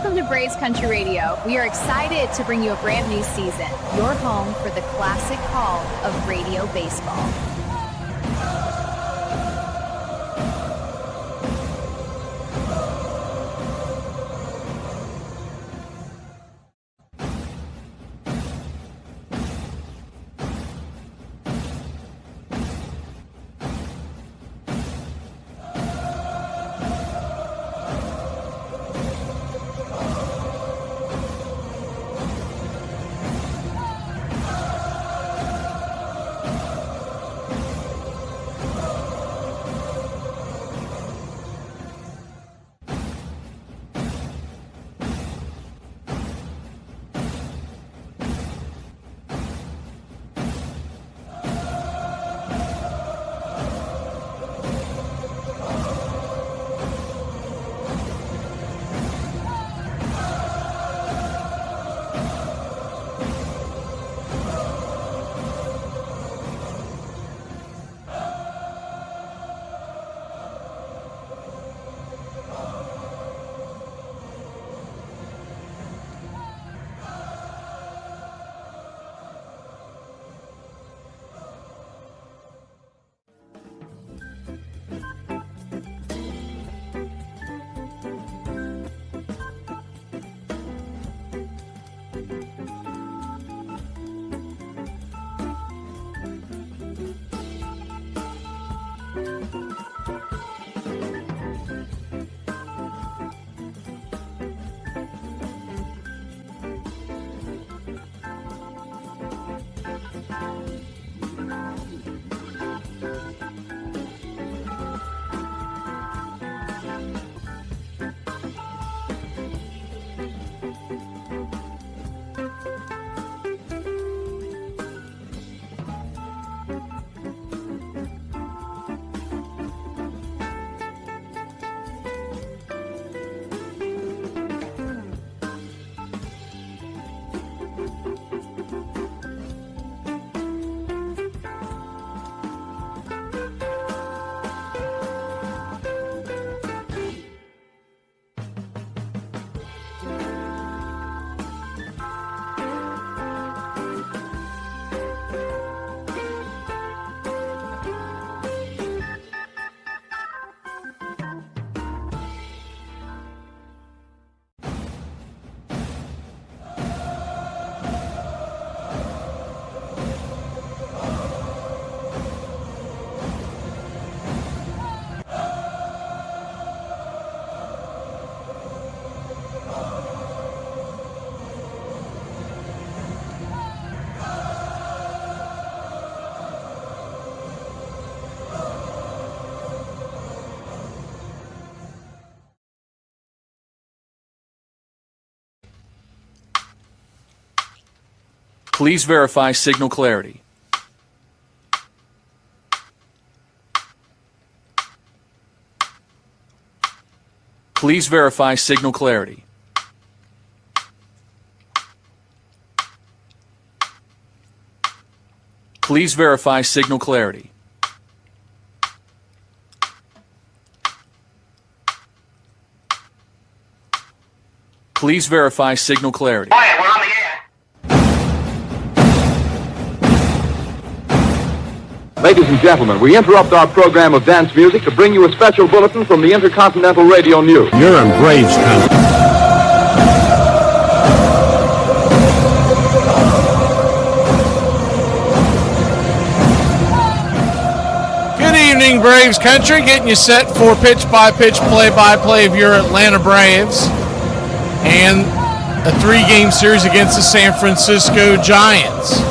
Welcome to Braves Country Radio. We are excited to bring you a brand new season, your home for the classic call of radio baseball. Please verify signal clarity. Please verify signal clarity. Please verify signal clarity. Please verify signal clarity. Quiet, we're on the air. Ladies and gentlemen, we interrupt our program of dance music to bring you a special bulletin from the Intercontinental Radio News. You're in Braves country. Good evening, Braves country. Getting you set for pitch-by-pitch, play-by-play of your Atlanta Braves and a 3-game series against the San Francisco Giants.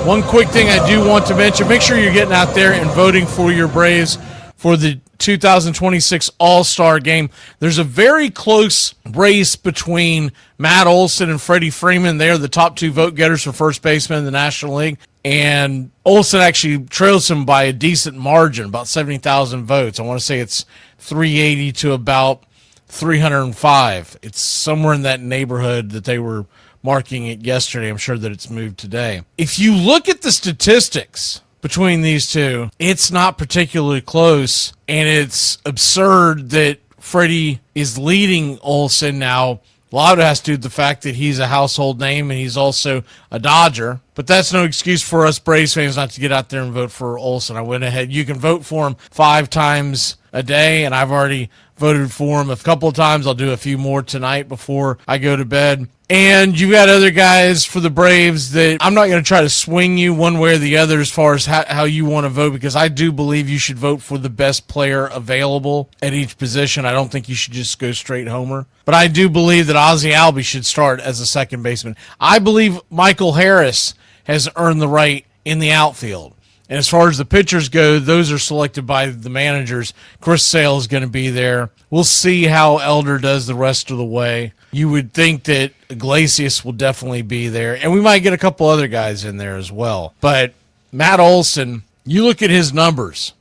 One quick thing I do want to mention, make sure you're getting out there and voting for your Braves for the 2026 All-Star Game. There's a very close race between Matt Olson and Freddie Freeman. They are the top 2 vote getters for first baseman in the National League. And Olson actually trails him by a decent margin, about 70,000 votes. I want to say it's 380 to about 305. It's somewhere in that neighborhood that they were marking it yesterday. I'm sure that it's moved today. If you look at the statistics between these two, it's not particularly close, and it's absurd that Freddie is leading Olson now A lot of it has to do with the fact that he's a household name and he's also a Dodger. But that's no excuse for us Braves fans not to get out there and vote for Olsen. I went ahead. You can vote for him 5 times a day, and I've already voted for him a couple of times. I'll do a few more tonight before I go to bed. And you've got other guys for the Braves that I'm not going to try to swing you one way or the other as far as how you want to vote, because I do believe you should vote for the best player available at each position. I don't think you should just go straight homer. But I do believe that Ozzie Albies should start as a second baseman. I believe Michael Harris has earned the right in the outfield. And as far as the pitchers go, those are selected by the managers. Chris Sale is going to be there. We'll see how Elder does the rest of the way. You would think that Iglesias will definitely be there. And we might get a couple other guys in there as well. But Matt Olson, you look at his numbers.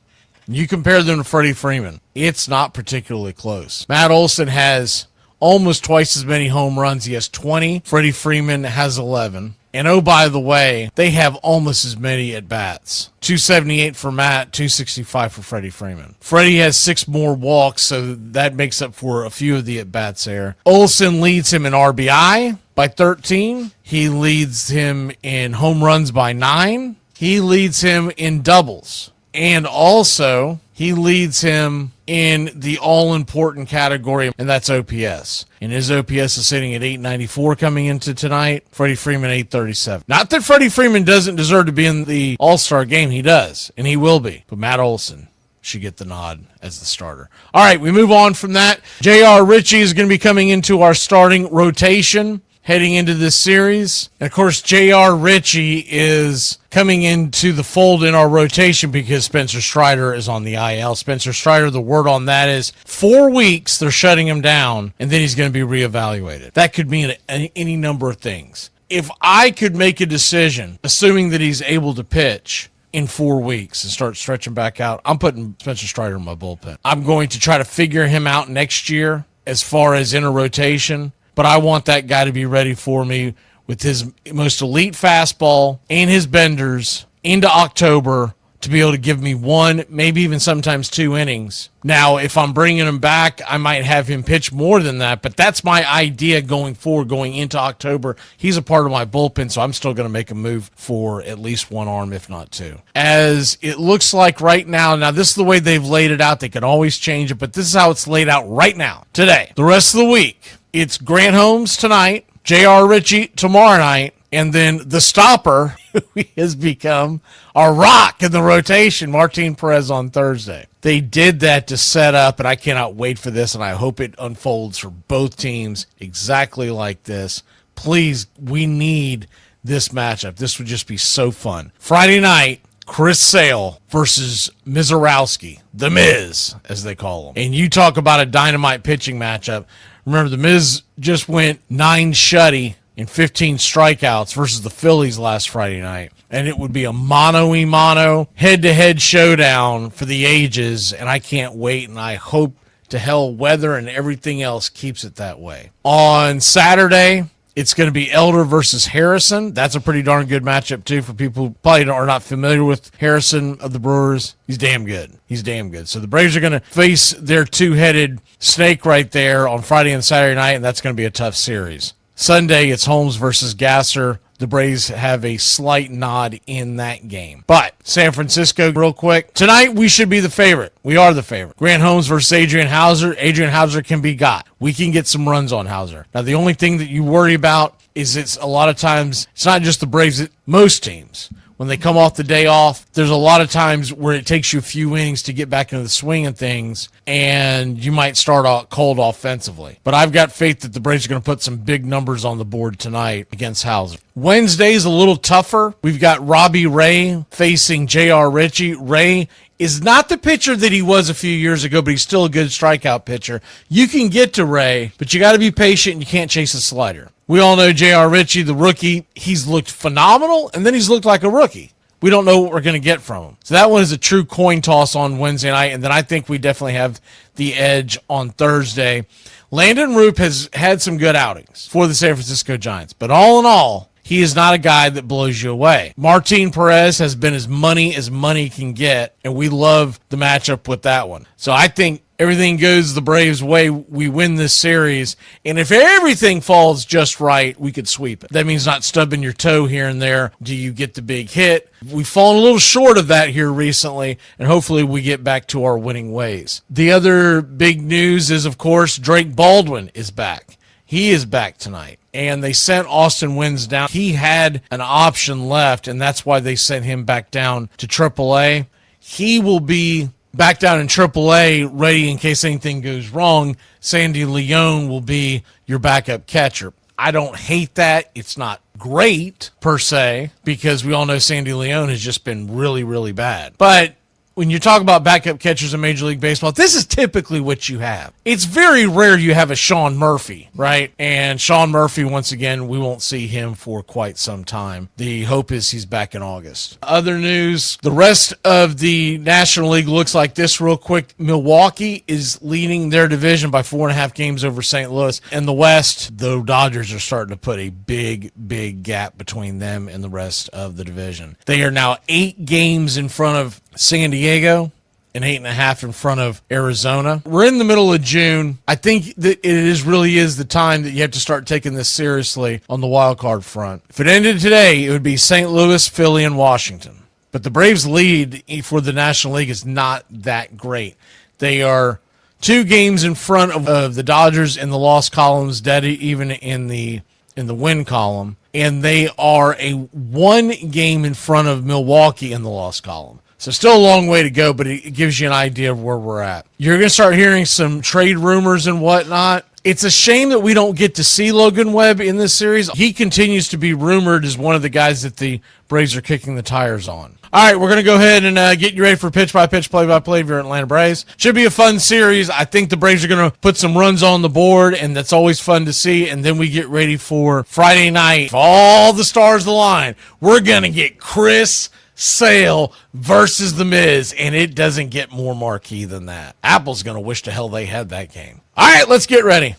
You compare them to Freddie Freeman. It's not particularly close. Matt Olson has almost twice as many home runs. He has 20. Freddie Freeman has 11. And oh, by the way, they have almost as many at-bats. 278 for Matt, 265 for Freddie Freeman. Freddie has 6 more walks, so that makes up for a few of the at-bats there. Olsen leads him in RBI by 13. He leads him in home runs by 9. He leads him in doubles. And also, he leads him in the all-important category, and that's OPS. And his OPS is sitting at 894 coming into tonight. Freddie Freeman, 837. Not that Freddie Freeman doesn't deserve to be in the All-Star game. He does, and he will be. But Matt Olson should get the nod as the starter. All right, we move on from that. J.R. Ritchie is going to be coming into our starting rotation heading into this series. And of course, J.R. Ritchie is coming into the fold in our rotation because Spencer Strider is on the IL. Spencer Strider, the word on that is 4 weeks, they're shutting him down, and then he's going to be reevaluated. That could mean any number of things. If I could make a decision, assuming that he's able to pitch in 4 weeks and start stretching back out, I'm putting Spencer Strider in my bullpen. I'm going to try to figure him out next year as far as in a rotation. But I want that guy to be ready for me with his most elite fastball and his benders into October to be able to give me 1, maybe even sometimes 2 innings. Now, if I'm bringing him back, I might have him pitch more than that, but that's my idea going forward, going into October. He's a part of my bullpen, so I'm still going to make a move for at least 1 arm, if not 2. As it looks like right now, this is the way they've laid it out. They can always change it, but this is how it's laid out right now, today. The rest of the week, it's Grant Holmes tonight, J.R. Ritchie tomorrow night, and then the stopper, who has become a rock in the rotation, Martin Perez on Thursday. They did that to set up, and I cannot wait for this, and I hope it unfolds for both teams exactly like this. Please, we need this matchup. This would just be so fun. Friday night, Chris Sale versus Mizorowski, the Miz, as they call him. And you talk about a dynamite pitching matchup. Remember, the Miz just went 9 shutty and 15 strikeouts versus the Phillies last Friday night. And it would be a mano-a-mano, head-to-head showdown for the ages, and I can't wait, and I hope to hell weather and everything else keeps it that way. On Saturday, it's going to be Elder versus Harrison. That's a pretty darn good matchup, too, for people who probably are not familiar with Harrison of the Brewers. He's damn good. He's damn good. So the Braves are going to face their 2-headed snake right there on Friday and Saturday night, and that's going to be a tough series. Sunday, it's Holmes versus Gasser. The Braves have a slight nod in that game. But San Francisco, real quick, tonight we should be the favorite. We are the favorite. Grant Holmes versus Adrian Hauser. Adrian Hauser can be got. We can get some runs on Hauser. Now, the only thing that you worry about is it's a lot of times, it's not just the Braves, most teams. When they come off the day off, there's a lot of times where it takes you a few innings to get back into the swing of things, and you might start out cold offensively. But I've got faith that the Braves are going to put some big numbers on the board tonight against Hauser. Wednesday's a little tougher. We've got Robbie Ray facing J.R. Ritchie. Ray is not the pitcher that he was a few years ago, but he's still a good strikeout pitcher. You can get to Ray, but you got to be patient, and you can't chase a slider. We all know J.R. Ritchie, the rookie. He's looked phenomenal, and then he's looked like a rookie. We don't know what we're going to get from him. So that one is a true coin toss on Wednesday night, and then I think we definitely have the edge on Thursday. Landon Roop has had some good outings for the San Francisco Giants, but all in all, he is not a guy that blows you away. Martin Perez has been as money can get, and we love the matchup with that one. So I think everything goes the Braves' way, we win this series. And if everything falls just right, we could sweep it. That means not stubbing your toe here and there. Do you get the big hit? We've fallen a little short of that here recently, and hopefully we get back to our winning ways. The other big news is, of course, Drake Baldwin is back. He is back tonight. And they sent Austin Wynns down. He had an option left, and that's why they sent him back down to AAA. He will be back down in AAA, ready in case anything goes wrong. Sandy Leon will be your backup catcher. I don't hate that. It's not great, per se, because we all know Sandy Leon has just been really, really bad. But when you talk about backup catchers in Major League Baseball, this is typically what you have. It's very rare you have a Sean Murphy, right? And Sean Murphy, once again, we won't see him for quite some time. The hope is he's back in August. Other news, the rest of the National League looks like this real quick. Milwaukee is leading their division by 4.5 games over St. Louis. In the West, the Dodgers are starting to put a big, big gap between them and the rest of the division. They are now 8 games in front of San Diego and 8.5 in front of Arizona. We're in the middle of June. I think that it really is the time that you have to start taking this seriously on the wild card front. If it ended today, it would be St. Louis, Philly, and Washington. But the Braves' lead for the National League is not that great. They are 2 games in front of the Dodgers in the loss columns, dead even in the win column, and they are a 1 game in front of Milwaukee in the loss column. So still a long way to go, but it gives you an idea of where we're at. You're going to start hearing some trade rumors and whatnot. It's a shame that we don't get to see Logan Webb in this series. He continues to be rumored as one of the guys that the Braves are kicking the tires on. All right, we're going to go ahead and get you ready for pitch-by-pitch, play-by-play of your Atlanta Braves. Should be a fun series. I think the Braves are going to put some runs on the board, and that's always fun to see. And then we get ready for Friday night. If all the stars align, we're going to get Chris Sale versus The Miz, and it doesn't get more marquee than that. Apple's going to wish to hell they had that game. All right, let's get ready.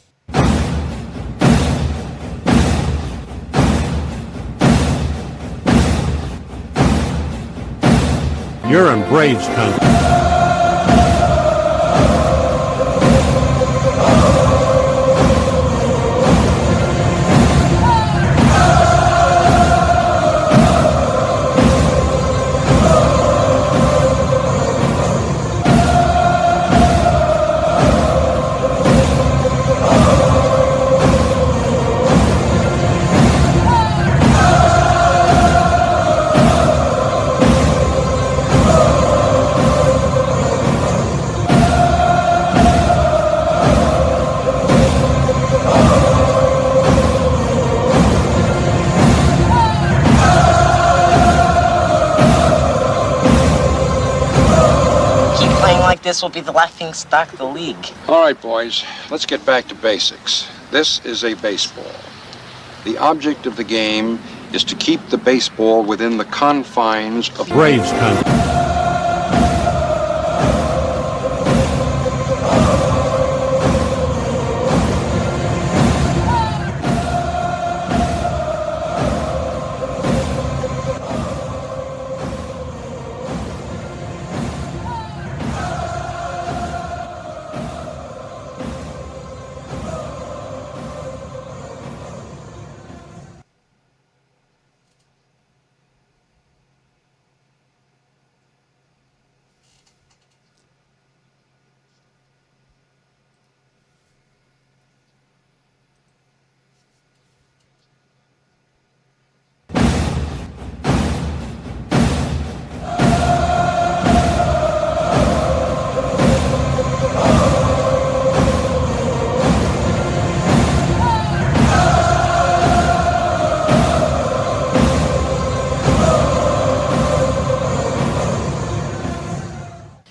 You're in Braves country. This will be the laughing stock of the league. All right, boys, let's get back to basics. This is a baseball. The object of the game is to keep the baseball within the confines of Braves country.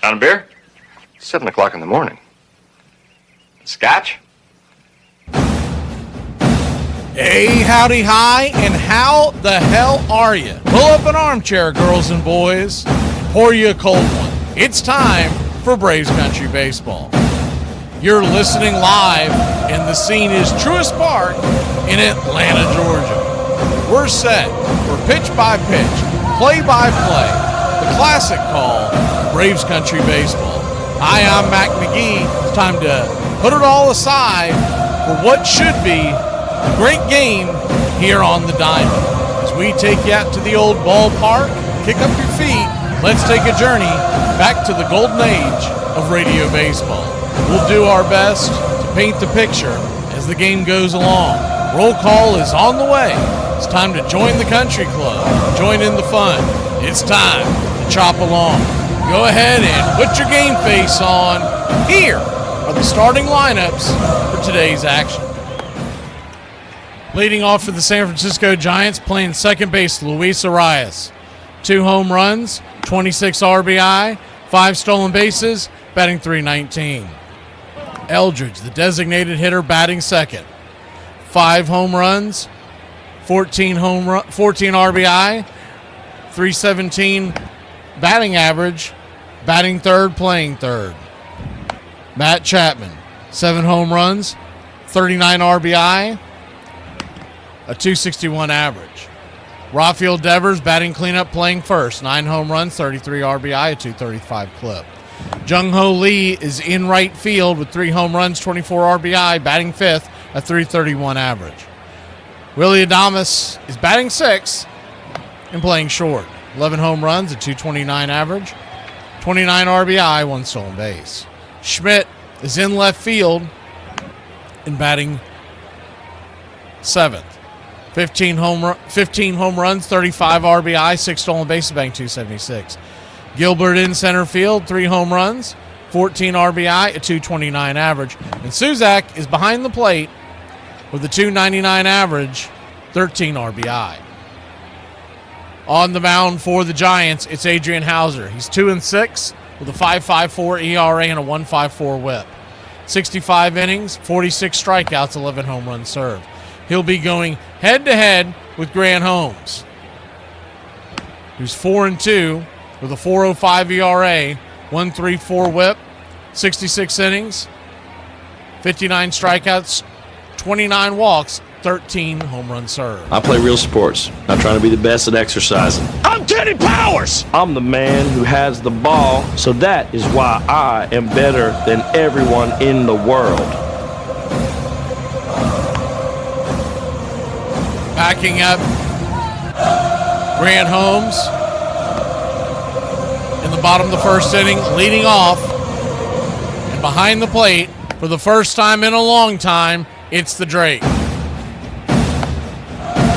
On a beer? 7 o'clock in the morning. Scotch? Hey, howdy, hi, and how the hell are you? Pull up an armchair, girls and boys. Pour you a cold one. It's time for Braves Country Baseball. You're listening live, and the scene is Truist Park in Atlanta, Georgia. We're set for pitch-by-pitch, play-by-play, the classic call, Braves Country Baseball. Hi, I'm Mac McGee. It's time to put it all aside for what should be a great game here on the Diamond. As we take you out to the old ballpark, kick up your feet, let's take a journey back to the golden age of radio baseball. We'll do our best to paint the picture as the game goes along. Roll call is on the way. It's time to join the country club, join in the fun. It's time to chop along. Go ahead and put your game face on. Here are the starting lineups for today's action. Leading off for the San Francisco Giants, playing second base, Luis Arias. 2 home runs, 26 RBI, 5 stolen bases, batting .319. Eldridge, the designated hitter, batting second. 5 home runs, 14 RBI, .317 batting average, batting third, playing third. Matt Chapman, 7 home runs, 39 RBI, a .261 average. Rafael Devers, batting cleanup, playing first. 9 home runs, 33 RBI, a .235 clip. Jung-Ho Lee is in right field with 3 home runs, 24 RBI, batting fifth, a .331 average. Willie Adames is batting sixth and playing short. 11 home runs, a .229 average, 29 RBI, 1 stolen base. Schmidt is in left field and batting seventh. 15 home runs, 35 RBI, 6 stolen bases, batting .276. Gilbert in center field, 3 home runs, 14 RBI, a .229 average. And Suzak is behind the plate with a .299 average, 13 RBI. On the mound for the Giants, it's Adrian Hauser. He's 2-6 with a 5.54 ERA and a 1.54 WHIP. 65 innings, 46 strikeouts, 11 home runs served. He'll be going head-to-head with Grant Holmes, who's 4-2 with a 4.05 ERA, 1.34 WHIP, 66 innings, 59 strikeouts, 29 walks, 13 home runs served. I play real sports, not trying to be the best at exercising. I'm Teddy Powers! I'm the man who has the ball, so that is why I am better than everyone in the world. Backing up, Grant Holmes in the bottom of the first inning, leading off, and behind the plate for the first time in a long time, it's the Drake.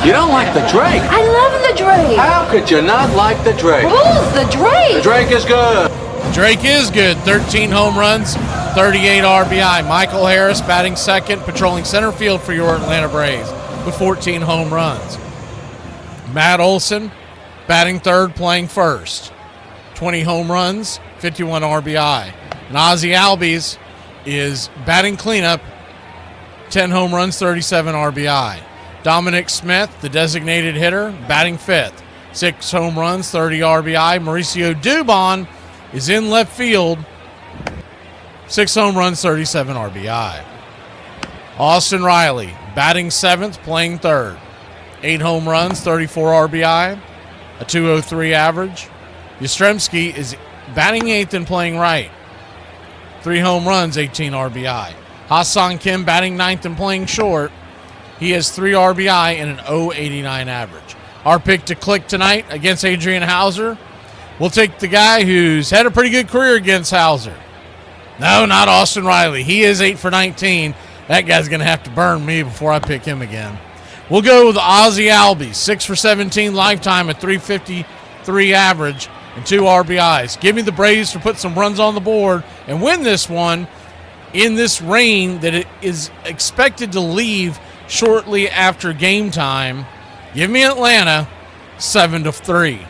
You don't like the Drake? I love the Drake. How could you not like the Drake? Who's the Drake? The Drake is good. Drake is good. 13 home runs, 38 RBI. Michael Harris batting second, patrolling center field for your Atlanta Braves with 14 home runs. Matt Olson batting third, playing first. 20 home runs, 51 RBI. And Ozzie Albies is batting cleanup, 10 home runs, 37 RBI. Dominic Smith, the designated hitter, batting fifth. 6 home runs, 30 RBI. Mauricio Dubon is in left field. 6 home runs, 37 RBI. Austin Riley, batting seventh, playing third. 8 home runs, 34 RBI, a .203 average. Yastrzemski is batting eighth and playing right. 3 home runs, 18 RBI. Hassan Kim batting ninth and playing short. He has 3 RBI and an .089 average. Our pick to click tonight against Adrian Hauser. We'll take the guy who's had a pretty good career against Hauser. No, not Austin Riley. He is 8 for 19. That guy's going to have to burn me before I pick him again. We'll go with Ozzie Albies, 6 for 17 lifetime at .353 average and 2 RBIs. Give me the Braves to put some runs on the board and win this one in this rain that it is expected to leave shortly after game time. Give me Atlanta 7-3.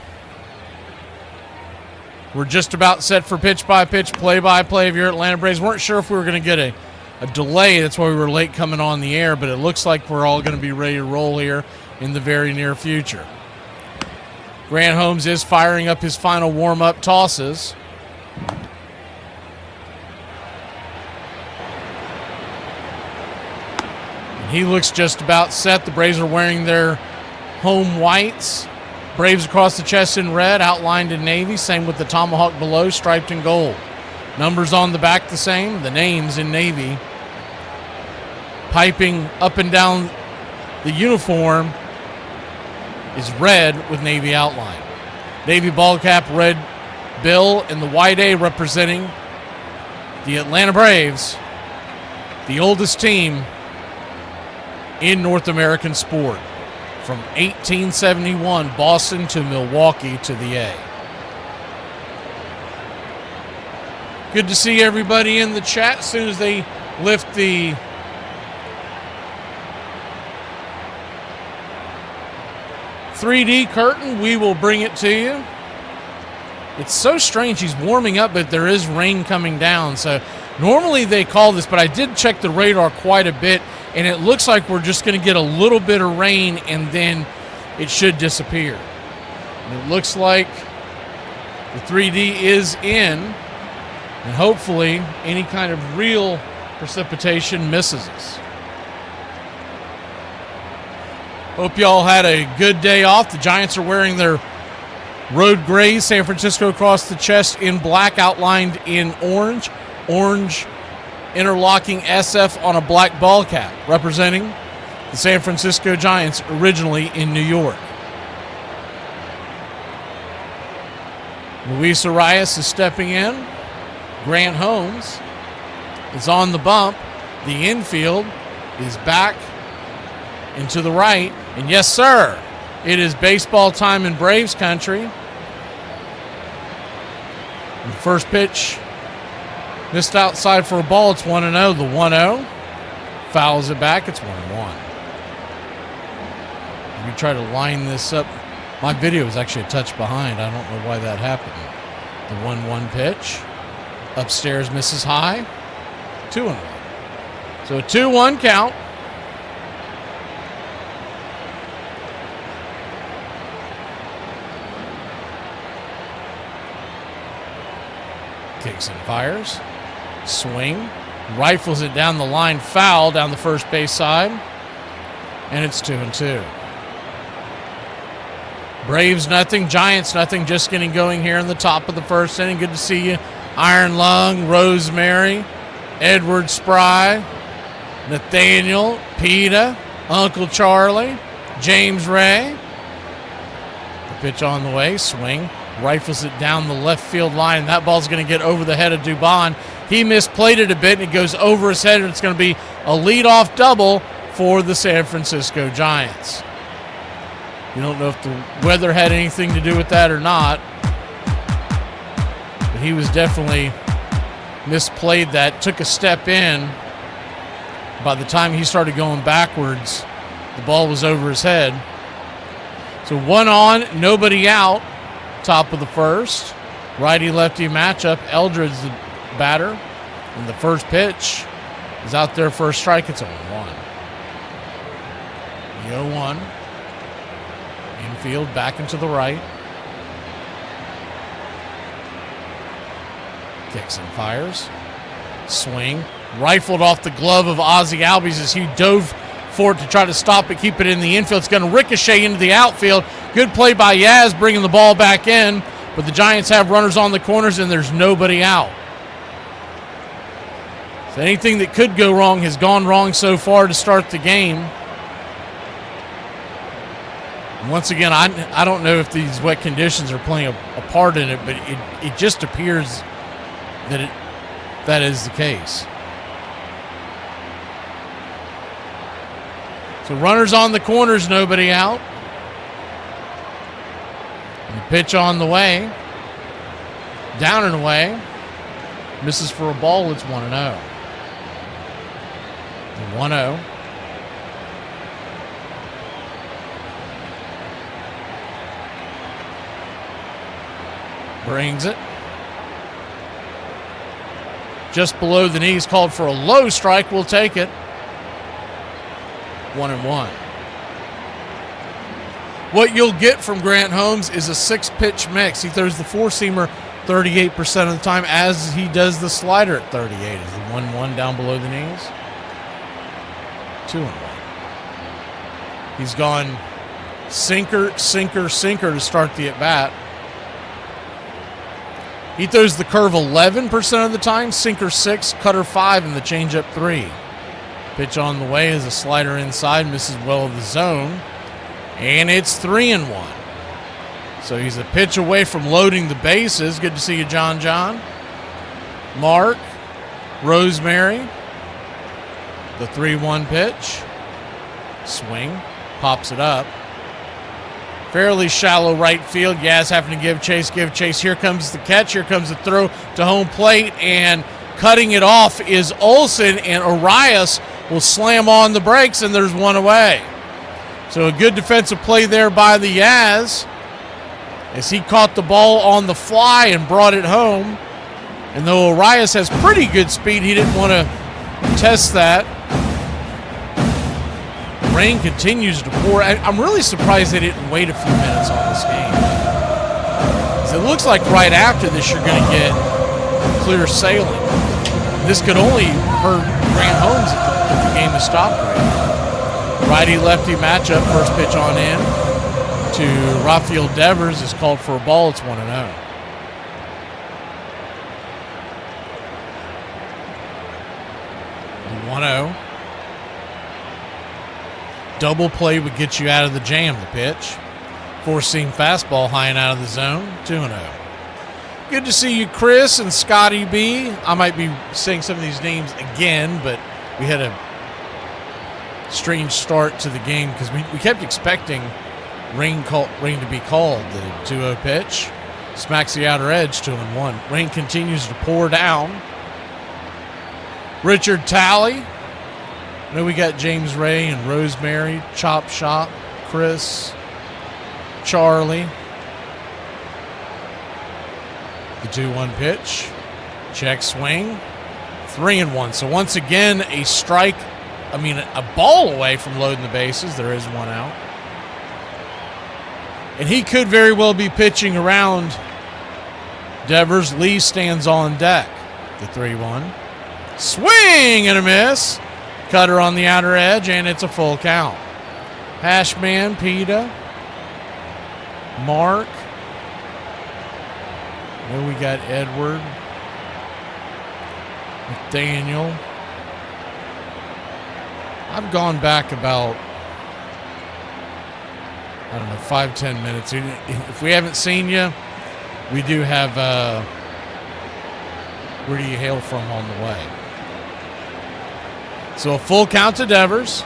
We're just about set for pitch-by-pitch, play-by-play of your Atlanta Braves. Weren't sure if we were going to get a delay. That's why we were late coming on the air, but it looks like we're all going to be ready to roll here in the very near future. Grant Holmes is firing up his final warm-up tosses. He looks just about set. The Braves are wearing their home whites. Braves across the chest in red, outlined in navy. Same with the tomahawk below, striped in gold. Numbers on the back the same, the names in Navy. Piping up and down the uniform is red with Navy outline. Navy ball cap, red bill, and the white A representing the Atlanta Braves, the oldest team in North American sport. From 1871, Boston to Milwaukee to the A. Good to see everybody in the chat. As soon as they lift the .3D curtain, we will bring it to you. It's so strange. He's warming up, but there is rain coming down. So normally they call this, but I did check the radar quite a bit, and it looks like we're just going to get a little bit of rain, and then it should disappear. And it looks like the 3D is in, and hopefully any kind of real precipitation misses us. Hope y'all had a good day off. The Giants are wearing their road grays, San Francisco across the chest in black, outlined in orange. Orange interlocking SF on a black ball cap, representing the San Francisco Giants, originally in New York. Luis Arias is stepping in. Grant Holmes is on the bump. The infield is back and to the right. And yes, sir, it is baseball time in Braves country. And the first pitch missed outside for a ball. It's 1-0. The 1-0 fouls it back. It's 1-1. Let me try to line this up. My video is actually a touch behind. I don't know why that happened. The 1-1 pitch. Upstairs misses high. 2-1. So a 2-1 count. Kicks and fires. Swing. Rifles it down the line. Foul down the first base side. And it's 2-2. Braves nothing. Giants nothing. Just getting going here in the top of the first inning. Good to see you. Iron Lung, Rosemary, Edward Spry, Nathaniel, Peta, Uncle Charlie, James Ray. The pitch on the way. Swing. Rifles it down the left field line, and that ball's going to get over the head of Dubon. He misplayed it a bit, and it goes over his head, and it's going to be a leadoff double for the San Francisco Giants. You don't know if the weather had anything to do with that or not, but he was definitely misplayed that. Took a step in. By the time he started going backwards, the ball was over his head. So 1 on, nobody out. Top of the first. Righty-lefty matchup. Eldred's the batter. And the first pitch is out there for a strike. It's 0-1. The 0-1. Infield back into the right. Kicks and fires. Swing. Rifled off the glove of Ozzie Albies as he dove for it to try to stop it, keep it in the infield. It's going to ricochet into the outfield. Good play by Yaz, bringing the ball back in. But the Giants have runners on the corners, and there's nobody out. So anything that could go wrong has gone wrong so far to start the game. And once again, I don't know if these wet conditions are playing a part in it, but it just appears that that is the case. So runners on the corners, nobody out. And the pitch on the way. Down and away. Misses for a ball. It's 1-0. The 1-0. Brings it. Just below the knees, called for a low strike. We'll take it. 1-1. What you'll get from Grant Holmes is a 6-pitch mix. He throws the 4-seamer 38% of the time, as he does the slider at 38. Is the 1-1 down below the knees? 2-1. He's gone sinker, sinker, sinker to start the at-bat. He throws the curve 11% of the time, sinker 6, cutter 5, and the changeup 3. Pitch on the way is a slider inside, misses well of the zone, and it's 3-1. So he's a pitch away from loading the bases. Good to see you, John. Mark, Rosemary, the 3-1 pitch. Swing, pops it up. Fairly shallow right field. Yaz having to give chase. Here comes the catch. Here comes the throw to home plate. And cutting it off is Olsen. And Arias will slam on the brakes, and there's one away. So a good defensive play there by the Yaz as he caught the ball on the fly and brought it home. And though Arias has pretty good speed, he didn't want to test that. Rain continues to pour. I'm really surprised they didn't wait a few minutes on this game. It looks like right after this you're going to get clear sailing. This could only hurt Grant Holmes if the game is stopped right. Righty-lefty matchup, first pitch on in to Rafael Devers is called for a ball. It's 1-0. 1-0. Double play would get you out of the jam, the pitch. Four-seam fastball high and out of the zone, 2-0. Good to see you, Chris and Scotty B. I might be saying some of these names again, but we had a strange start to the game because we kept expecting rain to be called. The 2-0 pitch smacks the outer edge, 2-1. Rain continues to pour down. Richard Talley. I know we got James Ray and Rosemary, Chop Shop, Chris, Charlie. The 2-1 pitch. Check swing. 3-1. So once again, a ball away from loading the bases. There is one out. And he could very well be pitching around Devers. Lee stands on deck. The 3-1. Swing and a miss. Cutter on the outer edge, and it's a full count. Hashman, Peta, Mark. Then we got Edward, Nathaniel. I've gone back about, 5-10 minutes. If we haven't seen you, we do have Where Do You Hail From on the way. So a full count to Devers.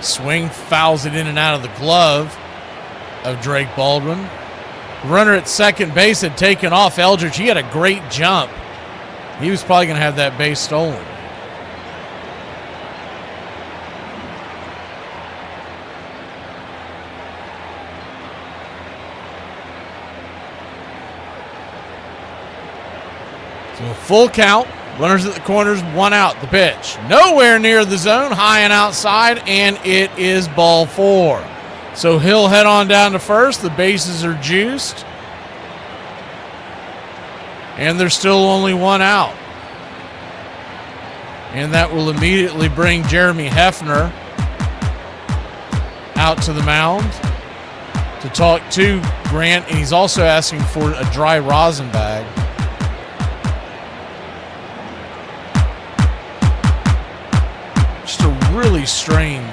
Swing fouls it in and out of the glove of Drake Baldwin. Runner at second base had taken off Eldridge. He had a great jump. He was probably going to have that base stolen. So a full count. Runners at the corners, one out. The pitch. Nowhere near the zone, high and outside, and it is ball 4. So he'll head on down to first. The bases are juiced. And there's still only one out. And that will immediately bring Jeremy Hefner out to the mound to talk to Grant. And he's also asking for a dry rosin bag. Just a really strange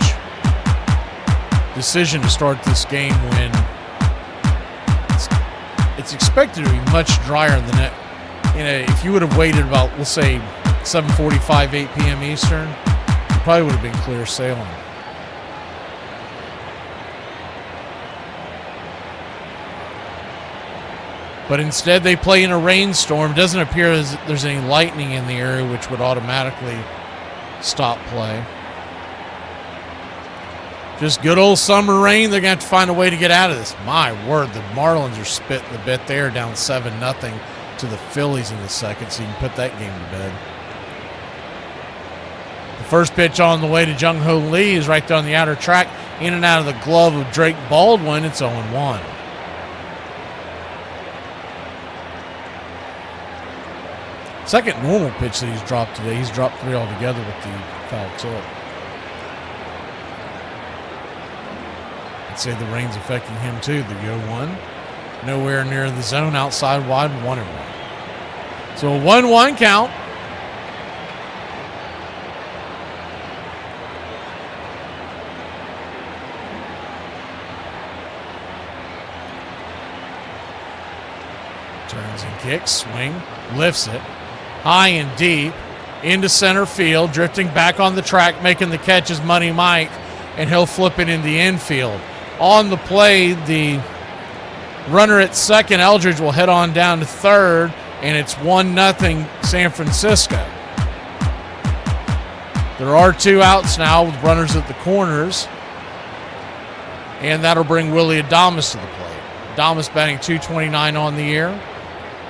decision to start this game when it's expected to be much drier than it. If you would have waited about, we'll say, 7:45, 8 p.m. Eastern, it probably would have been clear sailing. But instead, they play in a rainstorm. Doesn't appear as there's any lightning in the area, which would automatically stop play. Just good old summer rain. They're going to have to find a way to get out of this. My word, the Marlins are spitting the bit. They are down 7-0 to the Phillies in the second, so you can put that game to bed. The first pitch on the way to Jung Ho Lee is right there on the outer track, in and out of the glove of Drake Baldwin. It's 0-1. Second normal pitch that he's dropped today. He's dropped 3 altogether with the foul tip. I'd say the rain's affecting him too. The 0-1. Nowhere near the zone, outside wide, 1-1. So a 1-1 count. Turns and kicks, swing, lifts it. High and deep into center field, drifting back on the track, making the catch is Money Mike, and he'll flip it in the infield. On the play, the runner at second, Eldridge, will head on down to third, and it's 1-0 San Francisco. There are 2 outs now with runners at the corners, and that'll bring Willie Adames to the plate. Adames batting .229 on the year,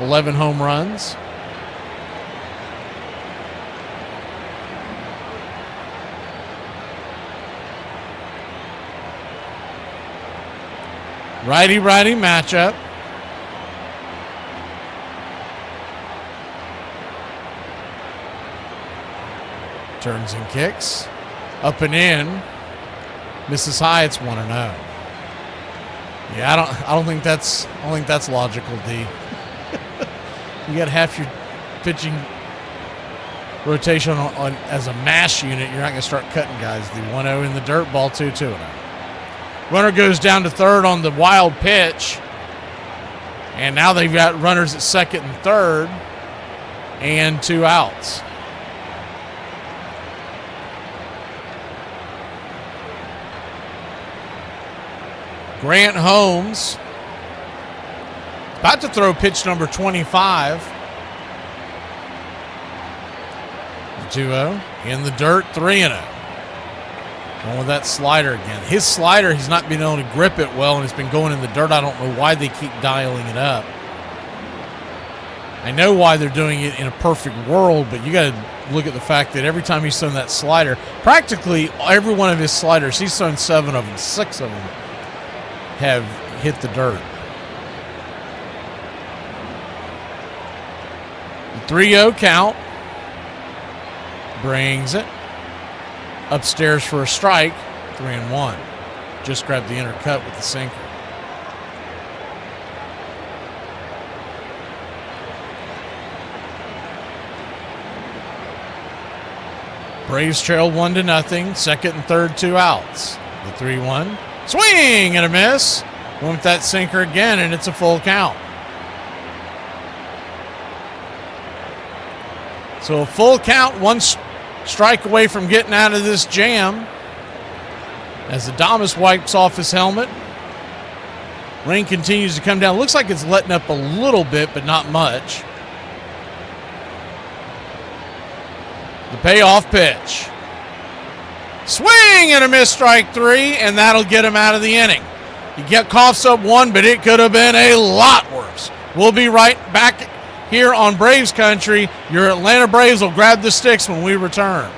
11 home runs. Righty-righty matchup. Turns and kicks. Up and in. Misses high, it's 1-0. Yeah, I don't think that's logical, D. You got half your pitching rotation on as a mash unit. You're not going to start cutting guys. The 1-0 in the dirt, ball 2-2. Runner goes down to third on the wild pitch. And now they've got runners at second and third and 2 outs. Grant Holmes about to throw pitch number 25. 2-0 in the dirt, 3-0. Going with that slider again. His slider, he's not been able to grip it well, and it's been going in the dirt. I don't know why they keep dialing it up. I know why they're doing it in a perfect world, but you got to look at the fact that every time he's thrown that slider, practically every one of his sliders, he's thrown 7 of them, 6 of them have hit the dirt. The 3-0 count brings it upstairs for a strike, 3-1. Just grabbed the inner cut with the sinker. Braves trail 1-0. Second and third, 2 outs. The 3-1. Swing and a miss. Went with that sinker again, and it's a full count. So a full count, 1 strike away from getting out of this jam. As Adames wipes off his helmet. Rain continues to come down. Looks like it's letting up a little bit, but not much. The payoff pitch. Swing and a miss, strike 3, and that'll get him out of the inning. He coughs up 1, but it could have been a lot worse. We'll be right back here on Braves Country. Your Atlanta Braves will grab the sticks when we return.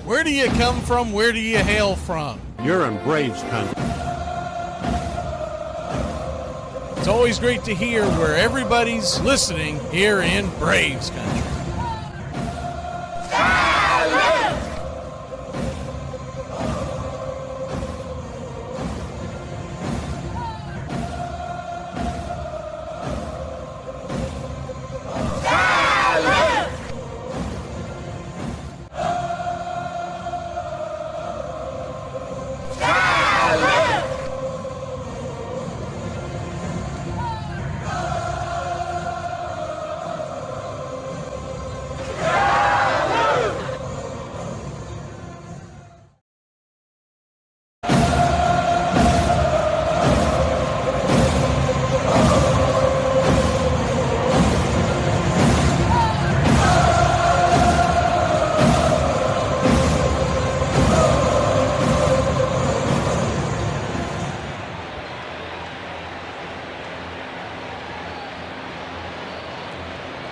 Where do you come from? Where do you hail from? You're in Braves Country. It's always great to hear where everybody's listening here in Braves Country.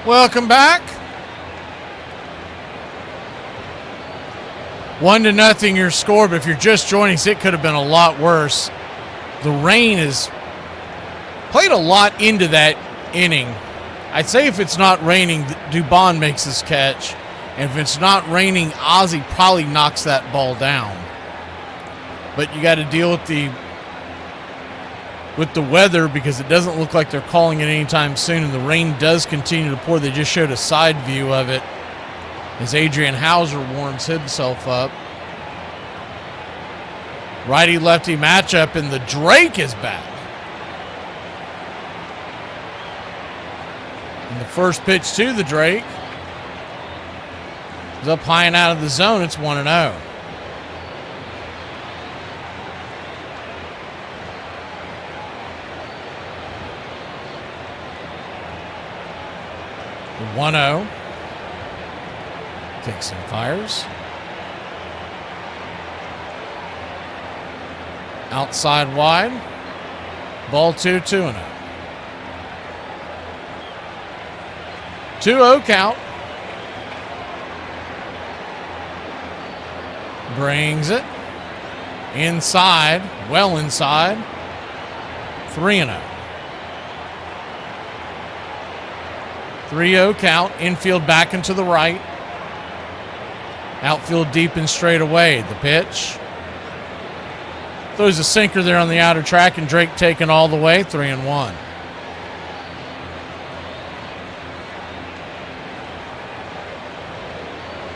Welcome back. 1-0 your score, but if you're just joining us, it could have been a lot worse. The rain has played a lot into that inning. I'd say if it's not raining, Dubon makes his catch. And if it's not raining, Ozzie probably knocks that ball down. But you got to deal with the weather because it doesn't look like they're calling it anytime soon, and the rain does continue to pour. They just showed a side view of it as Adrian Hauser warms himself up. Righty-lefty matchup, and the Drake is back. And the first pitch to the Drake is up high and out of the zone. It's 1-0. The 1-0. Kicks and fires. Outside wide. Ball 2-0. 2-0 count. Brings it. Inside. Well inside. 3-0. 3-0 count. Infield back and to the right. Outfield deep and straight away. The pitch. Throws a sinker there on the outer track, and Drake taken all the way. 3-1.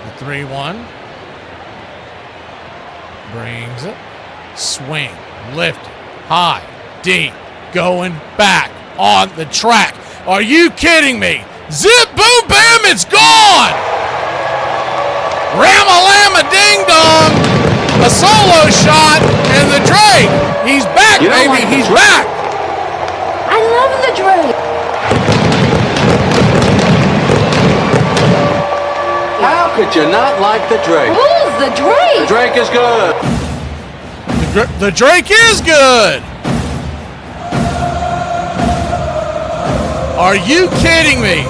The 3-1. Brings it. Swing. Lift. High. Deep. Going back on the track. Are you kidding me? Zip, boom, bam, it's gone! Ram-a-lamma ding-dong! A solo shot, and the Drake, he's back, baby, he's back! I love the Drake. How could you not like the Drake? Who's the Drake? The Drake is good. The Drake is good! Are you kidding me?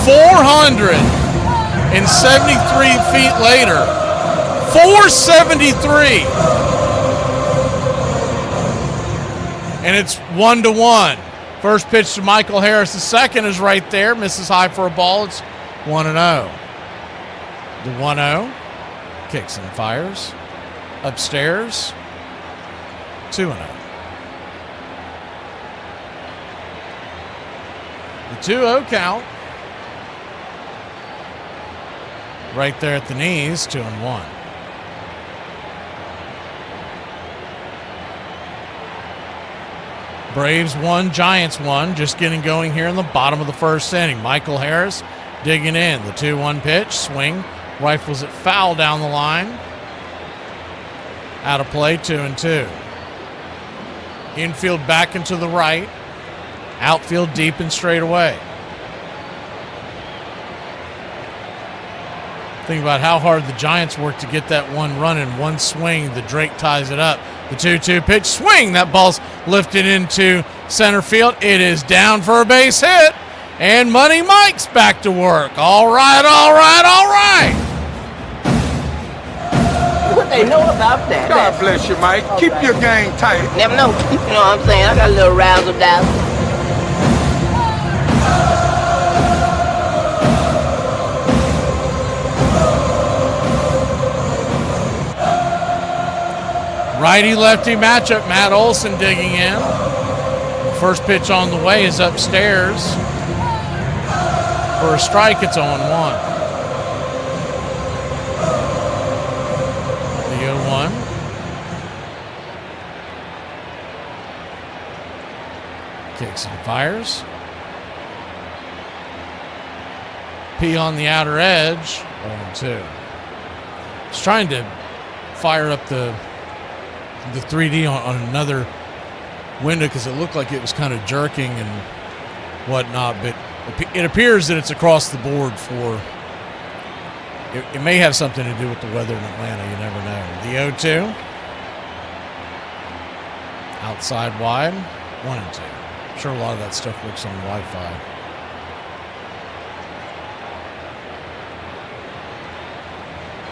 473 feet later. 473. And it's 1-1. First pitch to Michael Harris. The second is right there. Misses high for a ball. It's 1-0. The 1-0. Kicks and fires. Upstairs. 2-0. The 2-0 count. Right there at the knees, 2-1. Braves 1, Giants 1. Just getting going here in the bottom of the first inning. Michael Harris digging in. The 2-1 pitch. Swing. Rifles it foul down the line. Out of play, 2-2. Infield back and to the right. Outfield deep and straight away. Think about how hard the Giants worked to get that one run in one swing. The Drake ties it up. The 2-2 pitch, swing. That ball's lifted into center field. It is down for a base hit. And Money Mike's back to work. All right, all right, all right. What they know about that? God bless you, Mike. Keep your game tight. Never know. You know what I'm saying? I got a little razzle dazzle. Righty-lefty matchup. Matt Olson digging in. The first pitch on the way is upstairs. For a strike, it's 0-1. The 0-1. Kicks and fires. P on the outer edge. 0-2. He's trying to fire up the 3D on another window because it looked like it was kind of jerking and whatnot, but it appears that it's across the board for it may have something to do with the weather in Atlanta. You never know. The 0-2 outside wide, 1-2. I'm sure a lot of that stuff works on Wi-Fi.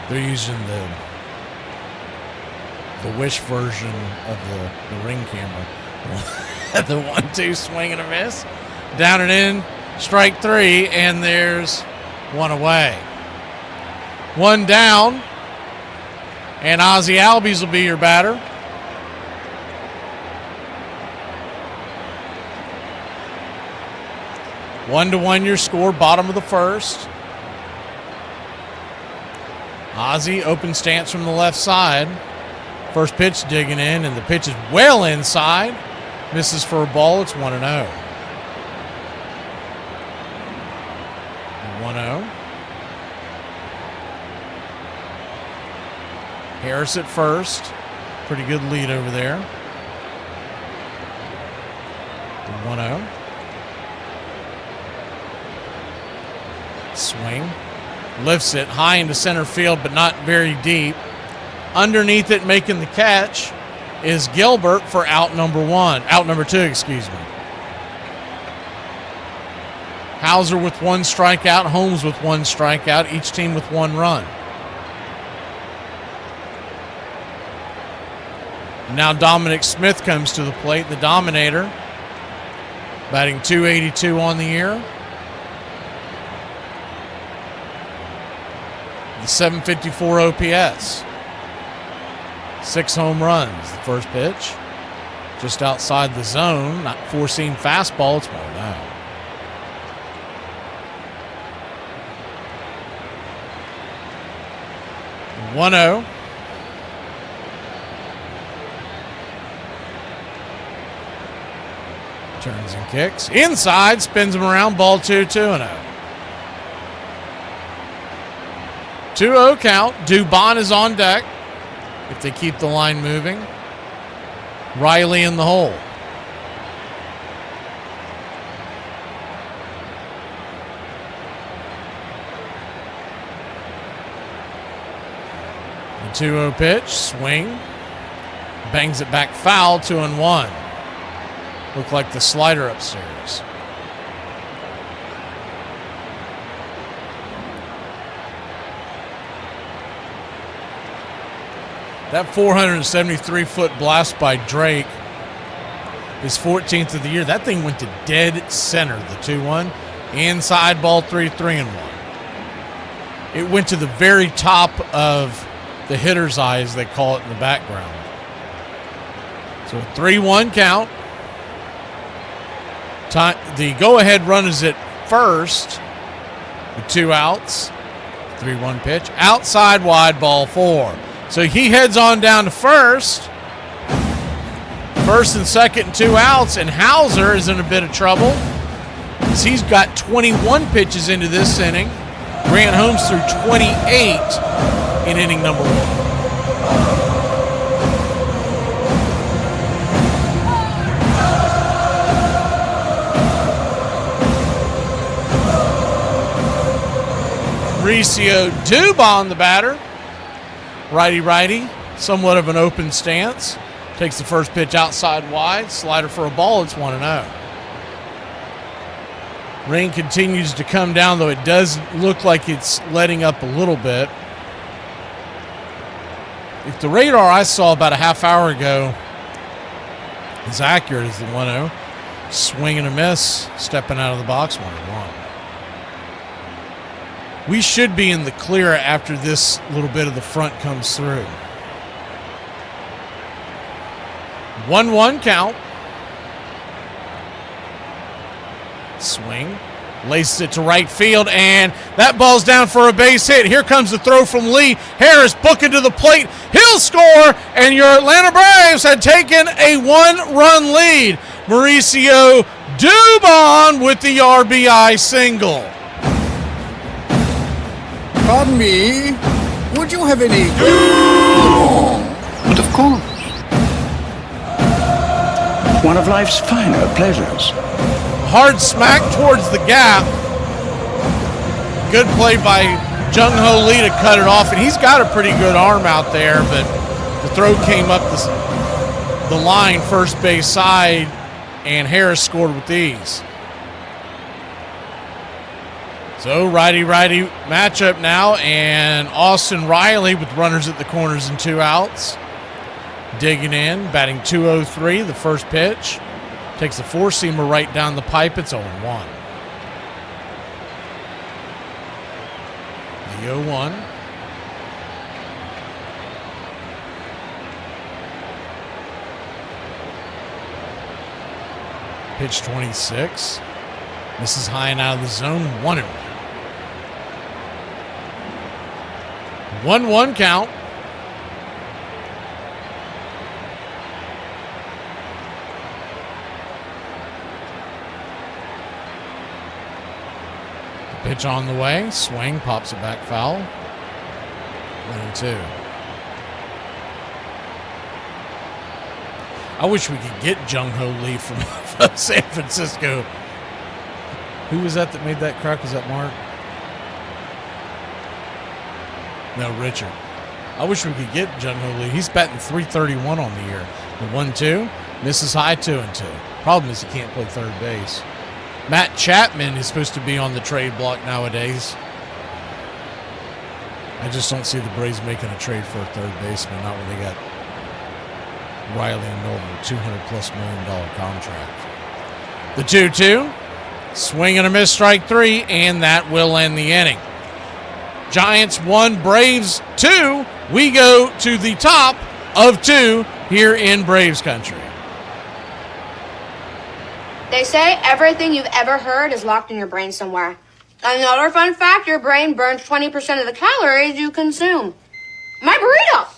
They're using the Wish version of the ring camera. The 1-2 swing and a miss. Down and in, strike 3, and there's One away. One down. And Ozzie Albies will be your batter. One to one your score, bottom of the first. Ozzie, open stance from the left side. First pitch digging in, and the pitch is well inside. Misses for a ball. It's 1-0. 1-0. Harris at first. Pretty good lead over there. 1-0. Swing. Lifts it high into center field, but not very deep. Underneath it, making the catch, is Gilbert for out number two, excuse me. Hauser with one strikeout, Holmes with one strikeout, each team with one run. Now Dominic Smith comes to the plate, the Dominator, batting .282 on the year. The .754 OPS. 6 home runs. The first pitch, just outside the zone, not four-seam fastball. It's 1-0. Turns and kicks. Inside, spins him around, ball 2-0. 2-0 count. Dubon is on deck if they keep the line moving. Riley in the hole. The 2-0 pitch, swing. Bangs it back foul, 2-1. Looked like the slider upstairs. That 473-foot blast by Drake is 14th of the year. That thing went to dead center, the 2-1. Inside ball 3-1. It went to the very top of the hitter's eye, as they call it in the background. So a 3-1 count. The go-ahead run is at first with 2 outs. 3-1 pitch. Outside wide, ball 4. So he heads on down to first. First and second and 2 outs, and Hauser is in a bit of trouble because he's got 21 pitches into this inning. Grant Holmes threw 28 in inning number 1. Mauricio Dubon, the batter. Righty-righty, somewhat of an open stance. Takes the first pitch outside wide. Slider for a ball. It's 1-0. Rain continues to come down, though it does look like it's letting up a little bit. If the radar I saw about a half hour ago is accurate as the 1-0, swing and a miss, stepping out of the box, 1-1. We should be in the clear after this little bit of the front comes through. 1-1 count. Swing. Laces it to right field, and that ball's down for a base hit. Here comes the throw from Lee. Harris booking to the plate. He'll score, and your Atlanta Braves had taken a 1-run lead. Mauricio Dubon with the RBI single. Pardon me, would you have any? But of course. One of life's finer pleasures. Hard smack towards the gap. Good play by Jung-Ho Lee to cut it off, and he's got a pretty good arm out there, but the throw came up the line first base side, and Harris scored with ease. So righty-righty matchup now, and Austin Riley with runners at the corners and 2 outs. Digging in, batting .203, the first pitch. Takes the four-seamer right down the pipe. It's 0-1. The 0-1. Pitch 26. This is high and out of the zone. 1-1. 1-1 count. Pitch on the way. Swing. Pops it back foul. 1-2. I wish we could get Jung-Ho Lee from San Francisco. Who was that made that crack? Was that Mark? No, Richard. I wish we could get Jung-Ho Lee. He's batting .331 on the year. The 1-2. Misses high 2-2. Problem is he can't play third base. Matt Chapman is supposed to be on the trade block nowadays. I just don't see the Braves making a trade for a third baseman, not when they got Riley and Noble, $200+ million contract. The 2-2. Swing and a miss, strike 3, and that will end the inning. Giants 1, Braves 2. We go to the top of 2 here in Braves country. They say everything you've ever heard is locked in your brain somewhere. Another fun fact, your brain burns 20% of the calories you consume. My burrito!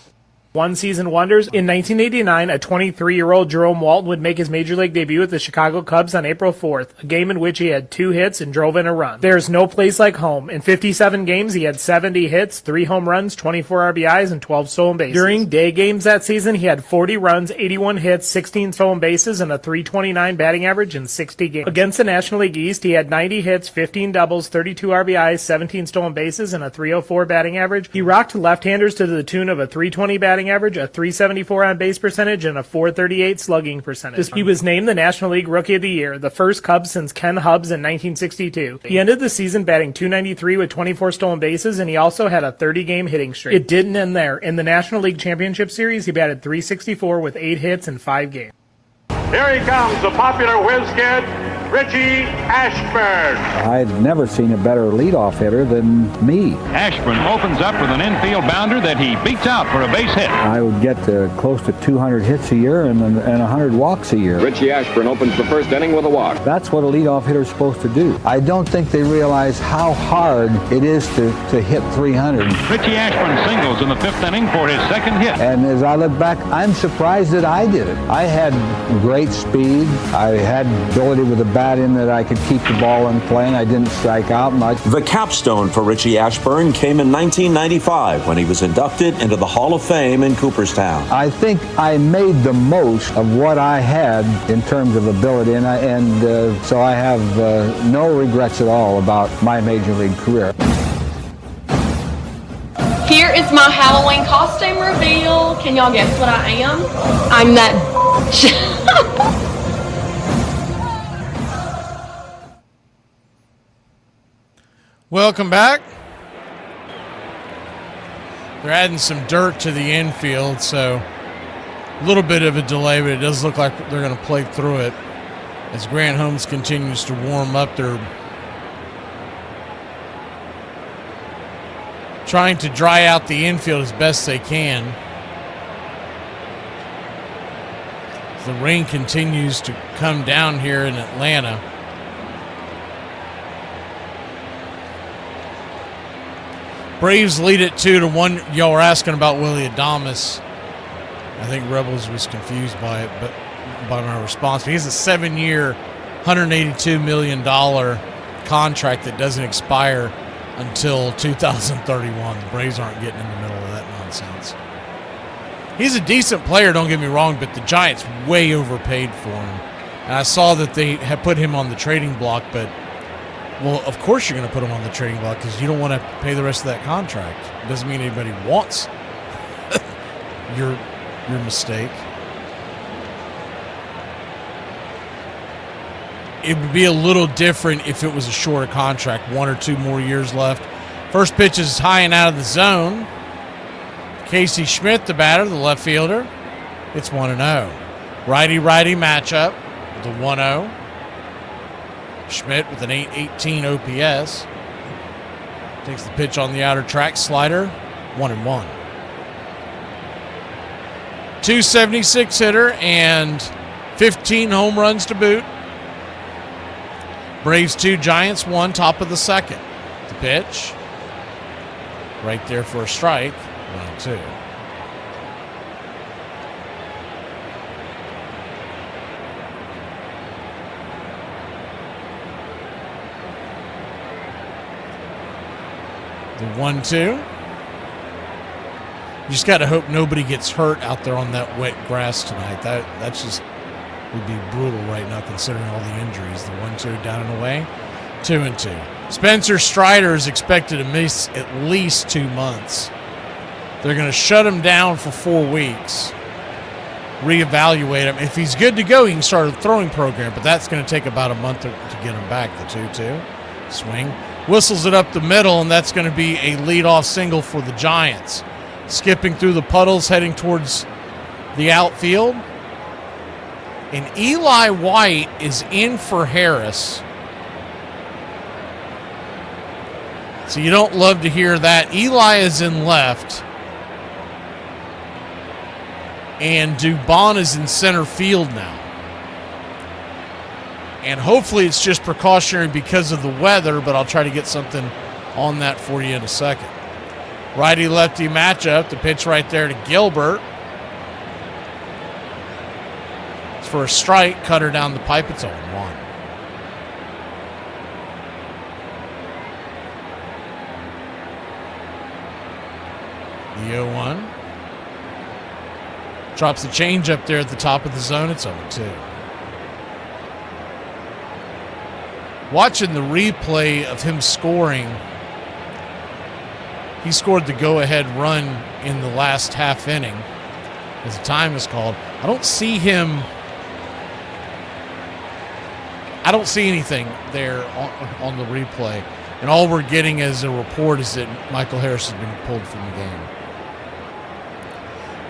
One-season wonders. In 1989, a 23-year-old Jerome Walton would make his Major League debut with the Chicago Cubs on April 4th, a game in which he had 2 hits and drove in a run. There's no place like home. In 57 games, he had 70 hits, 3 home runs, 24 RBIs, and 12 stolen bases. During day games that season, he had 40 runs, 81 hits, 16 stolen bases, and a .329 batting average in 60 games. Against the National League East, he had 90 hits, 15 doubles, 32 RBIs, 17 stolen bases, and a .304 batting average. He rocked left-handers to the tune of a .320 batting average, a .374 on base percentage, and a .438 slugging percentage. He was named the National League Rookie of the Year, the first Cub since Ken Hubbs in 1962. He ended the season batting .293 with 24 stolen bases, and he also had a 30-game hitting streak. It didn't end there. In the National League Championship Series, he batted .364 with 8 hits in 5 games. Here he comes, the popular whiz kid, Richie Ashburn. I've never seen a better leadoff hitter than me. Ashburn opens up with an infield bounder that he beats out for a base hit. I would get close to 200 hits a year and 100 walks a year. Richie Ashburn opens the first inning with a walk. That's what a leadoff hitter is supposed to do. I don't think they realize how hard it is to hit 300. Richie Ashburn singles in the 5th inning for his second hit. And as I look back, I'm surprised that I did it. I had great speed. I had ability with the bat in that I could keep the ball in play, and I didn't strike out much. The capstone for Richie Ashburn came in 1995 when he was inducted into the Hall of Fame in Cooperstown. I think I made the most of what I had in terms of ability, and so I have no regrets at all about my Major League career. Here is my Halloween costume reveal. Can y'all guess what I am? I'm that bitch. Welcome back. They're adding some dirt to the infield, so a little bit of a delay, but it does look like they're going to play through it as Grant Holmes continues to warm up. They're trying to dry out the infield as best they can. The rain continues to come down here in Atlanta. Braves lead it 2-1. Y'all were asking about Willie Adames. I think Rebels was confused by it, but by my response. He has a 7-year, $182 million contract that doesn't expire until 2031. The Braves aren't getting in the middle of that nonsense. He's a decent player, don't get me wrong, but the Giants way overpaid for him. And I saw that they had put him on the trading block, but well, of course you're going to put him on the trading block because you don't want to pay the rest of that contract. It doesn't mean anybody wants your mistake. It would be a little different if it was a shorter contract, 1 or 2 more years left. First pitch is high and out of the zone. Casey Schmidt, the batter, the left fielder. It's 1-0. Righty-righty matchup, the 1-0. Schmidt with an 818 OPS. Takes the pitch on the outer track, slider, 1-1. 276 hitter and 15 home runs to boot. Braves 2, Giants 1, top of the second. The pitch, right there for a strike, 1-2. The 1-2. You just got to hope nobody gets hurt out there on that wet grass tonight. That's just would be brutal right now considering all the injuries. The 1-2 down and away. 2-2. Spencer Strider is expected to miss at least 2 months. They're going to shut him down for 4 weeks. Reevaluate him. If he's good to go, he can start a throwing program, but that's going to take about a month to get him back. The 2-2. Swing. Whistles it up the middle, and that's going to be a leadoff single for the Giants. Skipping through the puddles, heading towards the outfield. And Eli White is in for Harris. So you don't love to hear that. Eli is in left. And Dubon is in center field now. And hopefully it's just precautionary because of the weather, but I'll try to get something on that for you in a second. Righty-lefty matchup. The pitch right there to Gilbert. It's for a strike. Cutter down the pipe. It's 0-1. The 0-1. Drops the change up there at the top of the zone. It's 0-2. Watching the replay of him scoring, he scored the go-ahead run in the last half inning as the time is called. I don't see anything there on the replay. And all we're getting as a report is that Michael Harris has been pulled from the game.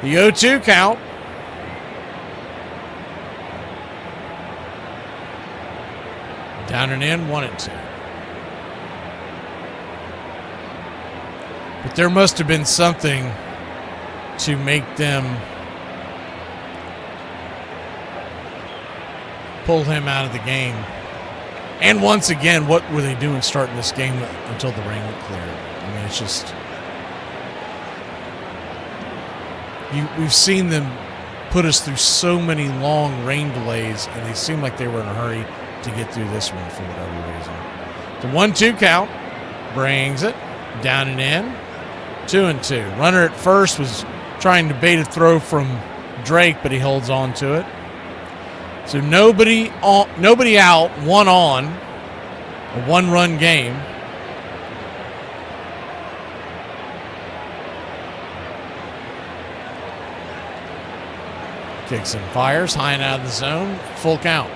The 0-2 count. Down and in, 1-2. But there must have been something to make them pull him out of the game. And once again, what were they doing starting this game until the rain cleared? I mean, it's just... We've seen them put us through so many long rain delays, and they seem like they were in a hurry to get through this one for whatever reason. The 1-2 count brings it down and in. 2-2. Runner at first was trying to bait a throw from Drake, but he holds on to it. So nobody out, one on, a one-run game. Kicks and fires, high and out of the zone, full count.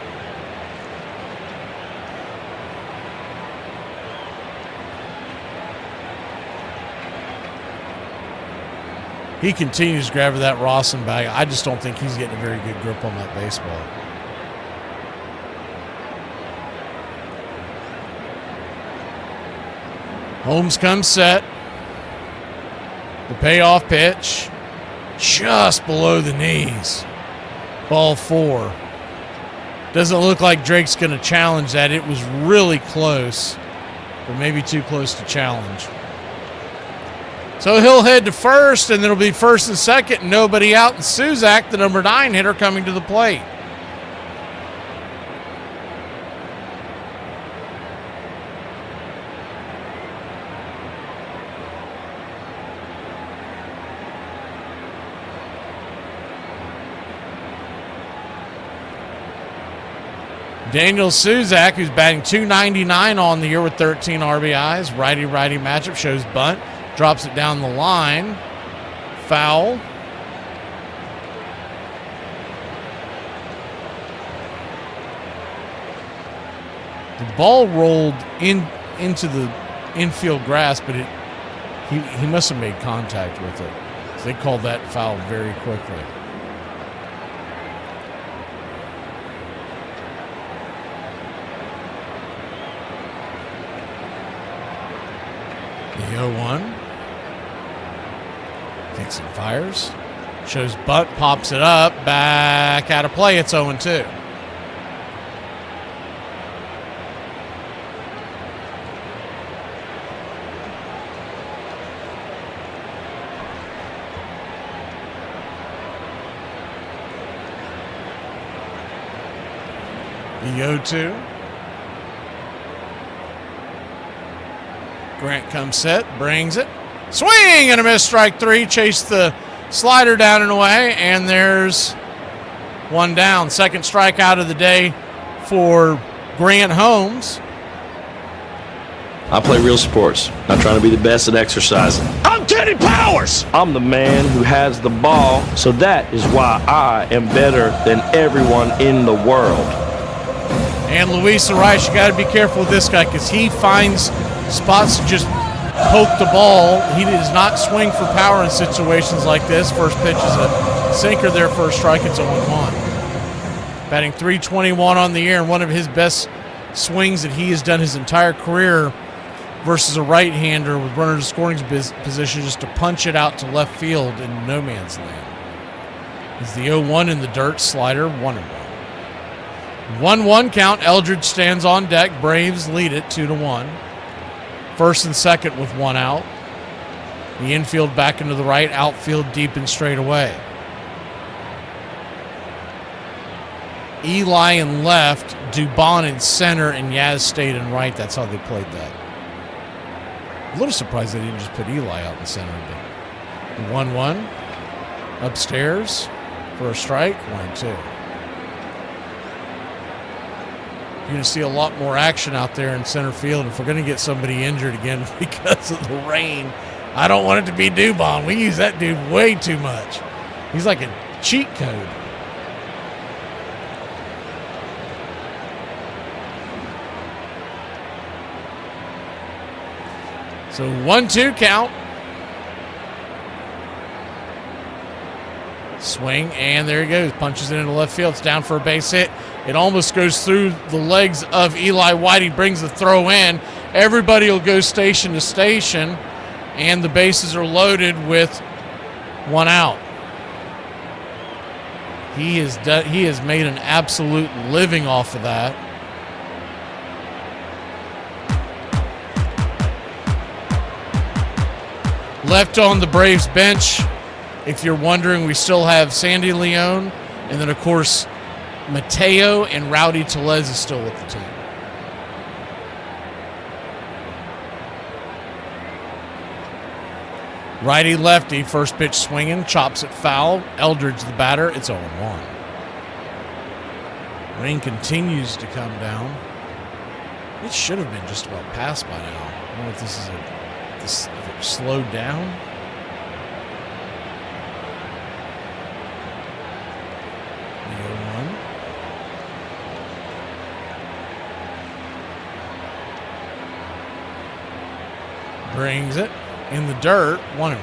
He continues to grab that Rawson bag. I just don't think he's getting a very good grip on that baseball. Holmes comes set. The payoff pitch. Just below the knees. Ball 4. Doesn't look like Drake's going to challenge that. It was really close, but maybe too close to challenge. So he'll head to first, and it'll be first and second, and nobody out. And Suzak, the number 9 hitter, coming to the plate. Daniel Suzak, who's batting .299 on the year with 13 RBIs. Righty-righty matchup, shows bunt. Drops it down the line. Foul. The ball rolled into the infield grass, but he must have made contact with it. So they called that foul very quickly. The 0-1. Kicks and fires. Shows butt, pops it up, back out of play. It's 0-2. The 0-2. Grant comes set, brings it. Swing and a miss, strike three. Chase the slider down and away, and there's one down. Second strikeout of the day for Grant Holmes. I play real sports, not trying to be the best at exercising. I'm Teddy Powers! I'm the man who has the ball, so that is why I am better than everyone in the world. And Luis Arias, you got to be careful with this guy because he finds spots to just poke the ball. He does not swing for power in situations like this. First pitch is a sinker there for a strike. It's 0-1. Batting .321 on the year, and one of his best swings that he has done his entire career versus a right-hander with runners in scoring position, just to punch it out to left field in no man's land. Is the 0-1 in the dirt, slider, 1-1. 1-1 count. Eldridge stands on deck. Braves lead it 2-1. First and second with one out. The infield back into the right, outfield deep and straight away. Eli in left, Dubon in center, and Yaz stayed in right. That's how they played that. A little surprised they didn't just put Eli out in center. 1-1. Upstairs for a strike. 1-2. You're going to see a lot more action out there in center field. If we're going to get somebody injured again because of the rain, I don't want it to be Dubon. We use that dude way too much. He's like a cheat code. So 1-2 count. Swing, and there he goes. Punches it into left field. It's down for a base hit. It almost goes through the legs of Eli White. He brings the throw in. Everybody will go station to station, and the bases are loaded with one out. He has made an absolute living off of that. Left on the Braves bench, if you're wondering, we still have Sandy Leon, and then, of course, Mateo and Rowdy Tellez is still with the team. Righty-lefty, first pitch swinging, chops it foul. Eldridge the batter, it's 0-1. Rain continues to come down. It should have been just about past by now. I don't know if this is if it slowed down. Brings it in the dirt, 1-1.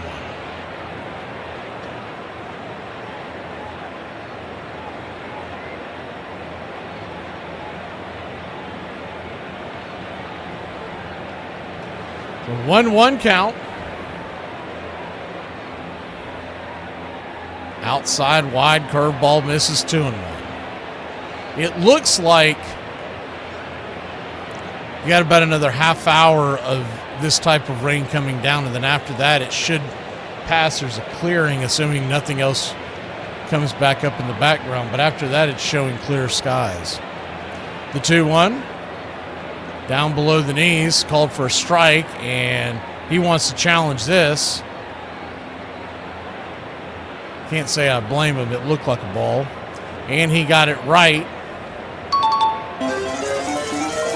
So 1-1 count. Outside wide curveball misses, 2-1. It looks like you got about another half hour of this type of rain coming down, and then after that it should pass. There's a clearing, assuming nothing else comes back up in the background, but after that it's showing clear skies. The 2-1 down below the knees, called for a strike, and he wants to challenge this. Can't say I blame him. It looked like a ball, and he got it right.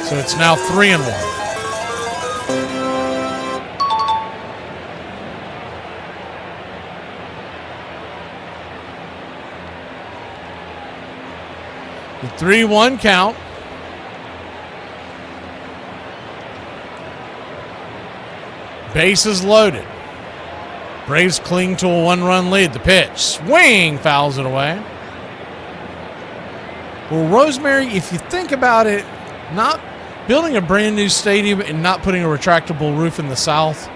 So it's now 3-1. The 3-1 count. Bases loaded. Braves cling to a 1-run lead. The pitch. Swing. Fouls it away. Well, Rosemary, if you think about it, not building a brand new stadium and not putting a retractable roof in the south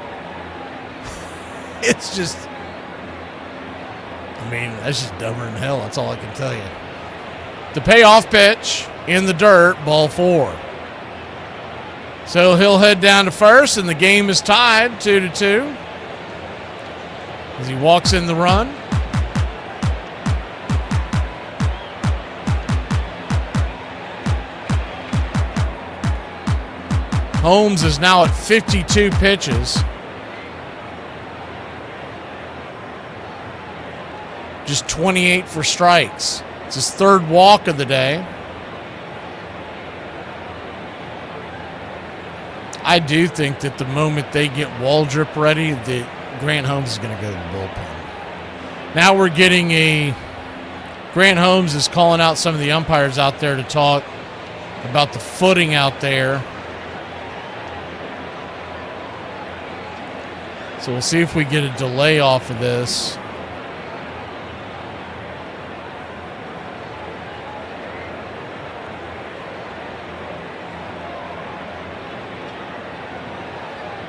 It's just, I mean, that's just dumber than hell. That's all I can tell you. The payoff pitch in the dirt, ball 4. So he'll head down to first, and the game is tied 2-2 as he walks in the run. Holmes is now at 52 pitches. Just 28 for strikes. It's his third walk of the day. I do think that the moment they get Waldrop ready, that Grant Holmes is going to go to the bullpen. Now we're getting Grant Holmes is calling out some of the umpires out there to talk about the footing out there. So we'll see if we get a delay off of this.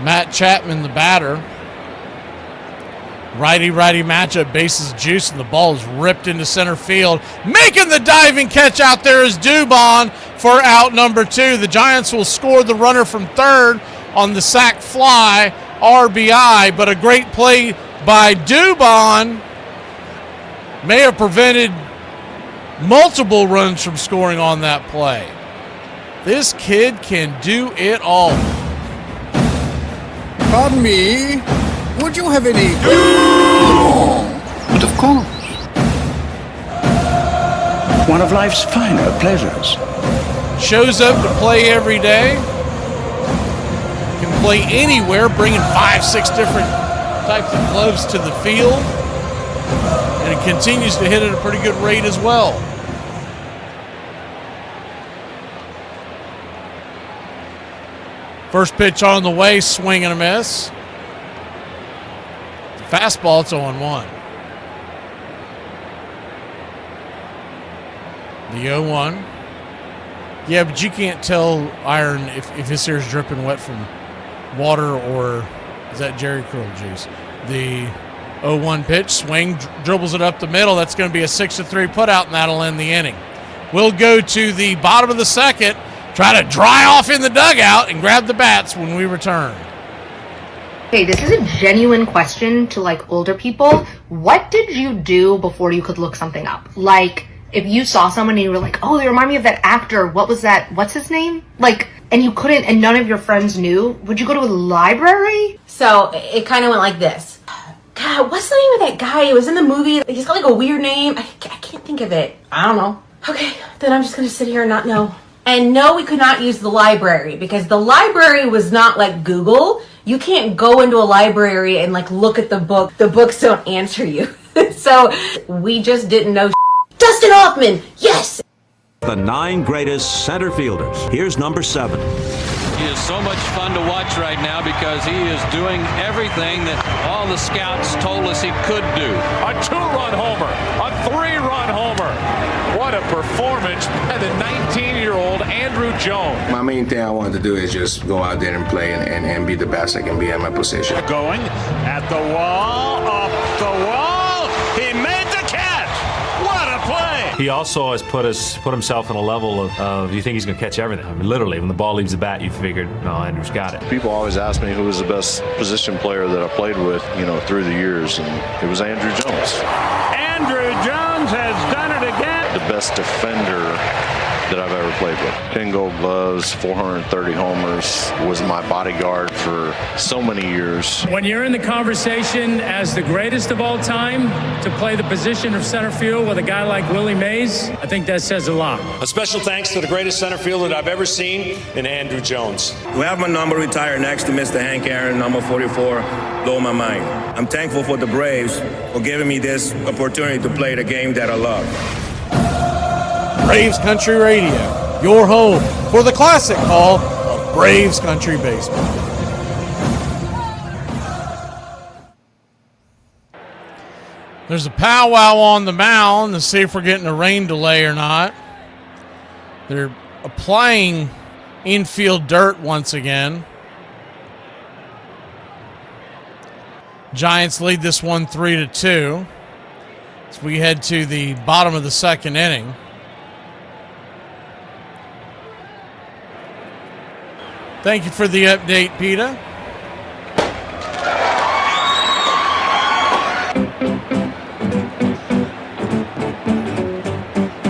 Matt Chapman, the batter. Righty-righty matchup, bases juice, and the ball is ripped into center field. Making the diving catch out there is Dubon for out number 2. The Giants will score the runner from third on the sac fly, RBI, but a great play by Dubon may have prevented multiple runs from scoring on that play. This kid can do it all. Pardon me, would you have any... But of course. One of life's finer pleasures. Shows up to play every day. Can play anywhere, bringing 5-6 different types of gloves to the field. And it continues to hit at a pretty good rate as well. First pitch on the way, swing and a miss. The fastball, it's 0-1. The 0-1. Yeah, but you can't tell Iron if this here is dripping wet from water or is that Jerry Curl juice. The 0-1 pitch, swing, dribbles it up the middle. That's going to be a 6-3 putout, and that'll end the inning. We'll go to the bottom of the second. Try to dry off in the dugout and grab the bats when we return. Okay, this is a genuine question to like older people. What did you do before you could look something up? Like, if you saw someone and you were like, oh, they remind me of that actor. What was that? What's his name? Like, and you couldn't, and none of your friends knew. Would you go to a library? So it kind of went like this. God, what's the name of that guy? He was in the movie. He's got like a weird name. I can't think of it. I don't know. Okay, then I'm just going to sit here and not know. And no, we could not use the library because the library was not like Google. You can't go into a library and like look at the book. The books don't answer you. So we just didn't know. Dustin Hoffman, yes! The 9 greatest center fielders. Here's number 7. He is so much fun to watch right now because he is doing everything that all the scouts told us he could do. A 2-run homer, a 3-run homer. What a performance by the 19-year-old Andrew Jones. My main thing I wanted to do is just go out there and play and be the best I can be at my position. Going at the wall, up the wall. He made the catch. What a play. He also has put himself in a level of you think he's going to catch everything. I mean, literally, when the ball leaves the bat, you figured, no, Andrew's got it. People always ask me who was the best position player that I played with, through the years, and it was Andrew Jones. Andrew Jones has done it again. The best defender that I've ever played with. 10 gold gloves, 430 homers, was my bodyguard for so many years. When you're in the conversation as the greatest of all time to play the position of center field with a guy like Willie Mays, I think that says a lot. A special thanks to the greatest center fielder that I've ever seen in Andrew Jones. To have my number retired next to Mr. Hank Aaron, number 44, blew my mind. I'm thankful for the Braves for giving me this opportunity to play the game that I love. Braves Country Radio, your home for the classic call of Braves Country Baseball. There's a powwow on the mound to see if we're getting a rain delay or not. They're applying infield dirt once again. Giants lead this one 3-2 as we head to the bottom of the second inning. Thank you for the update, PETA.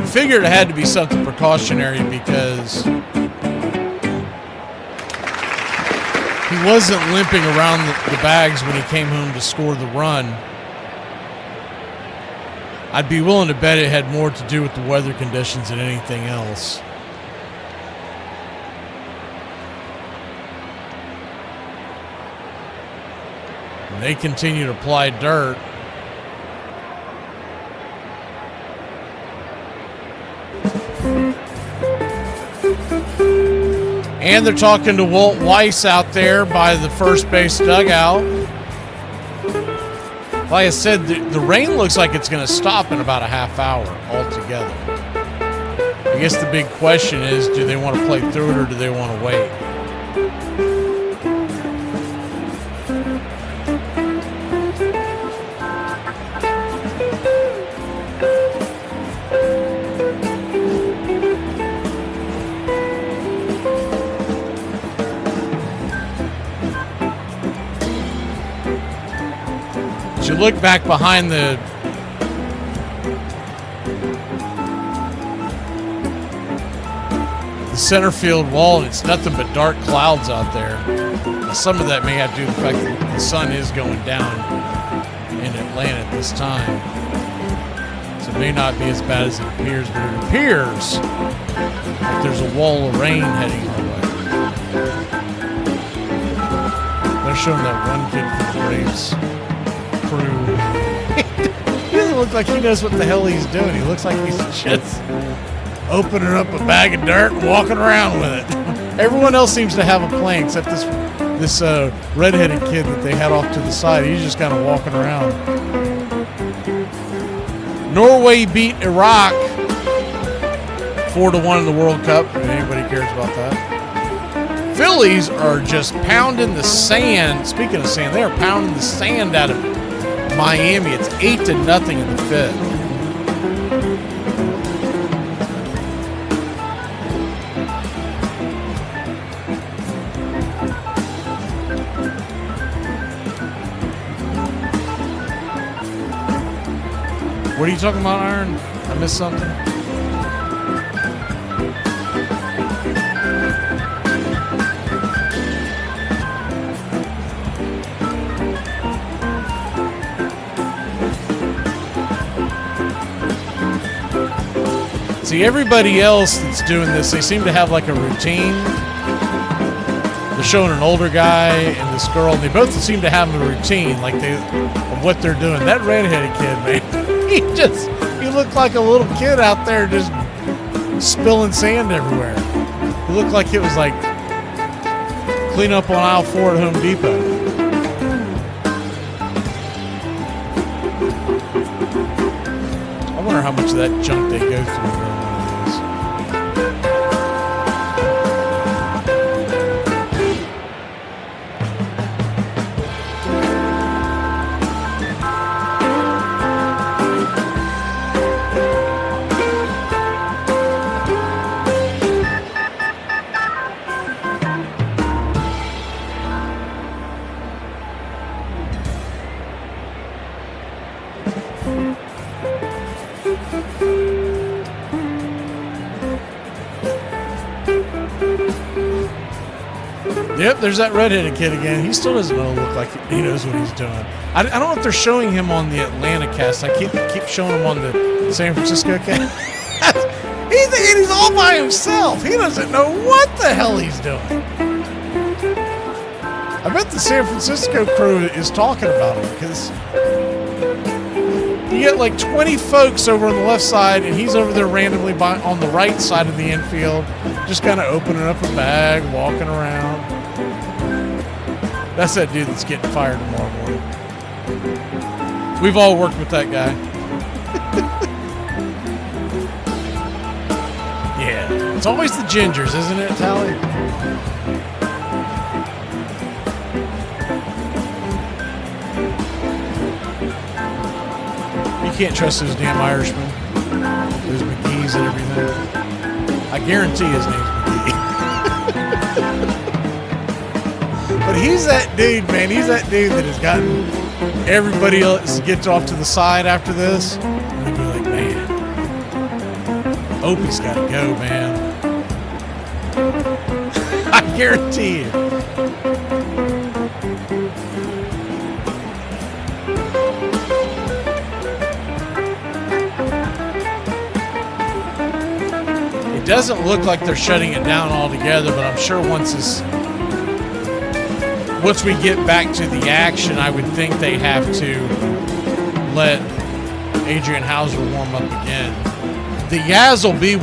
Figured it had to be something precautionary because he wasn't limping around the bags when he came home to score the run. I'd be willing to bet it had more to do with the weather conditions than anything else. And they continue to apply dirt. And they're talking to Walt Weiss out there by the first base dugout. Like I said, the rain looks like it's going to stop in about a half hour altogether. I guess the big question is, do they want to play through it or do they want to wait? You look back behind the center field wall, and it's nothing but dark clouds out there. Now, some of that may have to do with the fact that the sun is going down in Atlanta at this time. So it may not be as bad as it appears, but it appears that there's a wall of rain heading our way. They're showing that one kid from the Braves crew. He doesn't look like he knows what the hell he's doing. He looks like he's just opening up a bag of dirt and walking around with it. Everyone else seems to have a plan except this redheaded kid that they had off to the side. He's just kind of walking around. Norway beat Iraq 4-1 in the World Cup, if anybody cares about that. Phillies are just pounding the sand. Speaking of sand, they are pounding the sand out of Miami. It's 8-0 in the fifth. What are you talking about, Iron? I missed something. See, everybody else that's doing this, they seem to have like a routine. They're showing an older guy and this girl, and they both seem to have a routine, like of what they're doing. That redheaded kid, man, he looked like a little kid out there just spilling sand everywhere. He looked like it was like clean up on aisle 4 at Home Depot. I wonder how much of that junk they go through. Yep, there's that redheaded kid again. He still doesn't look like he knows what he's doing. I don't know if they're showing him on the Atlanta cast. I keep showing him on the San Francisco cast. he's all by himself. He doesn't know what the hell he's doing. I bet the San Francisco crew is talking about him because you get like 20 folks over on the left side, and he's over there randomly on the right side of the infield, just kind of opening up a bag, walking around. That's that dude that's getting fired tomorrow morning. We've all worked with that guy. Yeah, it's always the gingers, isn't it, Tally? can't trust those damn Irishmen. Those McGee's and everything. I guarantee his name's McGee. But he's that dude, man. He's that dude that has gotten everybody else to get off to the side after this. And they'd be like, man, Opie's got to go, man. I guarantee you. It doesn't look like they're shutting it down altogether, but I'm sure once we get back to the action, I would think they have to let Adrian Hauser warm up again. The Yaz will be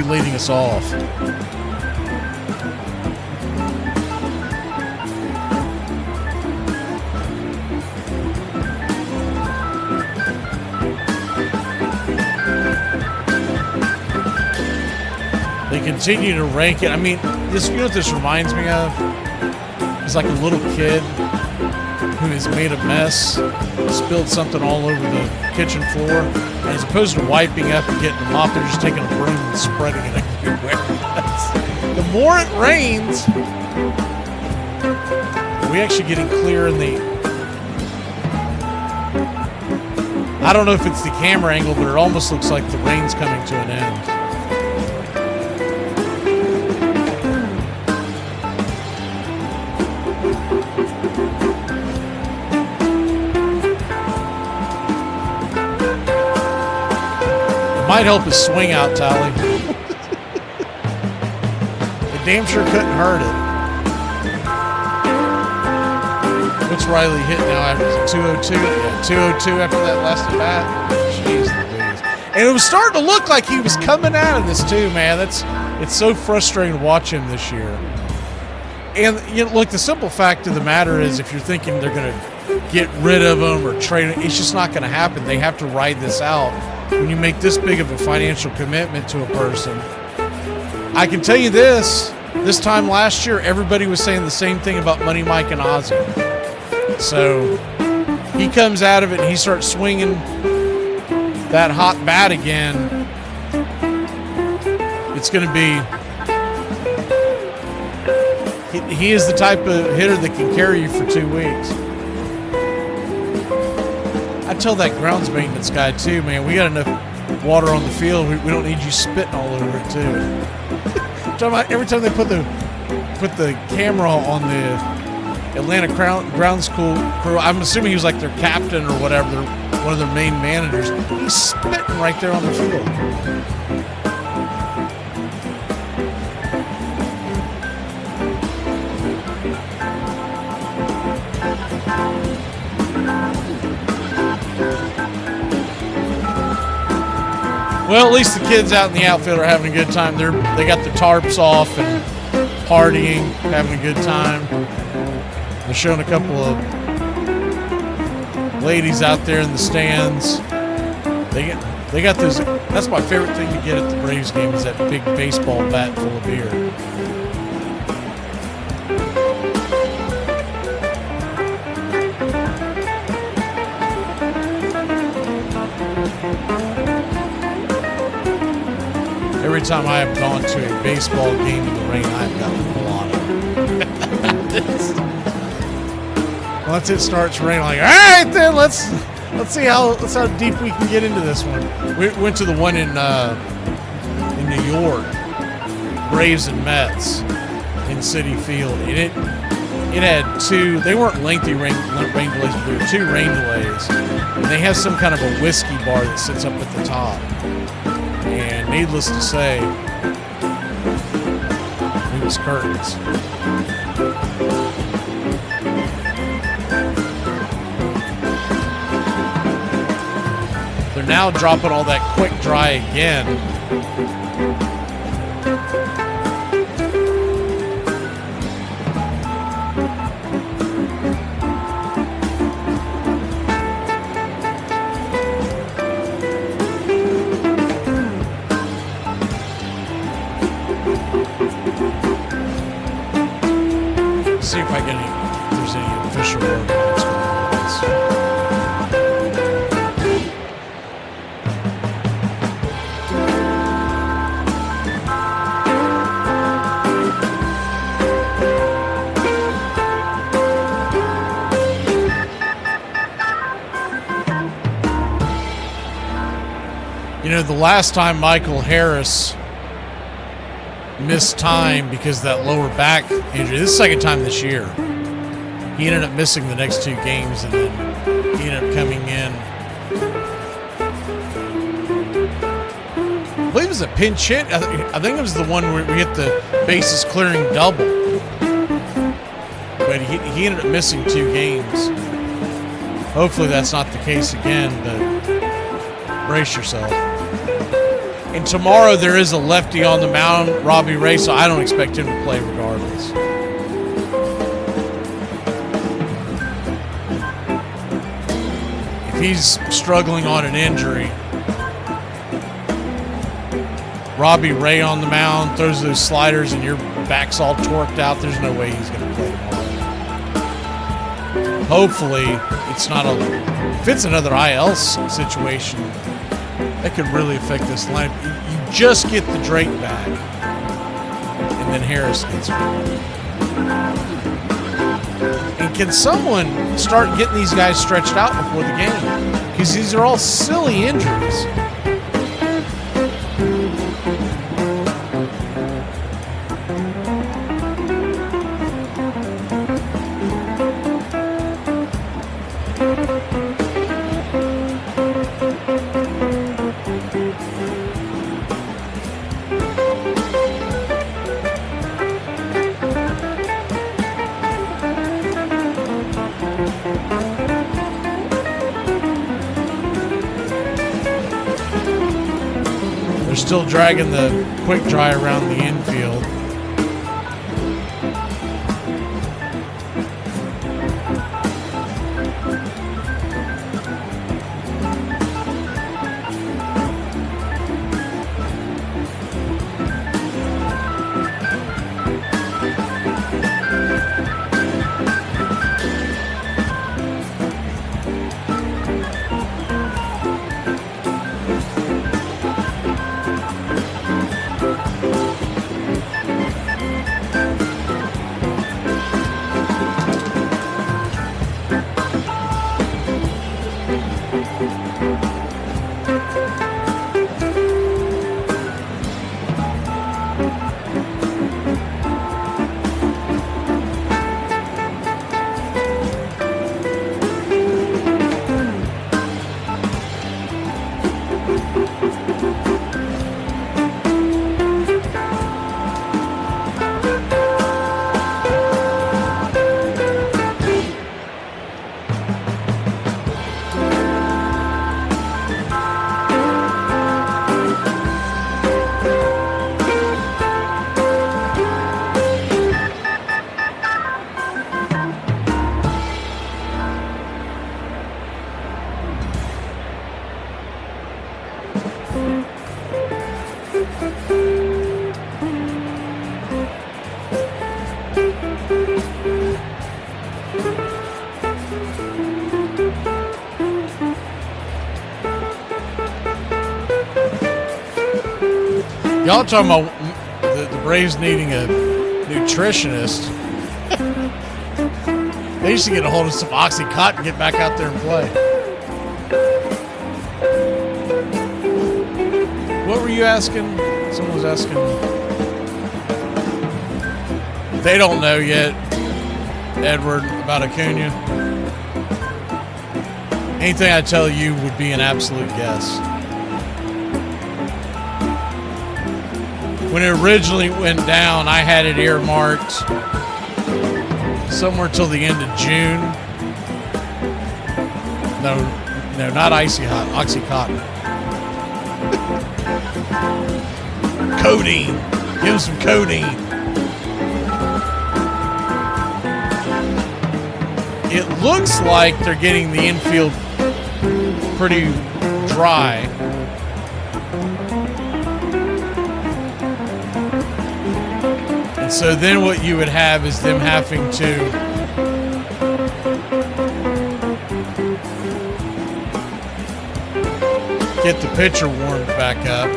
leading us off. They continue to rank it. I mean, you know what this reminds me of? It's like a little kid who has made a mess, spilled something all over the kitchen floor, and as opposed to wiping up and getting a mop, they're just taking a broom and spreading it everywhere. The more it rains, we actually getting clear in the... I don't know if it's the camera angle, but it almost looks like the rain's coming to an end. Might help his swing out, Tally. It damn sure couldn't hurt it. What's Riley hit now after 202? Yeah, 202 after that last at bat. Jeez Louise. And it was starting to look like he was coming out of this too, man. It's so frustrating to watch him this year. And you know, look, the simple fact of the matter is, if you're thinking they're going to get rid of him or trade him, it's just not going to happen. They have to ride this out. When you make this big of a financial commitment to a person, I can tell you this time last year, everybody was saying the same thing about Money Mike and Ozzie. So he comes out of it and he starts swinging that hot bat again. It's going to be, he is the type of hitter that can carry you for 2 weeks. I tell that grounds maintenance guy too, man, we got enough water on the field. We don't need you spitting all over it too. Every time they put the camera on the Atlanta grounds crew, I'm assuming he was like their captain or whatever, one of their main managers. He's spitting right there on the field. Well, at least the kids out in the outfield are having a good time. They got their tarps off and partying, having a good time. They're showing a couple of ladies out there in the stands. They got those. That's my favorite thing to get at the Braves game, is that big baseball bat full of beer. Every time I have gone to a baseball game in the rain, I've got a lot. Once it starts raining, like, all right, then let's see how deep we can get into this one. We went to the one in New York, Braves and Mets in Citi Field, and it had two. They weren't lengthy rain delays, but there were two rain delays, and they have some kind of a whiskey bar that sits up at the top. And needless to say, it was curtains. They're now dropping all that quick dry again. See if if there's any official word on what's going on with this. The last time Michael Harris missed time because of that lower back injury, this is the second time this year, he ended up missing the next 2 games, and then he ended up coming in. I believe it was a pinch hit. I think it was the one where we hit the bases clearing double. But he ended up missing 2 games. Hopefully that's not the case again, but brace yourself. And tomorrow there is a lefty on the mound, Robbie Ray, so I don't expect him to play regardless. If he's struggling on an injury, Robbie Ray on the mound throws those sliders and your back's all torqued out, there's no way he's going to play tomorrow. Hopefully if it's another IL situation, that could really affect this lineup. You just get the Drake back, and then Harris gets it. And can someone start getting these guys stretched out before the game? Because these are all silly injuries. Still dragging the quick dry around the infield. Y'all talking about the Braves needing a nutritionist. They used to get a hold of some Oxycontin and get back out there and play. What were you asking? Someone was asking. They don't know yet, Edward, about Acuna. Anything I tell you would be an absolute guess. When it originally went down, I had it earmarked somewhere till the end of June. No, not Icy Hot, Oxycontin. Codeine. Give him some codeine. It looks like they're getting the infield pretty dry. And so then what you would have is them having to get the pitcher warmed back up.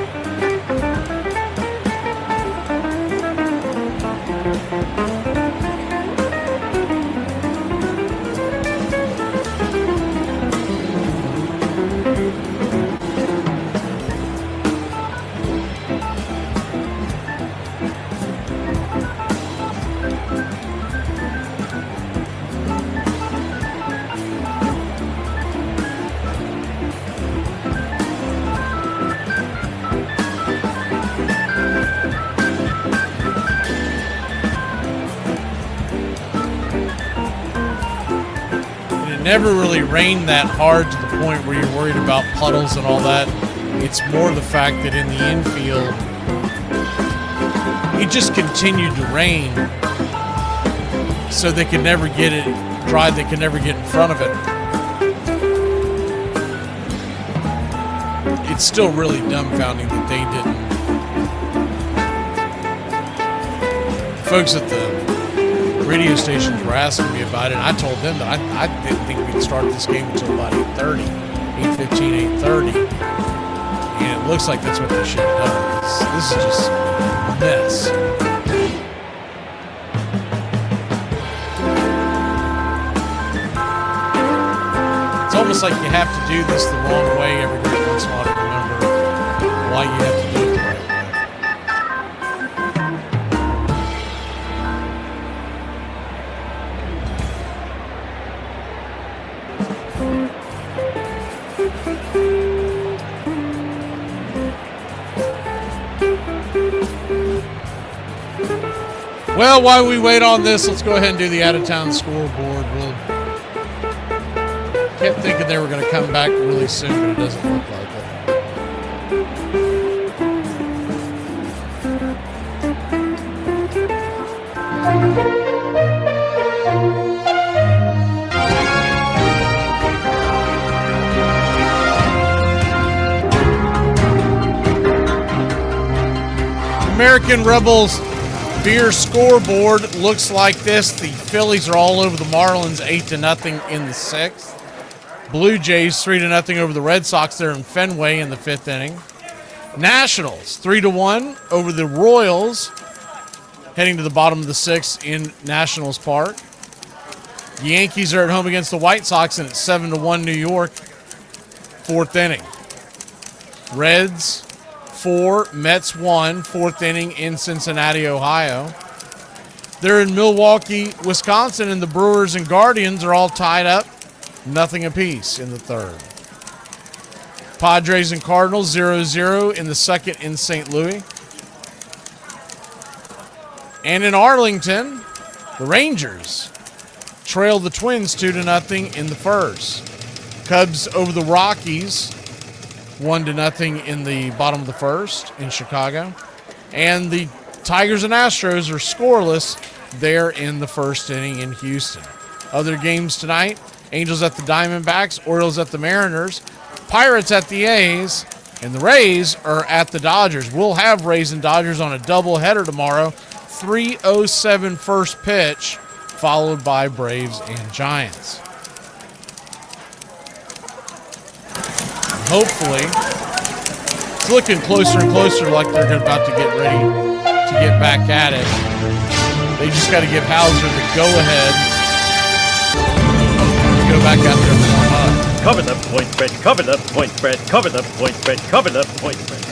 never really rained that hard to the point where you're worried about puddles and all that. It's more the fact that in the infield, it just continued to rain, so they could never get it dry. They could never get in front of it. It's still really dumbfounding that they didn't. Folks at the radio stations were asking me about it, and I told them that I didn't think we'd start this game until about 8:30, 8:15, 8:30. And it looks like that's what they should have done. This is just a mess. It's almost like you have to do this the wrong way every once in a while to remember why you have to do it the right way. Well, while we wait on this, let's go ahead and do the out-of-town scoreboard. We'll kept thinking they were going to come back really soon, but it doesn't look like it. American Rebels beer scoreboard looks like this. The Phillies are all over the Marlins 8-0 in the 6th. Blue Jays 3-0 over the Red Sox there in Fenway in the 5th inning. Nationals 3-1 over the Royals heading to the bottom of the 6th in Nationals Park. The Yankees are at home against the White Sox and it's 7-1 New York, 4th inning. Reds 4, Mets 1, 4th inning in Cincinnati, Ohio. They're in Milwaukee, Wisconsin, and the Brewers and Guardians are all tied up, nothing apiece in the 3rd. Padres and Cardinals 0-0 in the 2nd in St. Louis. And in Arlington, the Rangers trail the Twins 2-0 in the 1st. Cubs over the Rockies 1-0 in the bottom of the 1st in Chicago. And the Tigers and Astros are scoreless there in the 1st inning in Houston. Other games tonight, Angels at the Diamondbacks, Orioles at the Mariners, Pirates at the A's, and the Rays are at the Dodgers. We'll have Rays and Dodgers on a doubleheader tomorrow. 3:07 first pitch, followed by Braves and Giants. Hopefully, it's looking closer and closer like they're about to get ready to get back at it. They just got to give Hauser the go-ahead to go back out there and warm up. Cover the point spread, cover the point spread, cover the point spread, cover the point spread.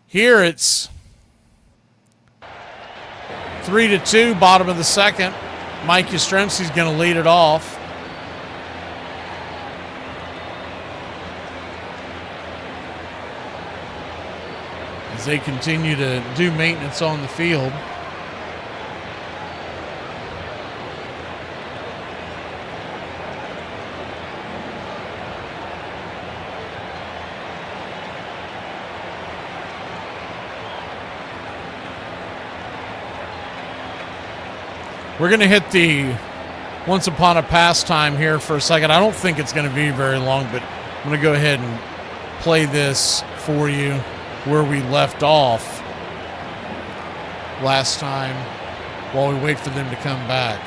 Here it's 3-2, bottom of the 2nd. Mike Yastrzemski's going to lead it off. As they continue to do maintenance on the field. We're going to hit the Once Upon a Pastime here for a second. I don't think it's going to be very long, but I'm going to go ahead and play this for you where we left off last time while we wait for them to come back.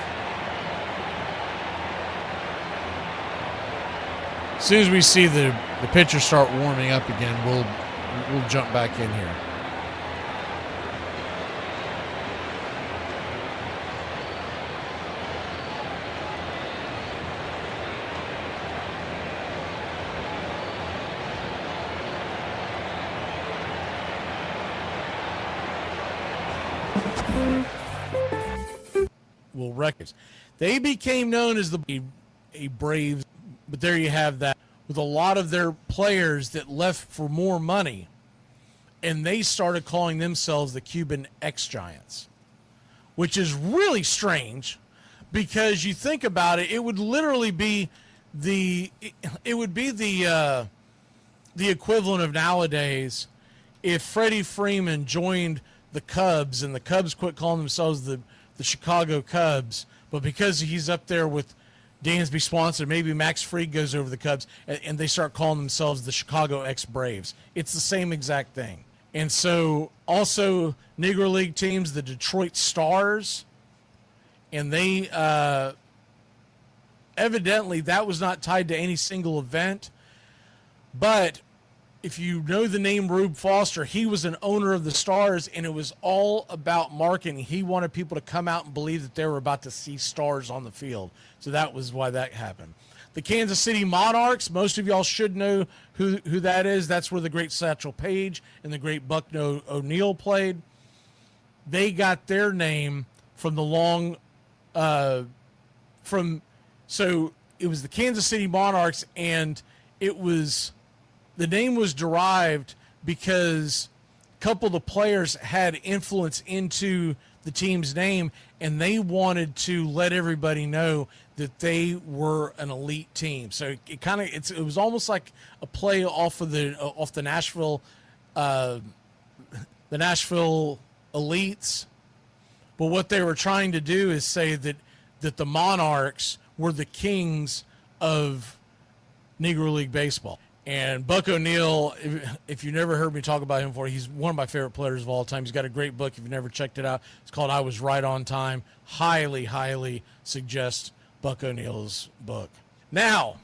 As soon as we see the pitchers start warming up again, we'll jump back in here. Records. They became known as a Braves, but there you have that, with a lot of their players that left for more money, and they started calling themselves the Cuban X-Giants. which is really strange because you think about it, it would literally be the equivalent of nowadays if Freddie Freeman joined the Cubs and the Cubs quit calling themselves the Chicago Cubs, but because he's up there with Dansby Swanson, maybe Max Fried goes over the Cubs and they start calling themselves the Chicago ex-Braves. It's the same exact thing. And so also Negro League teams, the Detroit Stars, and they evidently that was not tied to any single event. But if you know the name Rube Foster, he was an owner of the Stars, and it was all about marketing. He wanted people to come out and believe that they were about to see stars on the field. So that was why that happened. The Kansas City Monarchs, most of y'all should know who that is. That's where the great Satchel Paige and the great Buck O'Neil played. They got their name from the so it was the Kansas City Monarchs, and the name was derived because a couple of the players had influence into the team's name, and they wanted to let everybody know that they were an elite team. So it was almost like a play off the Nashville elites. But what they were trying to do is say that the Monarchs were the kings of Negro League baseball. And Buck O'Neil, if you never heard me talk about him before, he's one of my favorite players of all time. He's got a great book. If you've never checked it out, it's called I Was Right on Time. Highly, highly suggest Buck O'Neil's book. Now,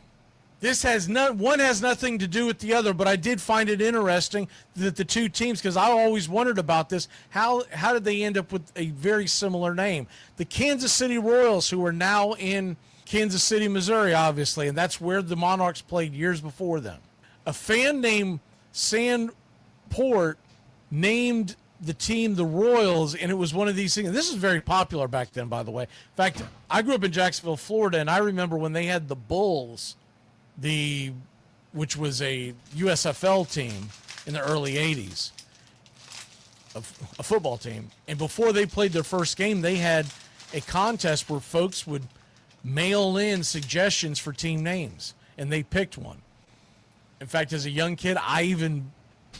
one has nothing to do with the other, but I did find it interesting that the two teams, because I always wondered about this, how did they end up with a very similar name? The Kansas City Royals, who are now in Kansas City, Missouri, obviously, and that's where the Monarchs played years before them. A fan named Sandport named the team the Royals, and it was one of these things. This is very popular back then, by the way. In fact, I grew up in Jacksonville, Florida, and I remember when they had the Bulls, which was a USFL team in the early 80s, a football team. And before they played their first game, they had a contest where folks would mail in suggestions for team names, and they picked one. In fact, as a young kid, I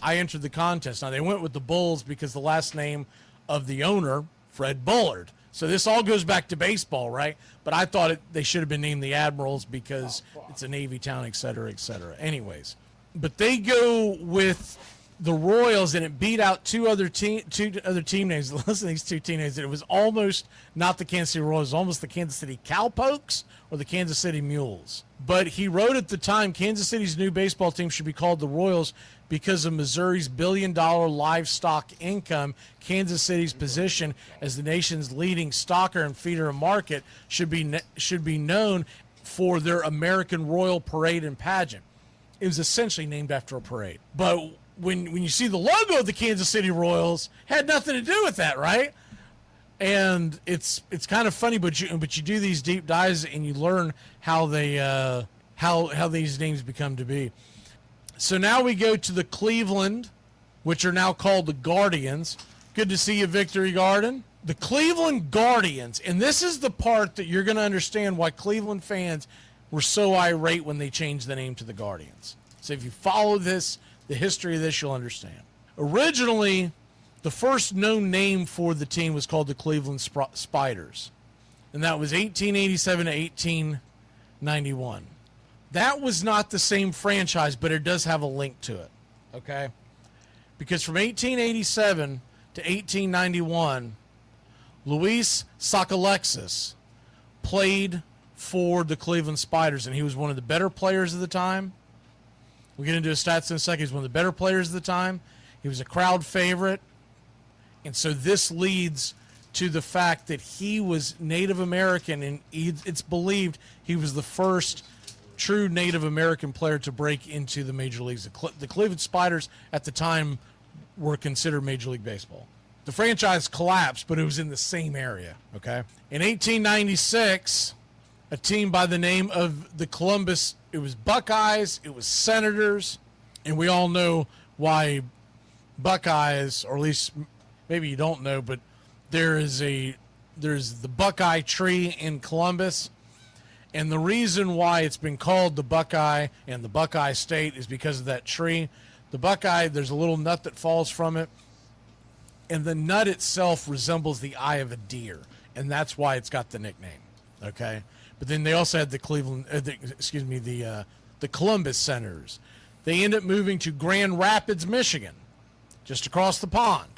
entered the contest. Now, they went with the Bulls because the last name of the owner, Fred Bullard. So this all goes back to baseball, right? But I thought they should have been named the Admirals because it's a Navy town, et cetera, et cetera. Anyways, but they go with the Royals, and it beat out two other team names. Listen to these two team names. It was almost not the Kansas City Royals, almost the Kansas City Cowpokes or the Kansas City Mules. But he wrote at the time, Kansas City's new baseball team should be called the Royals because of Missouri's billion-dollar livestock income. Kansas City's position as the nation's leading stocker and feeder market should be known for their American Royal Parade and Pageant. It was essentially named after a parade. But when you see the logo of the Kansas City Royals, had nothing to do with that, right? And it's kind of funny, but you do these deep dives and you learn how they how these names become to be. So now we go to the Cleveland, which are now called the Guardians. Good to see you, Victory Garden. The Cleveland Guardians, and this is the part that you're going to understand why Cleveland fans were so irate when they changed the name to the Guardians. So if you follow this, the history of this, you'll understand. Originally, the first known name for the team was called the Cleveland Spiders, and that was 1887 to 1891. That was not the same franchise, but it does have a link to it, okay? Because from 1887 to 1891, Luis Sockalexis played for the Cleveland Spiders, and he was one of the better players of the time. We'll get into his stats in a second. He's one of the better players of the time. He was a crowd favorite. And so this leads to the fact that he was Native American, and it's believed he was the first true Native American player to break into the major leagues. The Cleveland Spiders at the time were considered Major League Baseball. The franchise collapsed, but it was in the same area, okay? In 1896, a team by the name of the Columbus, it was Buckeyes, it was Senators, and we all know why Buckeyes, or at least maybe you don't know, but there is a there's the Buckeye tree in Columbus. And the reason why it's been called the Buckeye and the Buckeye State is because of that tree. The Buckeye, there's a little nut that falls from it, and the nut itself resembles the eye of a deer, and that's why it's got the nickname. Okay, but then they also had the the Columbus Senators. They end up moving to Grand Rapids, Michigan, just across the pond.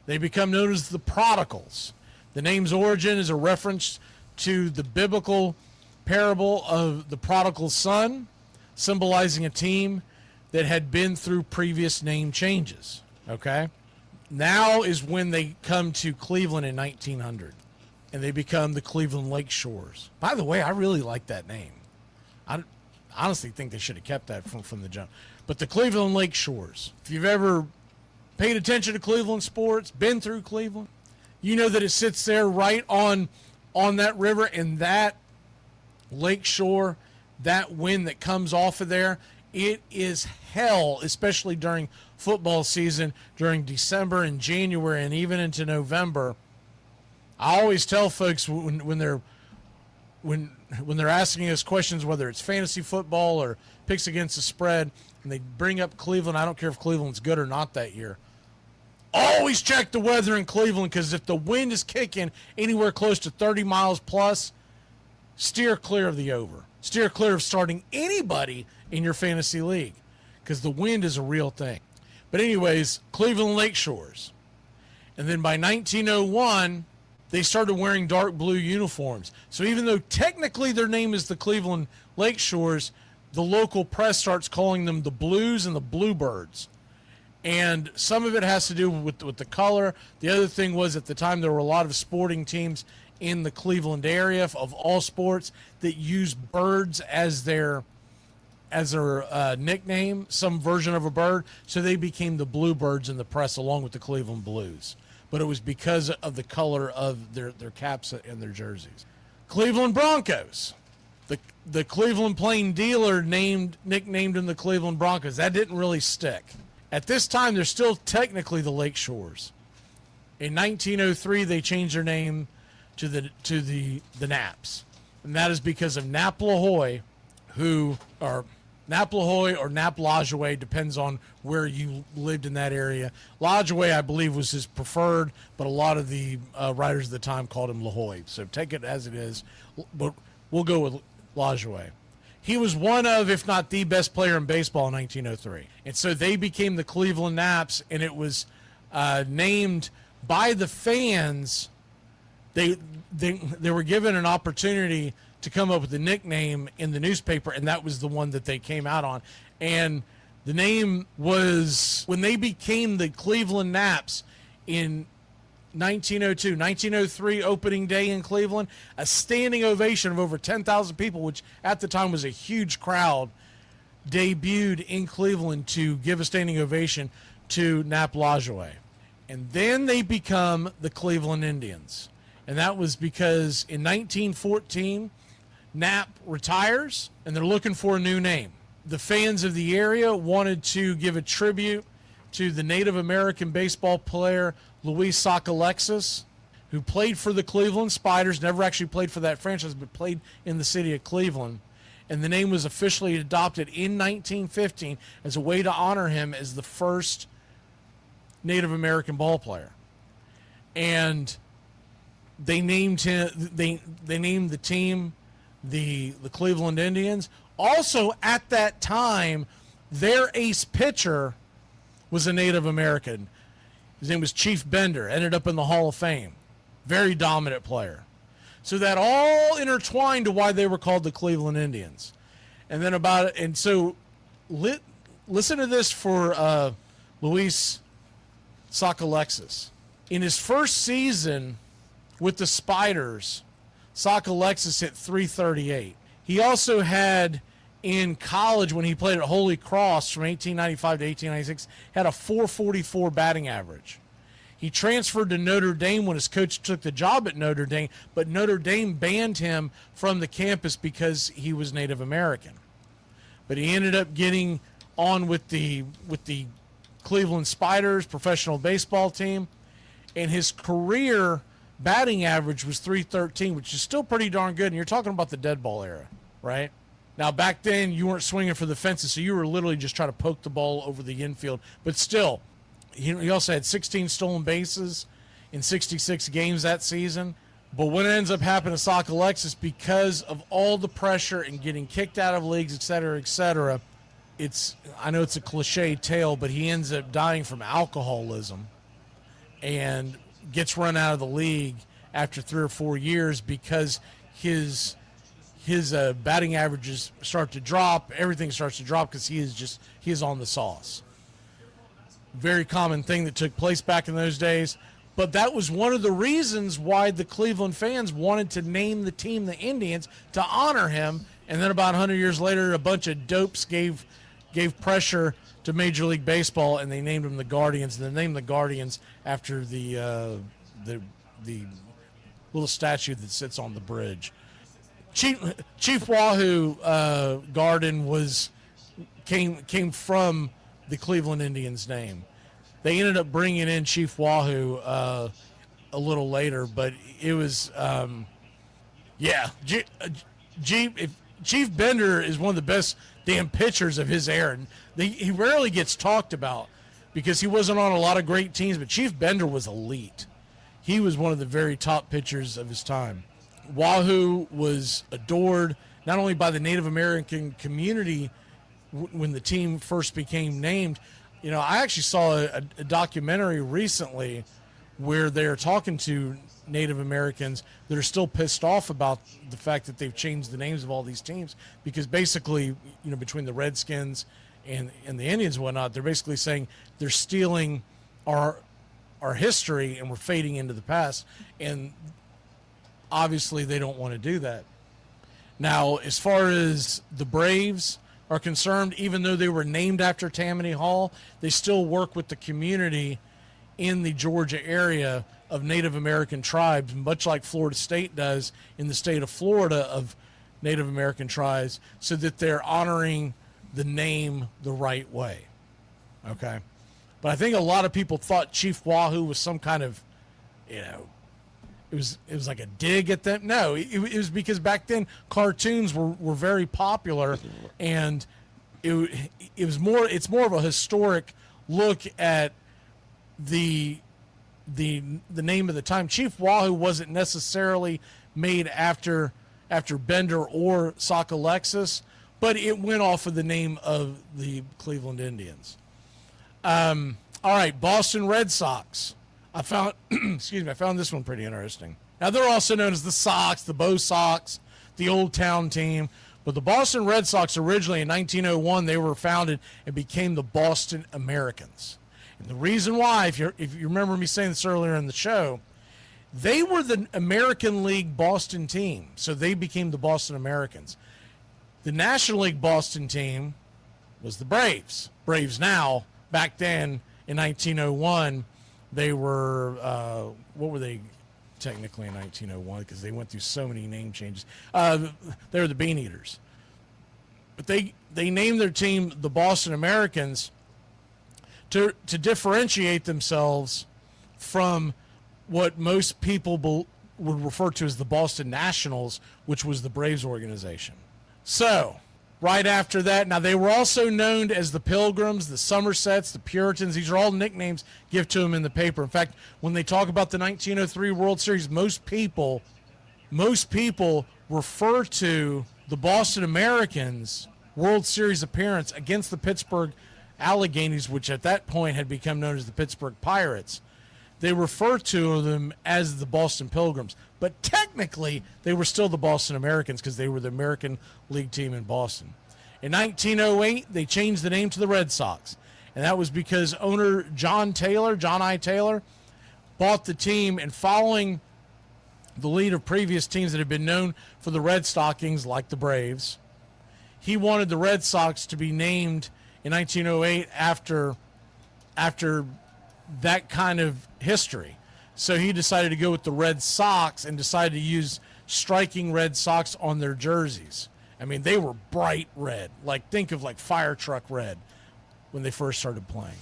They become known as the Prodigals. The name's origin is a reference to the biblical parable of the prodigal son, symbolizing a team that had been through previous name changes. Okay? Now is when they come to Cleveland in 1900, and they become the Cleveland Lakeshores. By the way, I really like that name. I honestly think they should have kept that from the jump. But the Cleveland Lakeshores. If you've ever paid attention to Cleveland sports, been through Cleveland, you know that it sits there right on that river, and that lakeshore, that wind that comes off of there, it is hell, especially during football season, during December and January and even into November. I always tell folks when they're asking us questions, whether it's fantasy football or picks against the spread, and they bring up Cleveland, I don't care if Cleveland's good or not that year, always check the weather in Cleveland, because if the wind is kicking anywhere close to 30 miles plus, steer clear of the over. Steer clear of starting anybody in your fantasy league, because the wind is a real thing. But anyways, Cleveland Lakeshores. And then by 1901, they started wearing dark blue uniforms. So even though technically their name is the Cleveland Lakeshores, the local press starts calling them the Blues and the Bluebirds. And some of it has to do with the color. The other thing was, at the time, there were a lot of sporting teams in the Cleveland area of all sports that used birds as their nickname, some version of a bird. So they became the Bluebirds in the press, along with the Cleveland Blues. But it was because of the color of their caps and their jerseys. Cleveland Broncos. The Cleveland Plain Dealer nicknamed them the Cleveland Broncos. That didn't really stick. At this time, they're still technically the Lakeshores. In 1903, they changed their name to the Naps, and that is because of Nap Lahoy, or Nap Lajoie, depends on where you lived in that area. Lajoie, I believe, was his preferred, but a lot of the writers of the time called him Lahoy. So take it as it is, but we'll go with Lajoie. He was one of, if not the best player in baseball in 1903. And so they became the Cleveland Naps, and it was named by the fans. They were given an opportunity to come up with a nickname in the newspaper, and that was the one that they came out on. And the name was, when they became the Cleveland Naps in 1902, 1903 opening day in Cleveland, a standing ovation of over 10,000 people, which at the time was a huge crowd, debuted in Cleveland to give a standing ovation to Nap Lajoie. And then they become the Cleveland Indians. And that was because in 1914, Nap retires, and they're looking for a new name. The fans of the area wanted to give a tribute to the Native American baseball player Luis Sockalexis, who played for the Cleveland Spiders, never actually played for that franchise, but played in the city of Cleveland. And the name was officially adopted in 1915 as a way to honor him as the first Native American ball player. And they named him. They named the team the Cleveland Indians. Also, at that time, their ace pitcher was a Native American. His name was Chief Bender, ended up in the Hall of Fame. Very dominant player. So that all intertwined to why they were called the Cleveland Indians. And then so listen to this for Luis Sockalexis. In his first season with the Spiders, Sockalexis hit .338. He also had, in college, when he played at Holy Cross from 1895 to 1896, had a .444 batting average. He transferred to Notre Dame when his coach took the job at Notre Dame, but Notre Dame banned him from the campus because he was Native American. But he ended up getting on with the Cleveland Spiders professional baseball team, and his career batting average was .313, which is still pretty darn good. And you're talking about the dead ball era, right? Now, back then, you weren't swinging for the fences, so you were literally just trying to poke the ball over the infield. But still, he also had 16 stolen bases in 66 games that season. But what ends up happening to Sock Alexis, because of all the pressure and getting kicked out of leagues, et cetera, I know it's a cliche tale, but he ends up dying from alcoholism and gets run out of the league after 3 or 4 years because his batting averages start to drop. Everything starts to drop because he is on the sauce. Very common thing that took place back in those days. But that was one of the reasons why the Cleveland fans wanted to name the team the Indians to honor him. And then about 100 years later, a bunch of dopes gave pressure to Major League Baseball, and they named them the Guardians. And they named the Guardians after the little statue that sits on the bridge. Chief Wahoo Garden came from the Cleveland Indians name. They ended up bringing in Chief Wahoo a little later, but it was Chief Bender is one of the best damn pitchers of his era. And he rarely gets talked about because he wasn't on a lot of great teams, but Chief Bender was elite. He was one of the very top pitchers of his time. Wahoo was adored not only by the Native American community when the team first became named. I actually saw a documentary recently where they're talking to Native Americans that are still pissed off about the fact that they've changed the names of all these teams, because basically, between the Redskins and the Indians and whatnot, they're basically saying they're stealing our history and we're fading into the past. And obviously they don't want to do that. Now, as far as the Braves are concerned, even though they were named after Tammany Hall, they still work with the community in the Georgia area of Native American tribes, much like Florida State does in the state of Florida of Native American tribes, so that they're honoring the name the right way. Okay? But I think a lot of people thought Chief Wahoo was some kind of, it was like a dig at them. No, it was because back then cartoons were very popular, and it's more of a historic look at the name of the time. Chief Wahoo wasn't necessarily made after Bender or Sock Alexis, but it went off of the name of the Cleveland Indians. All right, Boston Red Sox. I found this one pretty interesting. Now, they're also known as the Sox, the Bo Sox, the Old Town team. But the Boston Red Sox originally in 1901, they were founded and became the Boston Americans. And the reason why, if you remember me saying this earlier in the show, they were the American League Boston team. So they became the Boston Americans. The National League Boston team was the Braves. Braves now, back then in 1901, they were, what were they technically in 1901? Because they went through so many name changes. They were the Bean Eaters. But they named their team the Boston Americans to differentiate themselves from what most people would refer to as the Boston Nationals, which was the Braves organization. So, right after that, now they were also known as the Pilgrims, the Somersets, the Puritans. These are all nicknames given to them in the paper. In fact, when they talk about the 1903 World Series, most people refer to the Boston Americans' World Series appearance against the Pittsburgh Alleghenies, which at that point had become known as the Pittsburgh Pirates. They refer to them as the Boston Pilgrims, but technically they were still the Boston Americans because they were the American League team in Boston. In 1908, they changed the name to the Red Sox, and that was because owner John I. Taylor, bought the team, and following the lead of previous teams that had been known for the Red Stockings, like the Braves, he wanted the Red Sox to be named in 1908 after that kind of history. So he decided to go with the Red Sox and decided to use striking red socks on their jerseys. I mean, they were bright red. Think of fire truck red when they first started playing.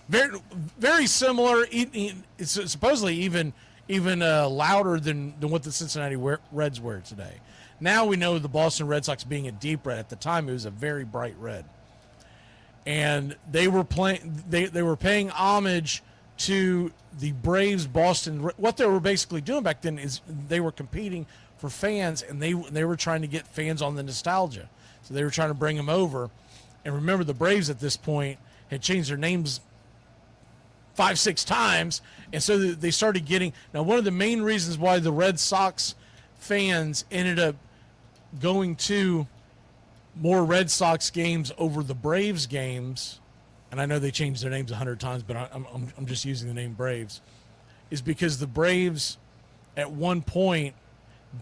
Very, very similar. It's supposedly even even louder than what the Cincinnati Reds wear today. Now we know the Boston Red Sox being a deep red. At the time, it was a very bright red. And they were paying homage to the Braves Boston. What they were basically doing back then is they were competing for fans, and they were trying to get fans on the nostalgia. So they were trying to bring them over. And remember, the Braves at this point had changed their names 5-6 times, and so they started getting. Now, one of the main reasons why the Red Sox fans ended up going to more Red Sox games over the Braves games, and I know they changed their names 100 times, but I'm just using the name Braves, is because the Braves, at one point,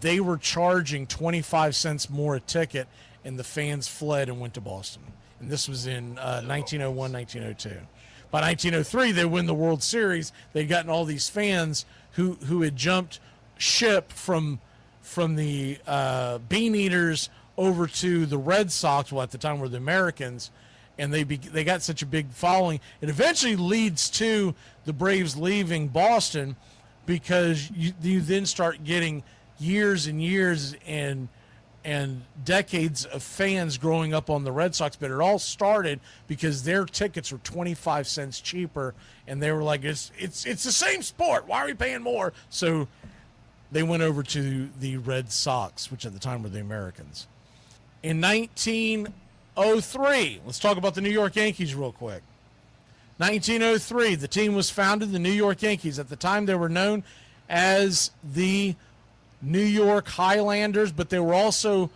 they were charging 25 cents more a ticket, and the fans fled and went to Boston. And this was in 1901, 1902. By 1903, they win the World Series. They'd gotten all these fans who had jumped ship from the Bean Eaters over to the Red Sox, well, at the time were the Americans, and they got such a big following. It eventually leads to the Braves leaving Boston, because you then start getting years and years and decades of fans growing up on the Red Sox. But it all started because their tickets were 25 cents cheaper, and they were like, it's the same sport, why are we paying more? So they went over to the Red Sox, which at the time were the Americans. In 1903, let's talk about the New York Yankees real quick. 1903, the team was founded, the New York Yankees. At the time, they were known as the New York Highlanders, but they were also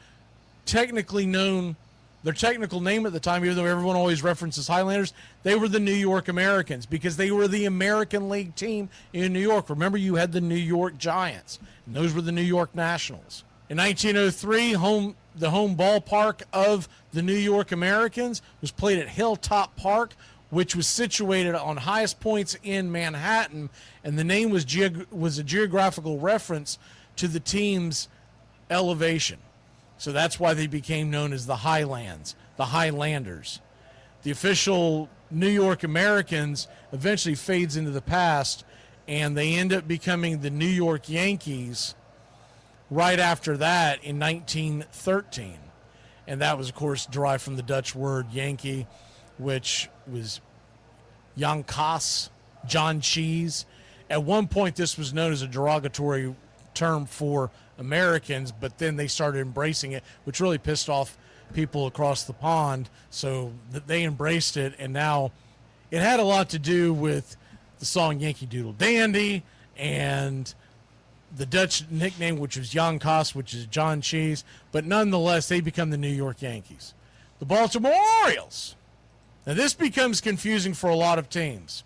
technically known, their technical name at the time, even though everyone always references Highlanders, they were the New York Americans, because they were the American League team in New York. Remember, you had the New York Giants, and those were the New York Nationals. In 1903, the home ballpark of the New York Americans was played at Hilltop Park, which was situated on highest points in Manhattan, and the name was a geographical reference to the team's elevation. So that's why they became known as the Highlands, the Highlanders. The official New York Americans eventually fades into the past, and they end up becoming the New York Yankees right after that in 1913. And that was, of course, derived from the Dutch word Yankee, which was Jankas, John Cheese. At one point, this was known as a derogatory term for Americans, but then they started embracing it, which really pissed off people across the pond. So they embraced it, and now it had a lot to do with the song Yankee Doodle Dandy and the Dutch nickname, which was Jankas, which is John Cheese, but nonetheless, they become the New York Yankees. The Baltimore Orioles. Now, this becomes confusing for a lot of teams.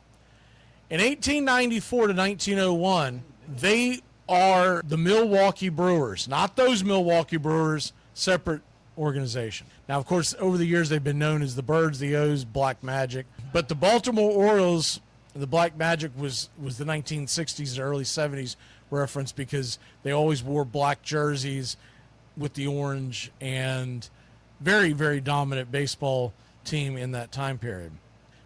In 1894 to 1901, they are the Milwaukee Brewers, not those Milwaukee Brewers, separate organization. Now, of course, over the years, they've been known as the Birds, the O's, Black Magic, but the Baltimore Orioles, the Black Magic was the 1960s or early 70s reference, because they always wore black jerseys with the orange, and very, very dominant baseball team in that time period.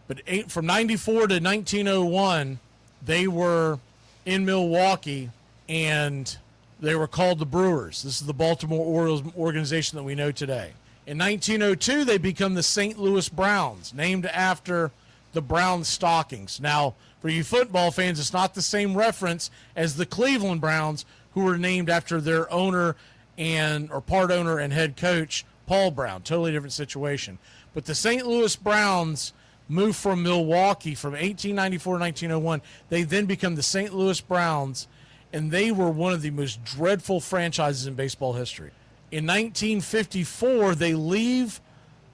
But from 94 to 1901, they were in Milwaukee, and they were called the Brewers. This is the Baltimore Orioles organization that we know today. In 1902, they become the St. Louis Browns, named after the Brown Stockings. Now, for you football fans, it's not the same reference as the Cleveland Browns, who were named after their owner or part owner and head coach, Paul Brown. Totally different situation. But the St. Louis Browns moved from Milwaukee from 1894 to 1901. They then become the St. Louis Browns, and they were one of the most dreadful franchises in baseball history. In 1954, they leave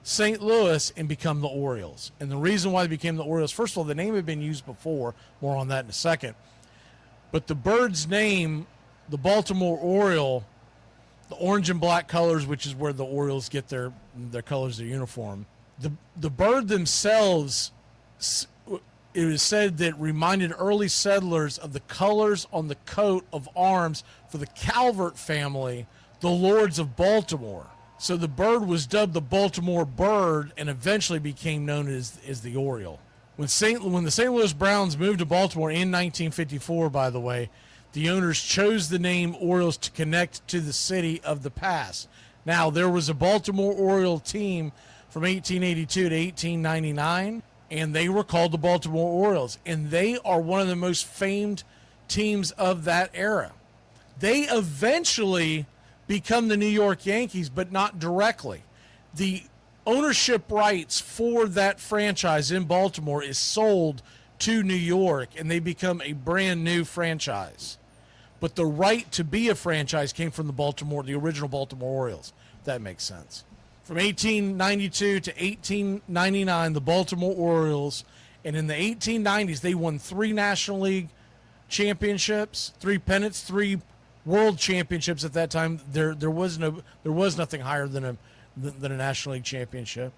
St. Louis and become the Orioles. And the reason why they became the Orioles, first of all, the name had been used before. More on that in a second. But the Birds' name, the Baltimore Oriole, the orange and black colors, which is where the Orioles get their colors, their uniform. The bird themselves, it was said that reminded early settlers of the colors on the coat of arms for the Calvert family, the Lords of Baltimore. So the bird was dubbed the Baltimore Bird and eventually became known as the Oriole. When the St. Louis Browns moved to Baltimore in 1954, by the way, the owners chose the name Orioles to connect to the city of the past. Now, there was a Baltimore Oriole team from 1882 to 1899, and they were called the Baltimore Orioles, and they are one of the most famed teams of that era. They eventually become the New York Yankees, but not directly. The ownership rights for that franchise in Baltimore is sold to New York, and they become a brand new franchise. But the right to be a franchise came from the original Baltimore Orioles. If that makes sense. From 1892 to 1899, the Baltimore Orioles, and in the 1890s, they won 3 National League championships, 3 pennants, 3 world championships at that time. There was nothing higher than a National League championship.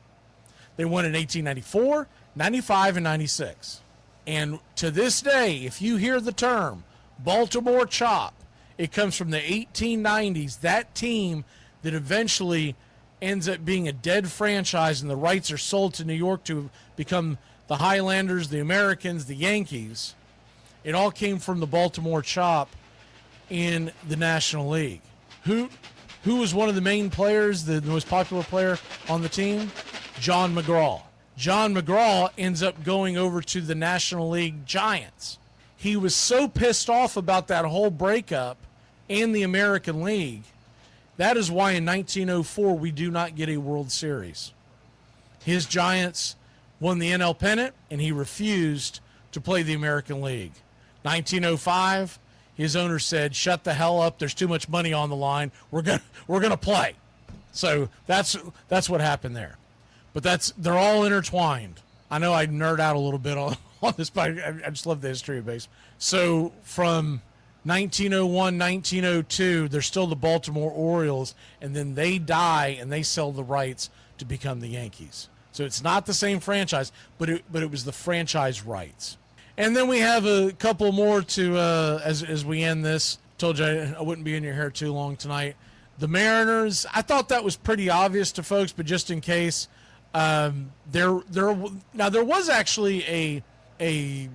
They won in 1894, 95, and 96. And to this day, if you hear the term Baltimore Chop, it comes from the 1890s. That team that eventually ends up being a dead franchise, and the rights are sold to New York to become the Highlanders, the Americans, the Yankees. It all came from the Baltimore Chop in the National League. Who was one of the main players, the most popular player on the team? John McGraw. John McGraw ends up going over to the National League Giants. He was so pissed off about that whole breakup and the American League. That is why in 1904 we do not get a World Series. His Giants won the NL pennant, and he refused to play the American League. 1905, his owner said, "Shut the hell up. There's too much money on the line. We're gonna play." So that's what happened there. But they're all intertwined. I know I nerd out a little bit on this, but I just love the history of baseball. So from 1901, 1902, they're still the Baltimore Orioles, and then they die and they sell the rights to become the Yankees. So it's not the same franchise, but it was the franchise rights. And then we have a couple more to as we end this. Told you I wouldn't be in your hair too long tonight. The Mariners, I thought that was pretty obvious to folks, but just in case, there was actually a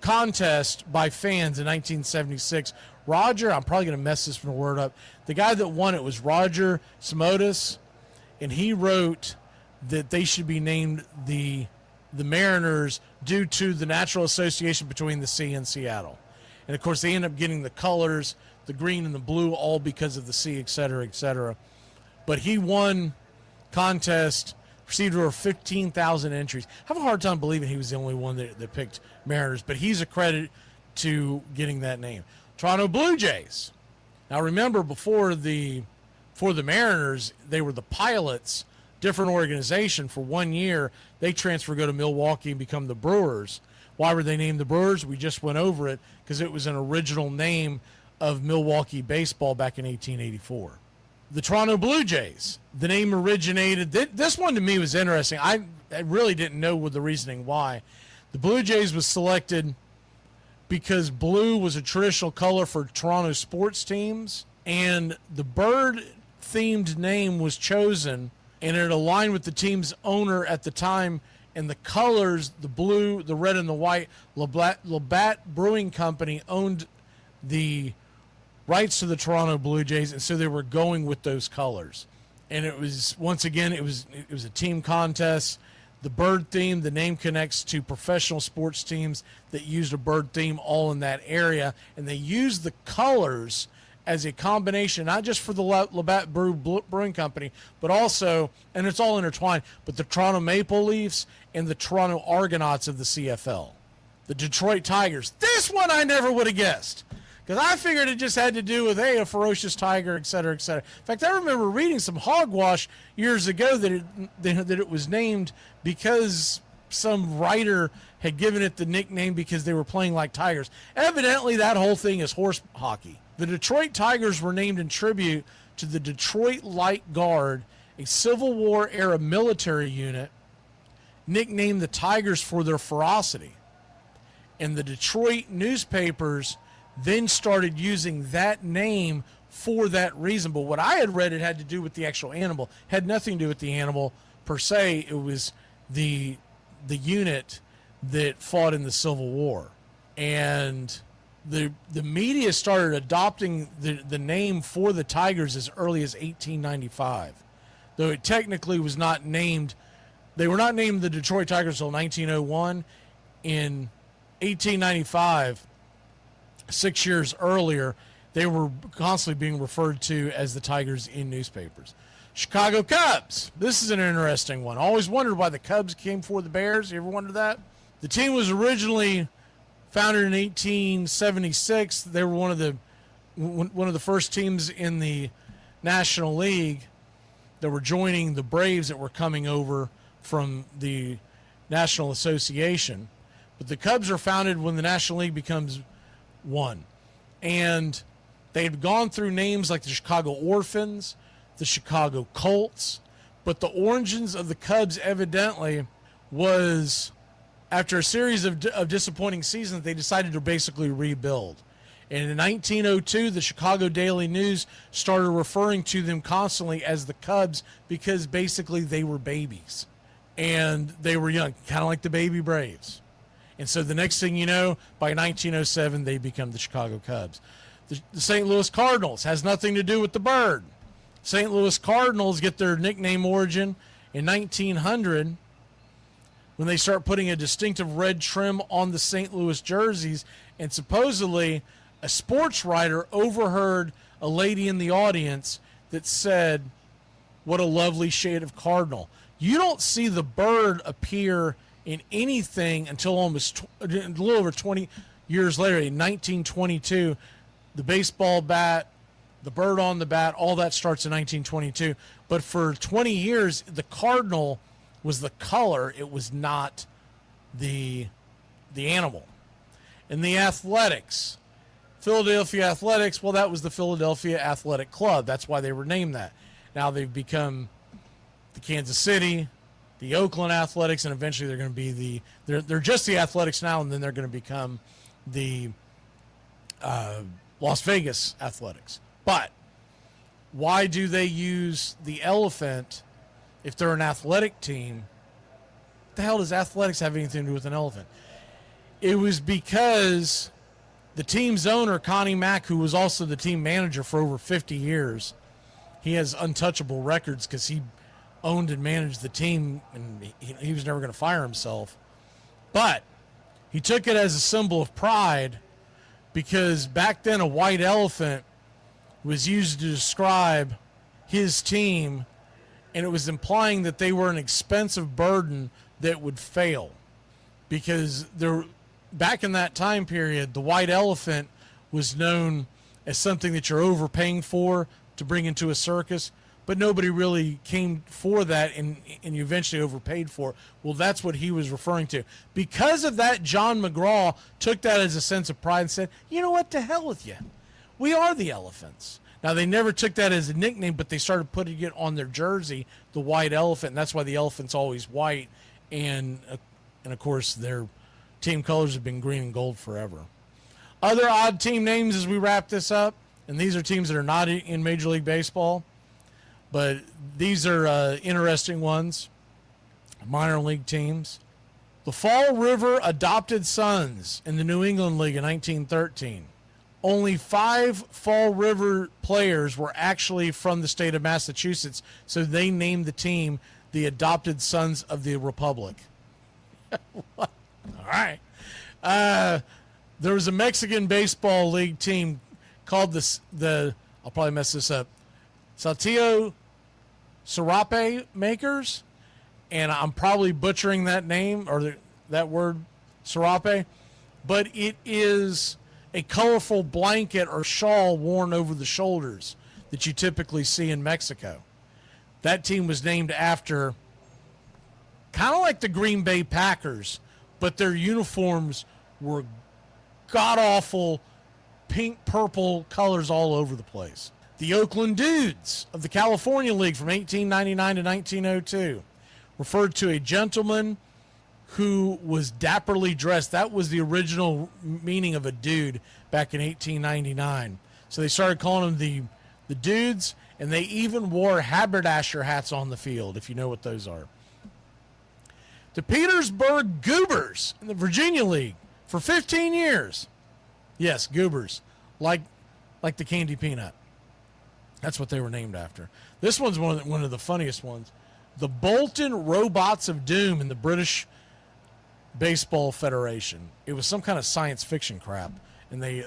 contest by fans in 1976. Roger, I'm probably going to mess this word up. The guy that won it was Roger Simotis, and he wrote that they should be named the Mariners due to the natural association between the sea and Seattle. And of course, they end up getting the colors, the green and the blue, all because of the sea, et cetera, et cetera. But he won contest, received over 15,000 entries. I have a hard time believing he was the only one that picked Mariners, but he's a credit to getting that name. Toronto Blue Jays. Now remember, before the Mariners, they were the Pilots, different organization. For 1 year, they transfer, go to Milwaukee, and become the Brewers. Why were they named the Brewers? We just went over it because it was an original name of Milwaukee baseball back in 1884. The Toronto Blue Jays, the name originated. This one to me was interesting. I really didn't know the reasoning why. The Blue Jays was selected because blue was a traditional color for Toronto sports teams, and the bird-themed name was chosen, and it aligned with the team's owner at the time. And the colors, the blue, the red, and the white, Labatt Brewing Company owned the rights to the Toronto Blue Jays, and so they were going with those colors. And it was, once again, it was a team contest. The bird theme, the name connects to professional sports teams that used a bird theme all in that area, and they used the colors as a combination, not just for the Labatt Brewing Company, but also, and it's all intertwined, but the Toronto Maple Leafs and the Toronto Argonauts of the CFL. The Detroit Tigers. This one I never would have guessed, because I figured it just had to do with, a ferocious tiger, et cetera, et cetera. In fact, I remember reading some hogwash years ago that it was named because some writer had given it the nickname because they were playing like tigers. Evidently, that whole thing is horse hockey. The Detroit Tigers were named in tribute to the Detroit Light Guard, a Civil War-era military unit, nicknamed the Tigers for their ferocity. And the Detroit newspapers then started using that name for that reason. But what I had read, it had to do with the actual animal. It had nothing to do with the animal per se. It was the unit that fought in the Civil War. And the media started adopting the name for the Tigers as early as 1895, though it technically was not named. They were not named the Detroit Tigers until 1901. In 1895, 6 years earlier, they were constantly being referred to as the Tigers in newspapers. Chicago Cubs. This is an interesting one. I always wondered why the Cubs came before the Bears. You ever wondered that? The team was originally founded in 1876. They were one of the first teams in the National League that were joining the Braves that were coming over from the National Association. But the Cubs are founded when the National League becomes one. And they had gone through names like the Chicago Orphans, the Chicago Colts, but the origins of the Cubs evidently was after a series of disappointing seasons, they decided to basically rebuild. And in 1902, the Chicago Daily News started referring to them constantly as the Cubs because basically they were babies. And they were young, kind of like the baby Braves. And so the next thing you know, by 1907, they become the Chicago Cubs. The St. Louis Cardinals has nothing to do with the bird. St. Louis Cardinals get their nickname origin in 1900 when they start putting a distinctive red trim on the St. Louis jerseys, and supposedly a sports writer overheard a lady in the audience that said, "What a lovely shade of cardinal." You don't see the bird appear in anything until almost a little over 20 years later, in 1922. The baseball bat, the bird on the bat, all that starts in 1922. But for 20 years, the cardinal was the color. It was not the animal. And the athletics, Philadelphia Athletics, well, that was the Philadelphia Athletic Club. That's why they were named that. Now they've become the Kansas City, the Oakland Athletics, and eventually they're going to be they're just the Athletics now, and then they're going to become the Las Vegas Athletics. But why do they use the elephant if they're an athletic team? What the hell does athletics have anything to do with an elephant? It was because the team's owner, Connie Mack, who was also the team manager for over 50 years, he has untouchable records because he owned and managed the team, and he was never going to fire himself. But he took it as a symbol of pride because back then a white elephant was used to describe his team, and it was implying that they were an expensive burden that would fail. Because back in that time period, the white elephant was known as something that you're overpaying for to bring into a circus, but nobody really came for that, and you eventually overpaid for it. Well, that's what he was referring to. Because of that, John McGraw took that as a sense of pride and said, you know what, to hell with you. We are the elephants. Now, they never took that as a nickname, but they started putting it on their jersey, the white elephant, and that's why the elephant's always white. And of course, their team colors have been green and gold forever. Other odd team names as we wrap this up, and these are teams that are not in Major League Baseball, but these are interesting ones, minor league teams. The Fall River Adopted Sons in the New England League in 1913. Only 5 Fall River players were actually from the state of Massachusetts, so they named the team the Adopted Sons of the Republic. All right. There was a Mexican baseball league team called I'll probably mess this up, Saltillo Serape Makers, and I'm probably butchering that name or that word, Serape, but it is a colorful blanket or shawl worn over the shoulders that you typically see in Mexico. That team was named after kind of like the Green Bay Packers, but their uniforms were god-awful pink, purple colors all over the place. The Oakland Dudes of the California League from 1899 to 1902 referred to a gentleman who was dapperly dressed. That was the original meaning of a dude back in 1899. So they started calling them the Dudes, and they even wore haberdasher hats on the field, if you know what those are. The Petersburg Goobers in the Virginia League for 15 years. Yes, goobers, like the candy peanut. That's what they were named after. This one's one of the funniest ones. The Bolton Robots of Doom in the British Baseball Federation. It was some kind of science fiction crap, and they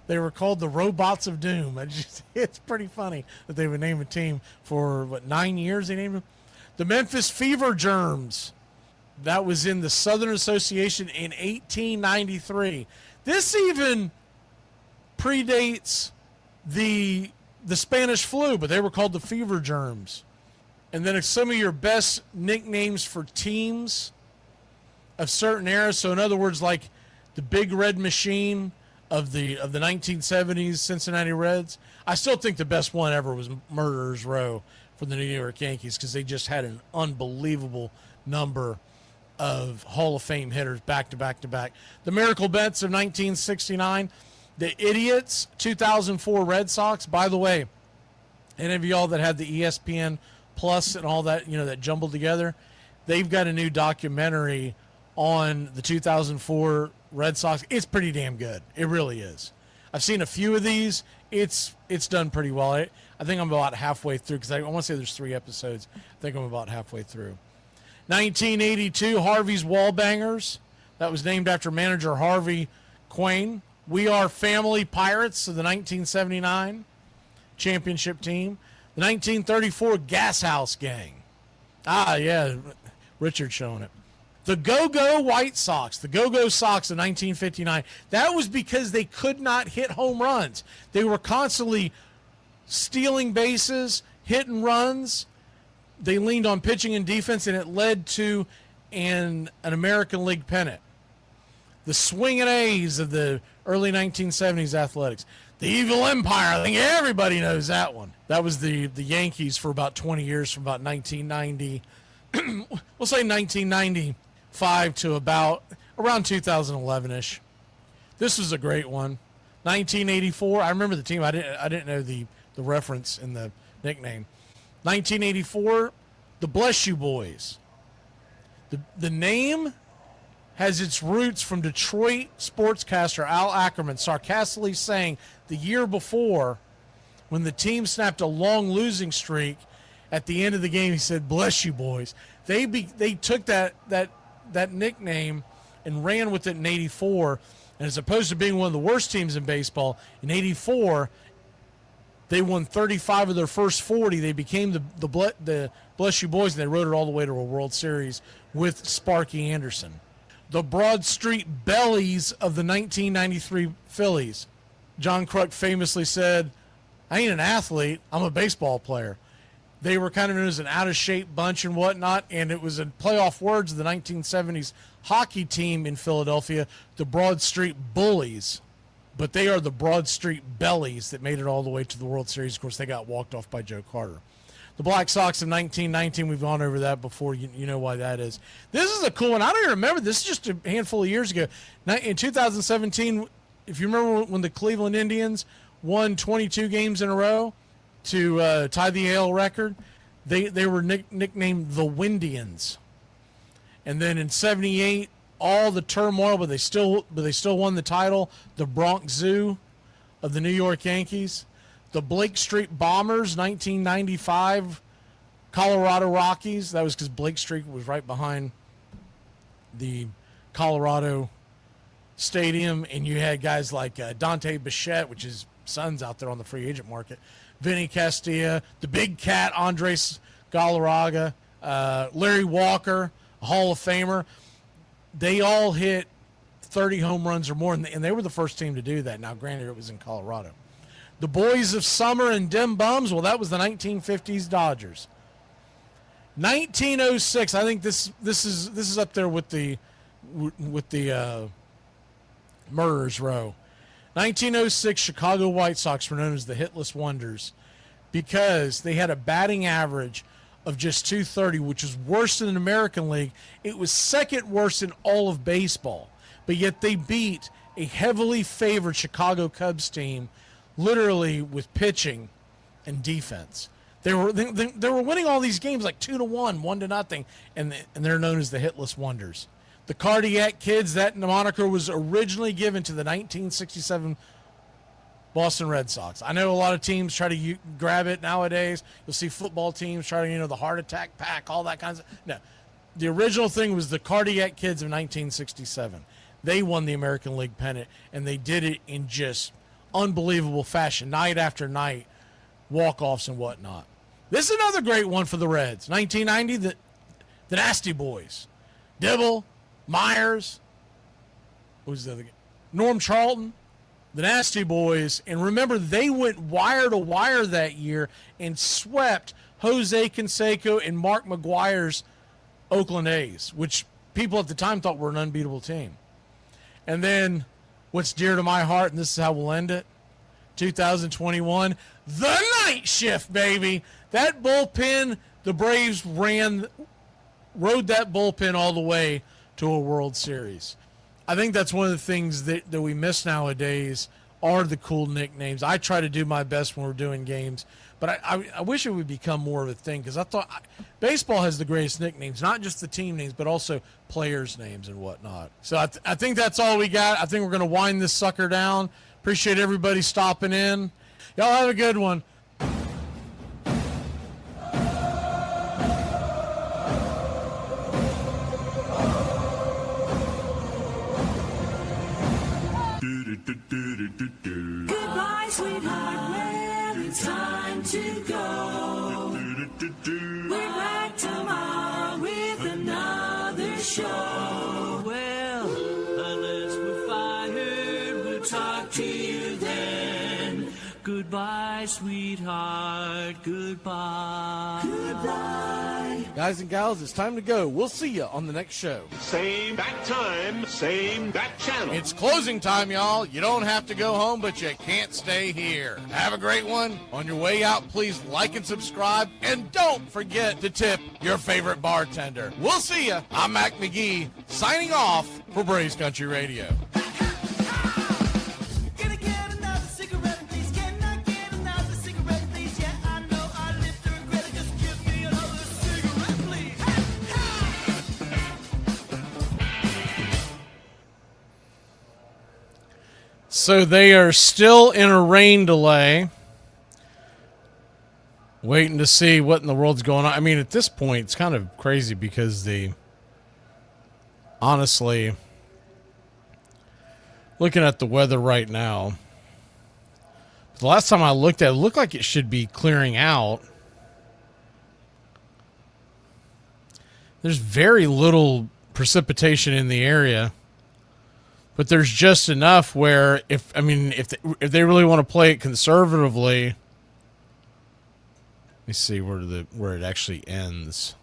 they were called the Robots of Doom. It's pretty funny that they would name a team for 9 years. They named them the Memphis Fever Germs. That was in the Southern Association in 1893. This even predates the Spanish flu, but they were called the Fever Germs. And then some of your best nicknames for teams of certain eras. So in other words, like the Big Red Machine of the 1970s Cincinnati Reds. I still think the best one ever was Murderers Row for the New York Yankees, because they just had an unbelievable number of Hall of Fame hitters back to back to back. The Miracle Bets of 1969. The Idiots 2004 Red Sox. By the way, any of y'all that had the ESPN Plus and all that, that jumbled together, they've got a new documentary on the 2004 Red Sox. It's pretty damn good. It really is. I've seen a few of these. It's done pretty well. I think I'm about halfway through, because I want to say there's 3 episodes. I think I'm about halfway through. 1982 Harvey's Wallbangers. That was named after manager Harvey Quinn. We Are Family Pirates of the 1979 championship team. The 1934 Gas House Gang. Yeah, Richard showing it. The Go-Go White Sox, the Go-Go Sox of 1959. That was because they could not hit home runs. They were constantly stealing bases, hitting runs. They leaned on pitching and defense, and it led to an American League pennant. The Swingin' A's of the early 1970s Athletics. The Evil Empire. I think everybody knows that one. That was the Yankees for about 20 years, from about 1990. We'll say 1995 to about around 2011-ish. This was a great one. 1984. I remember the team. I didn't know the reference in the nickname. 1984, the Bless You Boys. The name has its roots from Detroit sportscaster Al Ackerman sarcastically saying the year before, when the team snapped a long losing streak, at the end of the game he said, "Bless you, boys." They took that nickname and ran with it in 84, and as opposed to being one of the worst teams in baseball, in 84 they won 35 of their first 40. They became the Bless You Boys, and they rode it all the way to a World Series with Sparky Anderson. The Broad Street Bellies of the 1993 Phillies. John Kruk famously said, "I ain't an athlete, I'm a baseball player." They were kind of known as an out-of-shape bunch and whatnot, and it was in playoff words of the 1970s hockey team in Philadelphia, the Broad Street Bullies. But they are the Broad Street Bellies that made it all the way to the World Series. Of course, they got walked off by Joe Carter. The Black Sox of 1919, we've gone over that before. You know why that is. This is a cool one. I don't even remember. This is just a handful of years ago. In 2017, if you remember when the Cleveland Indians won 22 games in a row to tie the AL record, they were nicknamed the Windians. And then in 78, all the turmoil, but they still won the title, the Bronx Zoo of the New York Yankees. The Blake Street Bombers, 1995 Colorado Rockies. That was because Blake Street was right behind the Colorado Stadium, and you had guys like Dante Bichette, which is Suns out there on the free agent market, Vinny Castilla, the Big Cat, Andres Galarraga, Larry Walker, a Hall of Famer. They all hit 30 home runs or more, and they were the first team to do that. Now, granted, it was in Colorado. The Boys of Summer and Dim Bums, well, that was the 1950s Dodgers. 1906, I think this is up there with the Murderers Row. 1906 Chicago White Sox were known as the Hitless Wonders because they had a batting average of just .230, which is worse than the American League. It was second worst in all of baseball, but yet they beat a heavily favored Chicago Cubs team, literally with pitching and defense. They were winning all these games like 2-1, 1-0, and they're known as the Hitless Wonders. The Cardiac Kids, that moniker was originally given to the 1967 Boston Red Sox. I know a lot of teams try to grab it nowadays. You'll see football teams try to, the heart attack pack, all that kinds of. No, the original thing was the Cardiac Kids of 1967. They won the American League pennant, and they did it in just unbelievable fashion, night after night, walk-offs and whatnot. This is another great one for the Reds. 1990, the Nasty Boys. Dibble, Myers, who's the other guy? Norm Charlton, the Nasty Boys. And remember, they went wire to wire that year and swept Jose Canseco and Mark McGuire's Oakland A's, which people at the time thought were an unbeatable team. And then what's dear to my heart, and this is how we'll end it, 2021, the night shift, baby. That bullpen, the Braves rode that bullpen all the way to a World Series. I think that's one of the things that we miss nowadays are the cool nicknames. I try to do my best when we're doing games, but I wish it would become more of a thing, because I thought baseball has the greatest nicknames, not just the team names, but also players' names and whatnot. So I think that's all we got. I think we're going to wind this sucker down. Appreciate everybody stopping in. Y'all have a good one. Goodbye, sweetheart, well, it's time to go. We're back tomorrow with another show. Well, unless we're fired, we'll talk to you then. Goodbye, sweetheart, goodbye. Goodbye. Guys and gals, it's time to go. We'll see you on the next show. Same bat time, same bat channel. It's closing time, y'all. You don't have to go home, but you can't stay here. Have a great one. On your way out, please like and subscribe. And don't forget to tip your favorite bartender. We'll see you. I'm Mac McGee, signing off for Braves Country Radio. So they are still in a rain delay, waiting to see what in the world's going on. I mean, at this point, it's kind of crazy because honestly, looking at the weather right now, the last time I looked at it, looked like it should be clearing out. There's very little precipitation in the area. But there's just enough where if they really want to play it conservatively, let me see where it actually ends.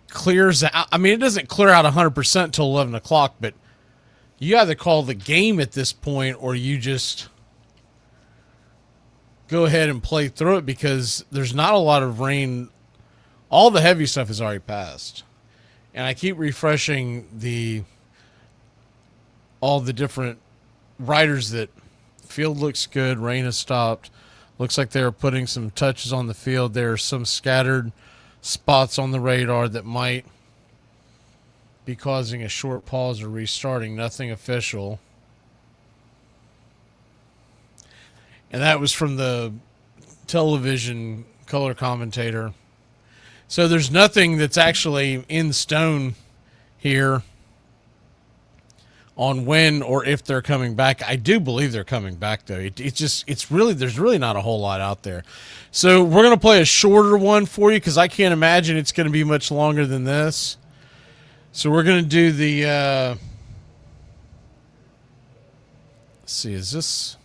Clears out. I mean, it doesn't clear out 100% till 11 o'clock, but you either call the game at this point or you just go ahead and play through it, because there's not a lot of rain. All the heavy stuff is already passed. And I keep refreshing all the different writers that field looks good, rain has stopped. Looks like they're putting some touches on the field. There are some scattered spots on the radar that might be causing a short pause or restarting. Nothing official. And that was from the television color commentator. So there's nothing that's actually in stone here on when or if they're coming back. I do believe they're coming back, though. There's really not a whole lot out there. So we're going to play a shorter one for you, because I can't imagine it's going to be much longer than this. So we're going to do the, let's see, is this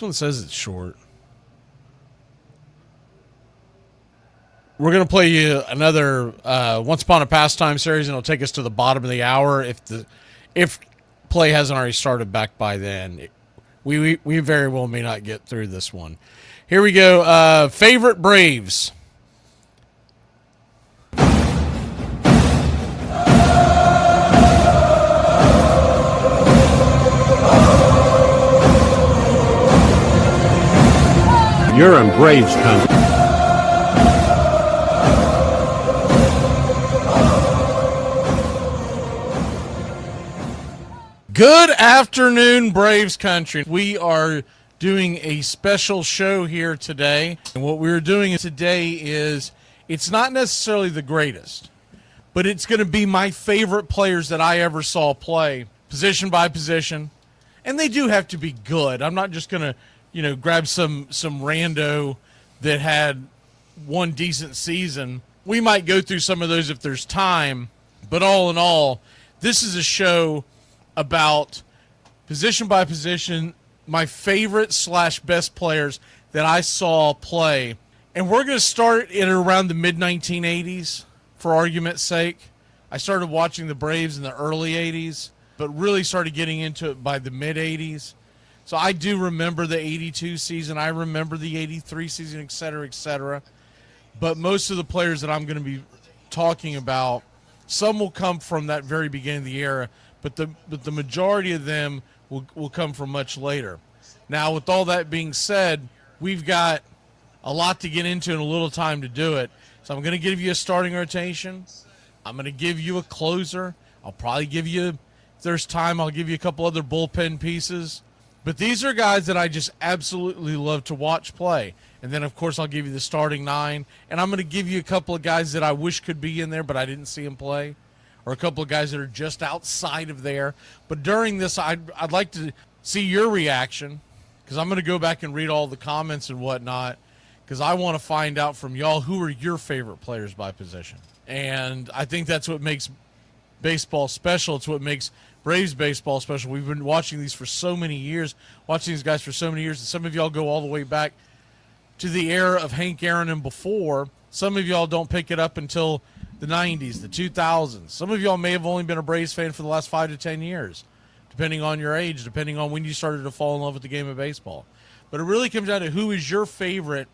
one says it's short. We're going to play you another Once Upon a Pastime series, and it'll take us to the bottom of the hour if play hasn't already started back by then. We very well may not get through this one. Here we go. Favorite Braves. You're in Braves country. Good afternoon, Braves country. We are doing a special show here today. And what we're doing today is, it's not necessarily the greatest, but it's going to be my favorite players that I ever saw play, position by position. And they do have to be good. I'm not just going to, grab some rando that had one decent season. We might go through some of those if there's time. But all in all, this is a show about position by position, my favorite / best players that I saw play. And we're going to start in around the mid-1980s, for argument's sake. I started watching the Braves in the early 80s, but really started getting into it by the mid-80s. So I do remember the 82 season. I remember the 83 season, et cetera, et cetera. But most of the players that I'm going to be talking about, some will come from that very beginning of the era, but the majority of them will come from much later. Now, with all that being said, we've got a lot to get into and a little time to do it. So I'm going to give you a starting rotation. I'm going to give you a closer. I'll probably give you, if there's time, I'll give you a couple other bullpen pieces. But these are guys that I just absolutely love to watch play. And then, of course, I'll give you the starting 9. And I'm going to give you a couple of guys that I wish could be in there, but I didn't see them play. Or a couple of guys that are just outside of there. But during this, I'd like to see your reaction, because I'm going to go back and read all the comments and whatnot, because I want to find out from y'all who are your favorite players by position. And I think that's what makes baseball special. It's what makes Braves baseball special. We've been watching these for so many years, watching these guys for so many years, and some of y'all go all the way back to the era of Hank Aaron and before. Some of y'all don't pick it up until the 90s, the 2000s. Some of y'all may have only been a Braves fan for the last 5 to 10 years, depending on your age, depending on when you started to fall in love with the game of baseball. But it really comes down to who is your favorite.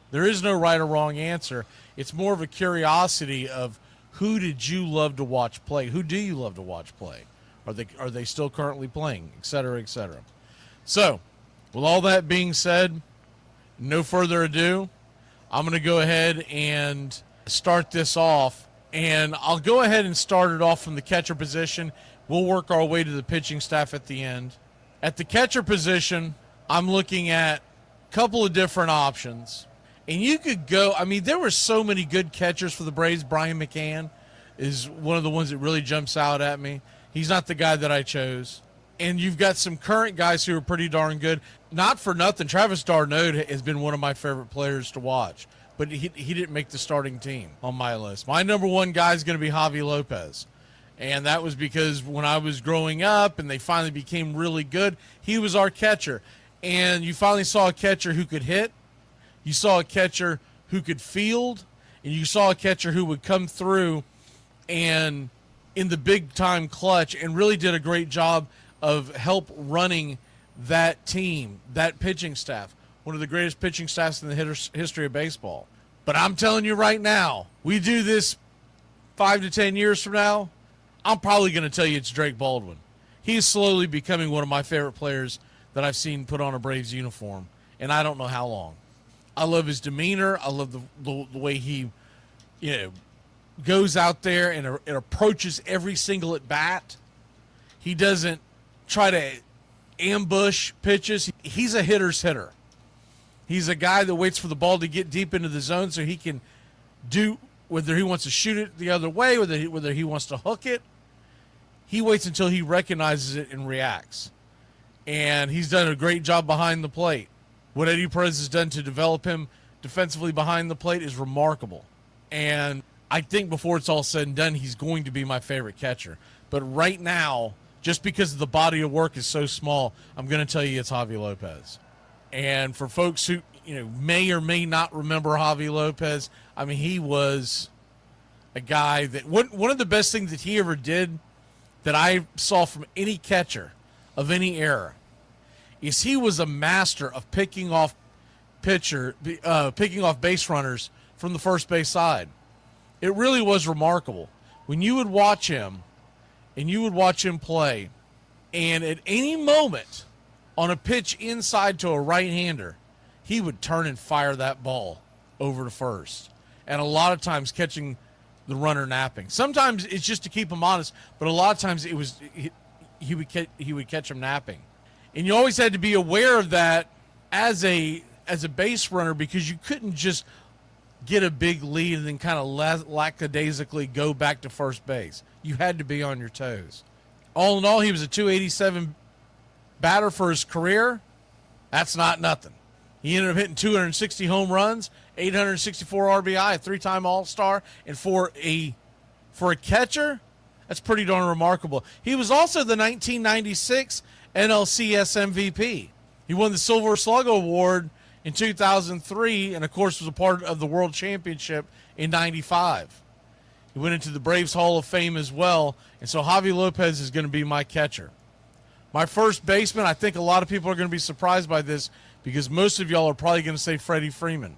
There is no right or wrong answer. It's more of a curiosity of who did you love to watch play? Who do you love to watch play? Are they still currently playing, et cetera, et cetera. So, with all that being said, no further ado, I'm going to go ahead and start this off. And I'll go ahead and start it off from the catcher position. We'll work our way to the pitching staff at the end. At the catcher position, I'm looking at a couple of different options. And you could go, there were so many good catchers for the Braves. Brian McCann is one of the ones that really jumps out at me. He's not the guy that I chose. And you've got some current guys who are pretty darn good. Not for nothing, Travis d'Arnaud has been one of my favorite players to watch. But he didn't make the starting team on my list. My number one guy is going to be Javi Lopez. And that was because when I was growing up and they finally became really good, he was our catcher. And you finally saw a catcher who could hit. You saw a catcher who could field. And you saw a catcher who would come through and in the big-time clutch and really did a great job of help running that team, that pitching staff. One of the greatest pitching staffs in the history of baseball. But I'm telling you right now, we do this 5 to 10 years from now, I'm probably going to tell you it's Drake Baldwin. He's slowly becoming one of my favorite players that I've seen put on a Braves uniform, and I don't know how long. I love his demeanor. I love the way he, goes out there and approaches every single at-bat. He doesn't try to ambush pitches. He's a hitter's hitter. He's a guy that waits for the ball to get deep into the zone so he can do, whether he wants to shoot it the other way, whether he wants to hook it. He waits until he recognizes it and reacts. And he's done a great job behind the plate. What Eddie Perez has done to develop him defensively behind the plate is remarkable. And I think before it's all said and done, he's going to be my favorite catcher. But right now, just because the body of work is so small, I'm going to tell you it's Javi Lopez. And for folks who may or may not remember Javi Lopez, he was a guy that one of the best things that he ever did that I saw from any catcher of any era is he was a master of picking off base runners from the first base side. It really was remarkable. When you would watch him and you would watch him play, and at any moment on a pitch inside to a right-hander, he would turn and fire that ball over to first. And a lot of times catching the runner napping. Sometimes it's just to keep him honest, but a lot of times he would catch him napping. And you always had to be aware of that as a base runner, because you couldn't just get a big lead and then kind of lackadaisically go back to first base. You had to be on your toes. All in all, he was a .287 batter for his career. That's not nothing. He ended up hitting 260 home runs, 864 RBI, a 3-time All-Star, and for a catcher, that's pretty darn remarkable. He was also the 1996 NLCS MVP. He won the Silver Slugger Award in 2003, and of course was a part of the World Championship in '95. He went into the Braves Hall of Fame as well, and so Javi Lopez is going to be my catcher. My first baseman, I think a lot of people are going to be surprised by this because most of y'all are probably going to say Freddie Freeman.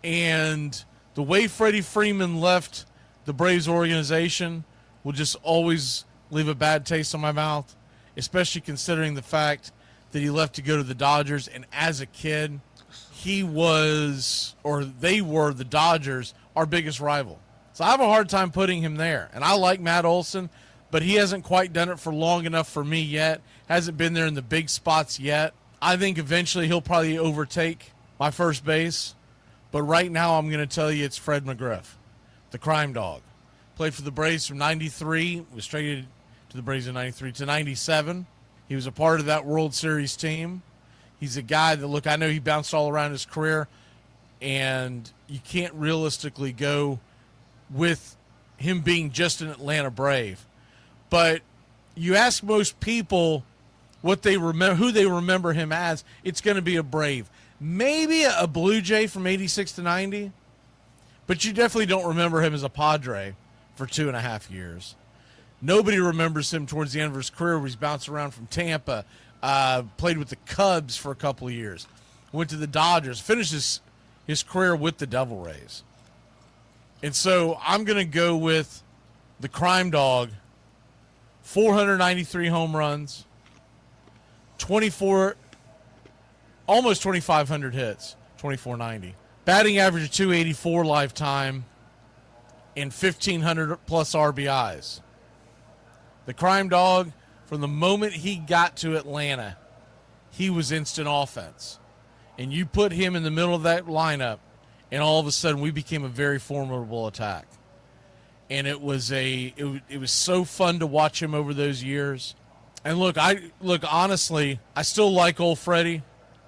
And the way Freddie Freeman left the Braves organization will just always leave a bad taste in my mouth, especially considering the fact that he left to go to the Dodgers. And as a kid, they were, the Dodgers, our biggest rival. So I have a hard time putting him there. And I like Matt Olson, but he hasn't quite done it for long enough for me yet. Hasn't been there in the big spots yet. I think eventually he'll probably overtake my first base. But right now I'm going to tell you it's Fred McGriff, the crime dog. Played for the Braves from 93, was traded to the Braves in 93 to 97. He was a part of that World Series team. He's a guy that, look, I know he bounced all around his career, and you can't realistically go with him being just an Atlanta Brave. But you ask most people what they remember, who they remember him as, it's going to be a Brave. Maybe a Blue Jay from 86 to 90, but you definitely don't remember him as a Padre for 2.5 years. Nobody remembers him towards the end of his career where he's bounced around from Tampa, played with the Cubs for a couple of years, went to the Dodgers, finished his career with the Devil Rays. And so I'm going to go with the crime dog, 493 home runs, almost 2,500 hits, 2,490. Batting average of 284 lifetime, and 1,500 plus RBIs. The crime dog, from the moment he got to Atlanta, he was instant offense. And you put him in the middle of that lineup, and all of a sudden we became a very formidable attack. And it was so fun to watch him over those years. And look, honestly, I still like old Freddie.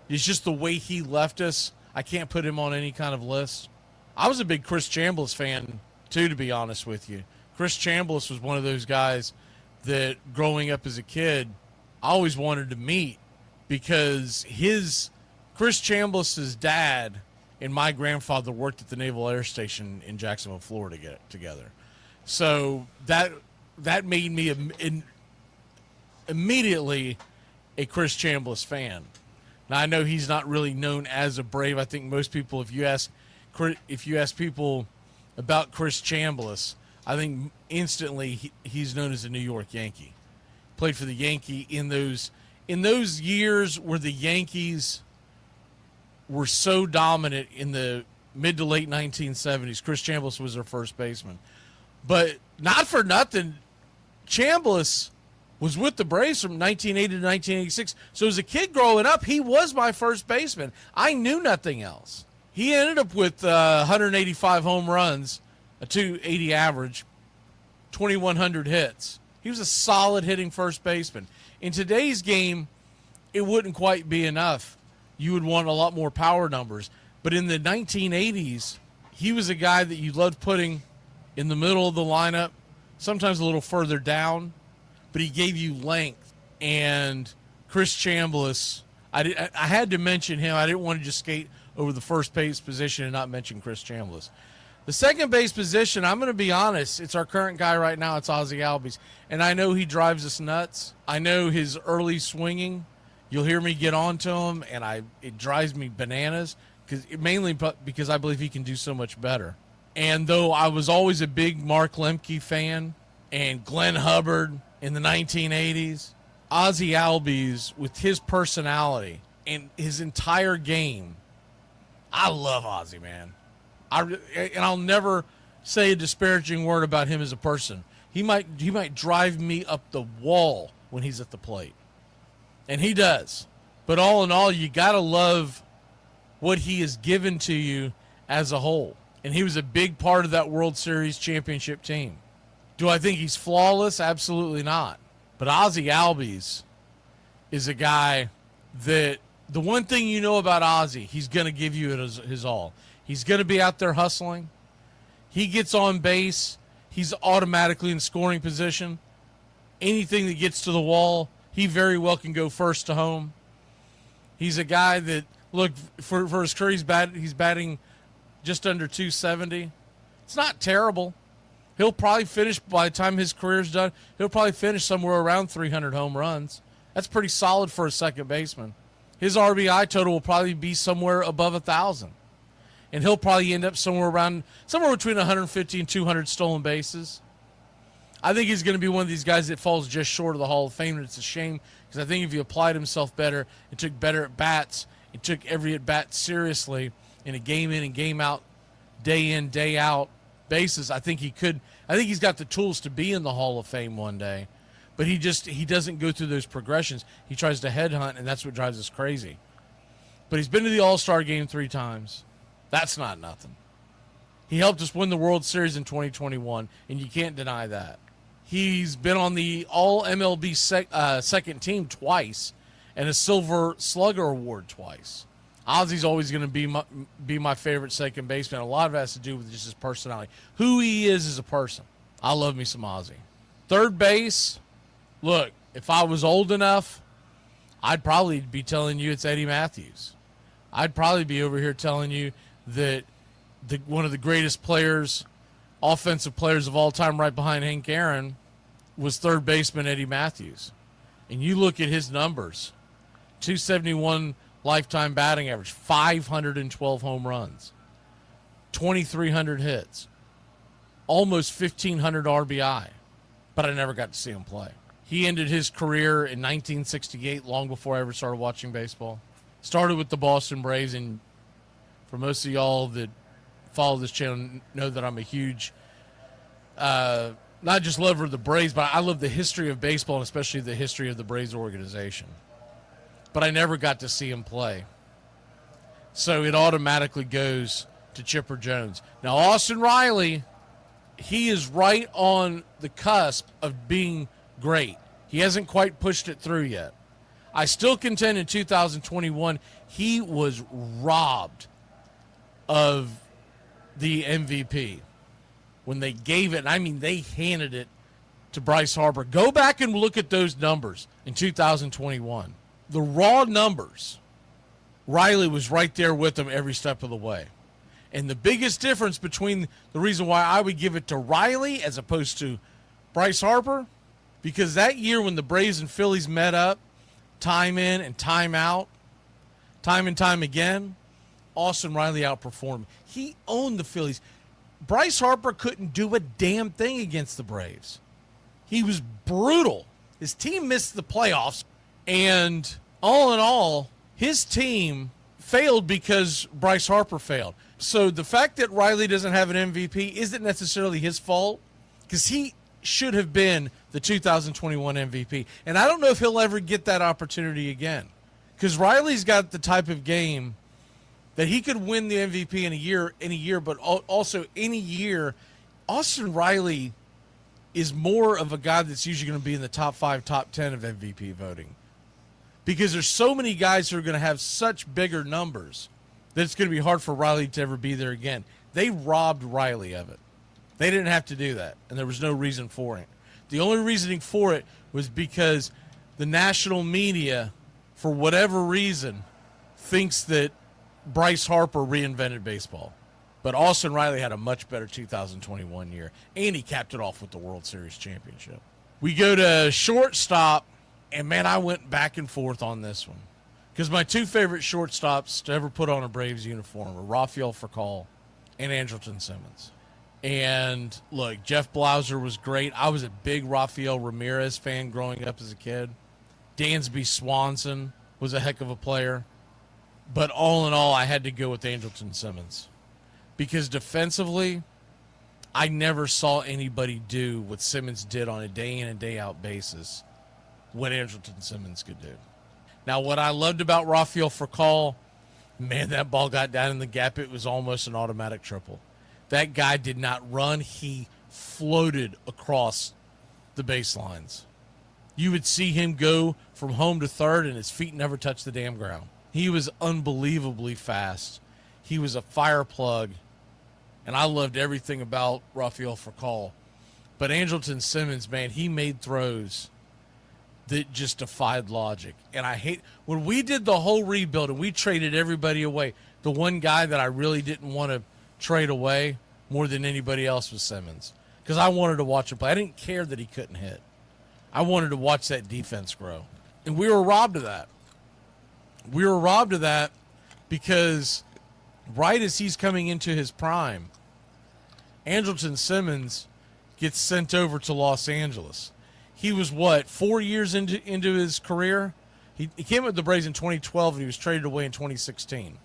It's just the way he left us. I can't put him on any kind of list. I was a big Chris Chambliss fan, too, to be honest with you. Chris Chambliss was one of those guys that growing up as a kid, I always wanted to meet because Chris Chambliss's dad and my grandfather worked at the Naval Air Station in Jacksonville, Florida together. So that made me immediately a Chris Chambliss fan. Now I know he's not really known as a Brave. I think most people, if you ask people about Chris Chambliss, I think instantly he's known as a New York Yankee. Played for the Yankee in those years where the Yankees were so dominant in the mid to late 1970s. Chris Chambliss was their first baseman. But not for nothing, Chambliss was with the Braves from 1980 to 1986. So as a kid growing up, he was my first baseman. I knew nothing else. He ended up with 185 home runs, a .280 average, 2,100 hits. He was a solid hitting first baseman. In today's game, it wouldn't quite be enough. You would want a lot more power numbers. But in the 1980s, he was a guy that you loved putting in the middle of the lineup, sometimes a little further down, but he gave you length. And Chris Chambliss, I had to mention him. I didn't want to just skate over the first base position and not mention Chris Chambliss. The second base position, I'm going to be honest, it's our current guy right now. It's Ozzie Albies. And I know he drives us nuts. I know his early swinging, you'll hear me get on to him, and it drives me bananas, mainly because I believe he can do so much better. And though I was always a big Mark Lemke fan and Glenn Hubbard in the 1980s, Ozzie Albies, with his personality and his entire game, I love Ozzie, man. And I'll never say a disparaging word about him as a person. He might drive me up the wall when he's at the plate. And he does. But all in all, you got to love what he has given to you as a whole. And he was a big part of that World Series championship team. Do I think he's flawless? Absolutely not. But Ozzie Albies is a guy that the one thing you know about Ozzie, he's going to give you his all. He's going to be out there hustling. He gets on base. He's automatically in scoring position. Anything that gets to the wall, he very well can go first to home. He's a guy that, look, for his career, he's batting just under 270. It's not terrible. He'll probably finish, by the time his career's done, he'll probably finish somewhere around 300 home runs. That's pretty solid for a second baseman. His RBI total will probably be somewhere above 1,000. And he'll probably end up somewhere between 150 and 200 stolen bases. I think he's going to be one of these guys that falls just short of the Hall of Fame, and it's a shame because I think if he applied himself better and took better at-bats and took every at-bat seriously in a game in and game out, day in, day out basis, I think he could. I think he's got the tools to be in the Hall of Fame one day, but he doesn't go through those progressions. He tries to headhunt, and that's what drives us crazy. But he's been to the All-Star game 3 times. That's not nothing. He helped us win the World Series in 2021, and you can't deny that. He's been on the All-MLB second team twice and a Silver Slugger Award twice. Ozzie's always going to be my favorite second baseman. A lot of it has to do with just his personality. Who he is as a person. I love me some Ozzie. Third base, look, if I was old enough, I'd probably be telling you it's Eddie Matthews. I'd probably be over here telling you that one of the greatest players, offensive players of all time, right behind Hank Aaron, was third baseman Eddie Matthews. And you look at his numbers, 271 lifetime batting average, 512 home runs, 2,300 hits, almost 1,500 RBI. But I never got to see him play. He ended his career in 1968, long before I ever started watching baseball. Started with the Boston Braves, and for most of y'all that follow this channel know that I'm a huge, not just lover of the Braves, but I love the history of baseball, and especially the history of the Braves organization. But I never got to see him play. So it automatically goes to Chipper Jones. Now, Austin Riley, he is right on the cusp of being great. He hasn't quite pushed it through yet. I still contend in 2021 he was robbed of the MVP when they gave it. I mean, they handed it to Bryce Harper. Go back and look at those numbers in 2021. The raw numbers, Riley was right there with him every step of the way. And the biggest difference between the reason why I would give it to Riley as opposed to Bryce Harper, because that year when the Braves and Phillies met up, time in and time out, time and time again, Austin Riley outperformed. He owned the Phillies. Bryce Harper couldn't do a damn thing against the Braves. He was brutal. His team missed the playoffs, and all in all, his team failed because Bryce Harper failed. So the fact that Riley doesn't have an MVP isn't necessarily his fault, because he should have been the 2021 MVP. And I don't know if he'll ever get that opportunity again, because Riley's got the type of game that he could win the MVP in a year, but also any year. Austin Riley is more of a guy that's usually going to be in the top 5, top 10 of MVP voting, because there's so many guys who are going to have such bigger numbers that it's going to be hard for Riley to ever be there again. They robbed Riley of it. They didn't have to do that, and there was no reason for it. The only reasoning for it was because the national media, for whatever reason, thinks that Bryce Harper reinvented baseball. But Austin Riley had a much better 2021 year, and he capped it off with the World Series championship. We go to shortstop, and man, I went back and forth on this one, because my two favorite shortstops to ever put on a Braves uniform were Rafael Furcal and Andrelton Simmons. And look, Jeff Blauser was great. I was a big Rafael Ramirez fan growing up as a kid. Dansby Swanson was a heck of a player. But all in all, I had to go with Andrelton Simmons, because defensively, I never saw anybody do what Simmons did on a day in and day out basis what Andrelton Simmons could do. Now, what I loved about Rafael Furcal, man, that ball got down in the gap. It was almost an automatic triple. That guy did not run. He floated across the baselines. You would see him go from home to third, and his feet never touched the damn ground. He was unbelievably fast. He was a fire plug, and I loved everything about Rafael Furcal. But Andrelton Simmons, man, he made throws that just defied logic. And I hate, when we did the whole rebuild and we traded everybody away, the one guy that I really didn't want to trade away more than anybody else was Simmons. Because I wanted to watch him play. I didn't care that he couldn't hit. I wanted to watch that defense grow. And we were robbed of that. We were robbed of that because right as he's coming into his prime, Andrelton Simmons gets sent over to Los Angeles. He was, 4 years into his career? He came with the Braves in 2012, and he was traded away in 2016.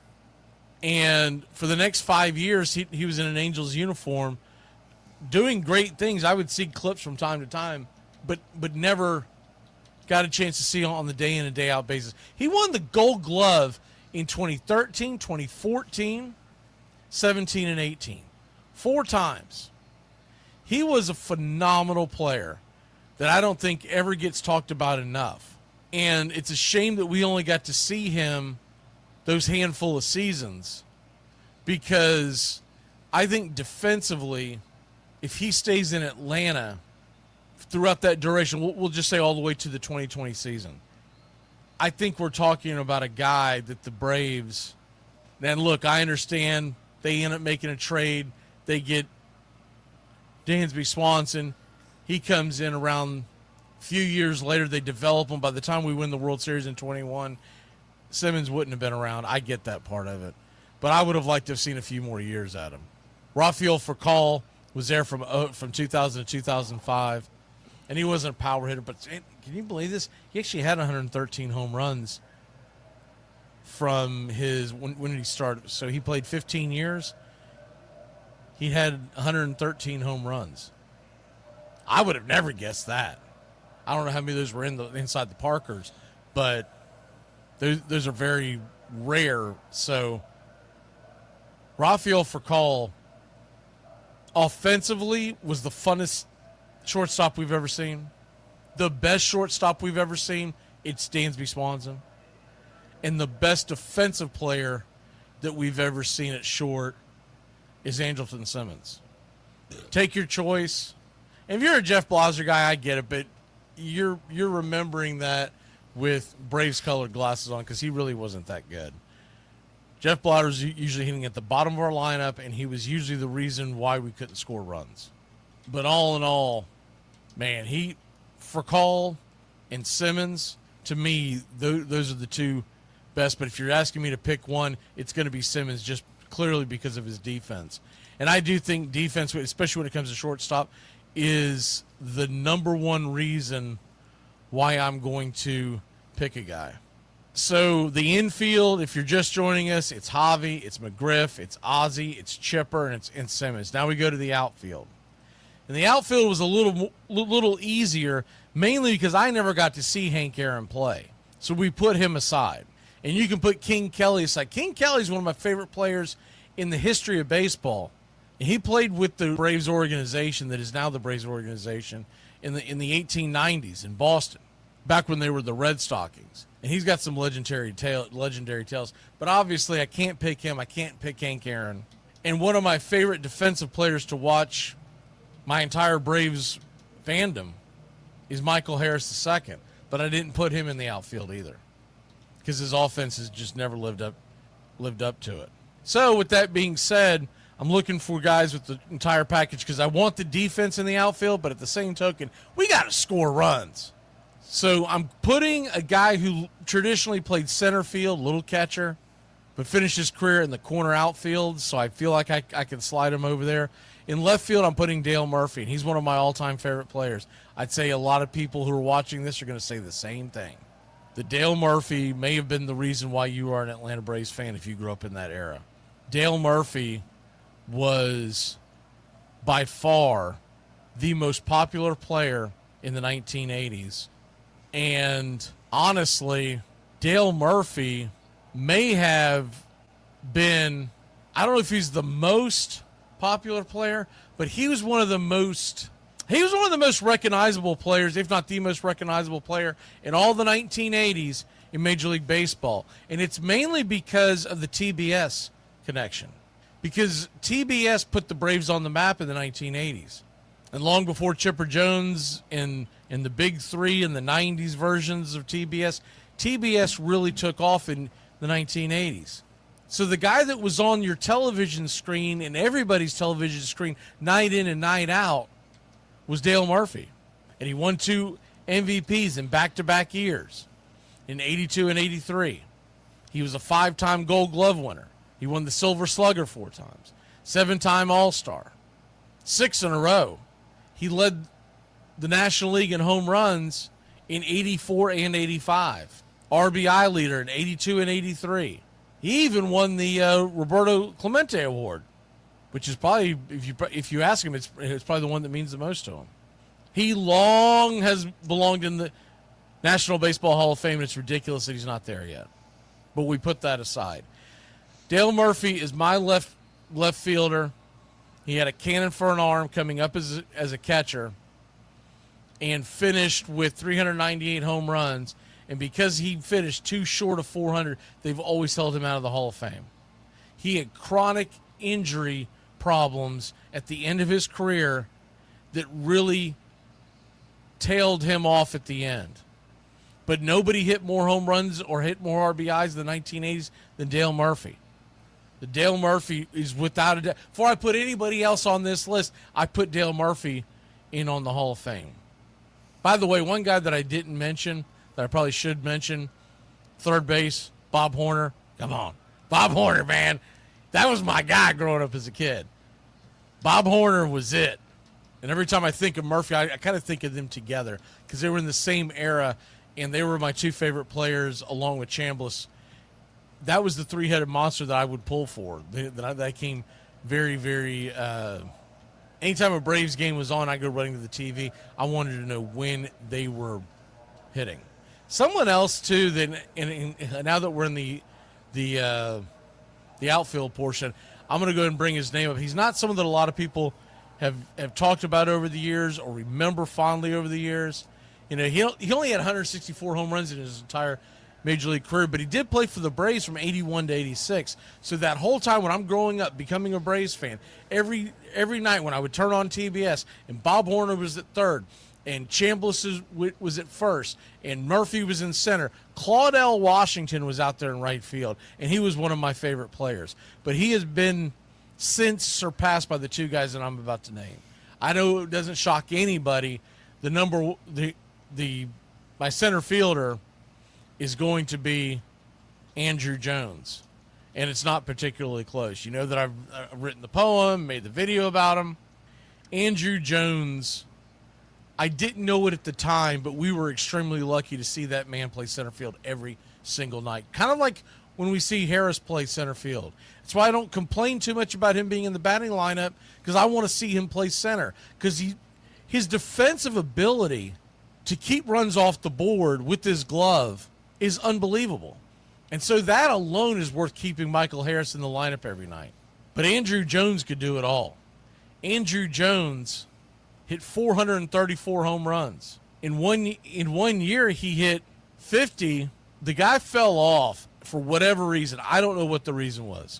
And for the next 5 years, he was in an Angels uniform doing great things. I would see clips from time to time, but never got a chance to see on the day in and day out basis. He won the Gold Glove in 2013, 2014, 17, and 18. 4 times. He was a phenomenal player that I don't think ever gets talked about enough. And it's a shame that we only got to see him those handful of seasons, because I think defensively, if he stays in Atlanta throughout that duration, we'll just say all the way to the 2020 season, I think we're talking about a guy that the Braves, and look, I understand they end up making a trade. They get Dansby Swanson. He comes in around a few years later. They develop him. By the time we win the World Series in 21, Simmons wouldn't have been around. I get that part of it. But I would have liked to have seen a few more years at him. Rafael Furcal was there from 2000 to 2005, and he wasn't a power hitter. But can you believe this? He actually had 113 home runs from his when did he start? So he played 15 years. He had 113 home runs. I would have never guessed that. I don't know how many of those were inside the Parkers, but those are very rare. So Rafael Furcal offensively was the funnest shortstop we've ever seen. The best shortstop we've ever seen, it's Dansby Swanson. And the best defensive player that we've ever seen at short is Andrelton Simmons. Take your choice. And if you're a Jeff Blauser guy, I get it, but you're remembering that with Braves-colored glasses on, because he really wasn't that good. Jeff Blauser's usually hitting at the bottom of our lineup, and he was usually the reason why we couldn't score runs. But all in all, man, Furcal and Simmons, to me, those are the two best. But if you're asking me to pick one, it's going to be Simmons, just clearly because of his defense. And I do think defense, especially when it comes to shortstop, is the number one reason why I'm going to pick a guy. So the infield, if you're just joining us, it's Javi, it's McGriff, it's Ozzie, it's Chipper, and it's Simmons. Now we go to the outfield. And the outfield was a little easier, mainly because I never got to see Hank Aaron play. So we put him aside. And you can put King Kelly aside. King Kelly's one of my favorite players in the history of baseball. And he played with the Braves organization that is now the Braves organization in the 1890s in Boston, back when they were the Red Stockings. And he's got some legendary tales. But obviously I can't pick him. I can't pick Hank Aaron. And one of my favorite defensive players to watch my entire Braves fandom is Michael Harris II. But I didn't put him in the outfield either, because his offense has just never lived up to it. So with that being said, I'm looking for guys with the entire package, because I want the defense in the outfield, but at the same token, we got to score runs. So I'm putting a guy who traditionally played center field, little catcher, but finished his career in the corner outfield, so I feel like I can slide him over there. In left field, I'm putting Dale Murphy, and he's one of my all-time favorite players. I'd say a lot of people who are watching this are going to say the same thing. That Dale Murphy may have been the reason why you are an Atlanta Braves fan if you grew up in that era. Dale Murphy was by far the most popular player in the 1980s And honestly, Dale Murphy may have been, I don't know if he's the most popular player, but he was one of the most recognizable players, if not the most recognizable player in all the 1980s in Major League Baseball. And it's mainly because of the TBS connection. Because TBS put the Braves on the map in the 1980s. And long before Chipper Jones in the Big Three and the 90s versions of TBS, TBS really took off in the 1980s. So the guy that was on your television screen and everybody's television screen night in and night out was Dale Murphy. And he won 2 MVPs in back-to-back years in 82 and 83. He was a 5-time Gold Glove winner. He won the Silver Slugger 4 times. 7-time All-Star. 6 in a row. He led the National League in home runs in 84 and 85. RBI leader in 82 and 83. He even won the Roberto Clemente Award, which is probably, if you ask him, it's probably the one that means the most to him. He long has belonged in the National Baseball Hall of Fame, and it's ridiculous that he's not there yet. But we put that aside. Dale Murphy is my left fielder. He had a cannon for an arm coming up as a catcher and finished with 398 home runs. And because he finished too short of 400, they've always held him out of the Hall of Fame. He had chronic injury problems at the end of his career that really tailed him off at the end. But nobody hit more home runs or hit more RBIs in the 1980s than Dale Murphy. The Dale Murphy is without a doubt. Before I put anybody else on this list, I put Dale Murphy in on the Hall of Fame. By the way, one guy that I didn't mention, that I probably should mention, third base, Bob Horner. Come on. Bob Horner, man. That was my guy growing up as a kid. Bob Horner was it. And every time I think of Murphy, I kind of think of them together because they were in the same era, and they were my 2 favorite players along with Chambliss. That was the 3-headed monster that I would pull for. That I came very, very... anytime a Braves game was on, I'd go running to the TV. I wanted to know when they were hitting. Someone else, too, now that we're in the outfield portion, I'm going to go ahead and bring his name up. He's not someone that a lot of people have talked about over the years or remember fondly over the years. You know, he only had 164 home runs in his entire Major League career, but he did play for the Braves from 81 to 86. So that whole time when I'm growing up, becoming a Braves fan, every night when I would turn on TBS and Bob Horner was at third, and Chambliss was at first, and Murphy was in center. Claudell Washington was out there in right field, and he was one of my favorite players. But he has been since surpassed by the 2 guys that I'm about to name. I know it doesn't shock anybody. My center fielder is going to be Andrew Jones, and it's not particularly close. You know that I've written the poem, made the video about him. Andrew Jones, I didn't know it at the time, but we were extremely lucky to see that man play center field every single night. Kind of like when we see Harris play center field. That's why I don't complain too much about him being in the batting lineup, because I want to see him play center. Because his defensive ability to keep runs off the board with his glove is unbelievable. And so that alone is worth keeping Michael Harris in the lineup every night. But Andrew Jones could do it all. Andrew Jones hit 434 home runs. In one year, he hit 50. The guy fell off for whatever reason. I don't know what the reason was.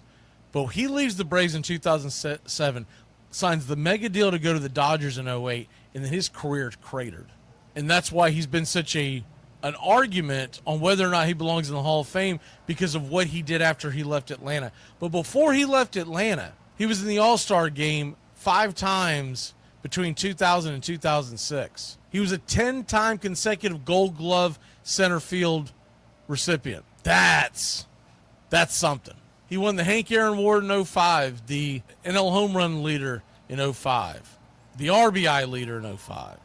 But he leaves the Braves in 2007, signs the mega deal to go to the Dodgers in 2008, and then his career cratered. And that's why he's been such an argument on whether or not he belongs in the Hall of Fame because of what he did after he left Atlanta. But before he left Atlanta, he was in the All-Star game 5 times between 2000 and 2006. He was a 10-time consecutive Gold Glove center field recipient. That's something. He won the Hank Aaron Award in 2005, the NL home run leader in 2005, the RBI leader in 2005.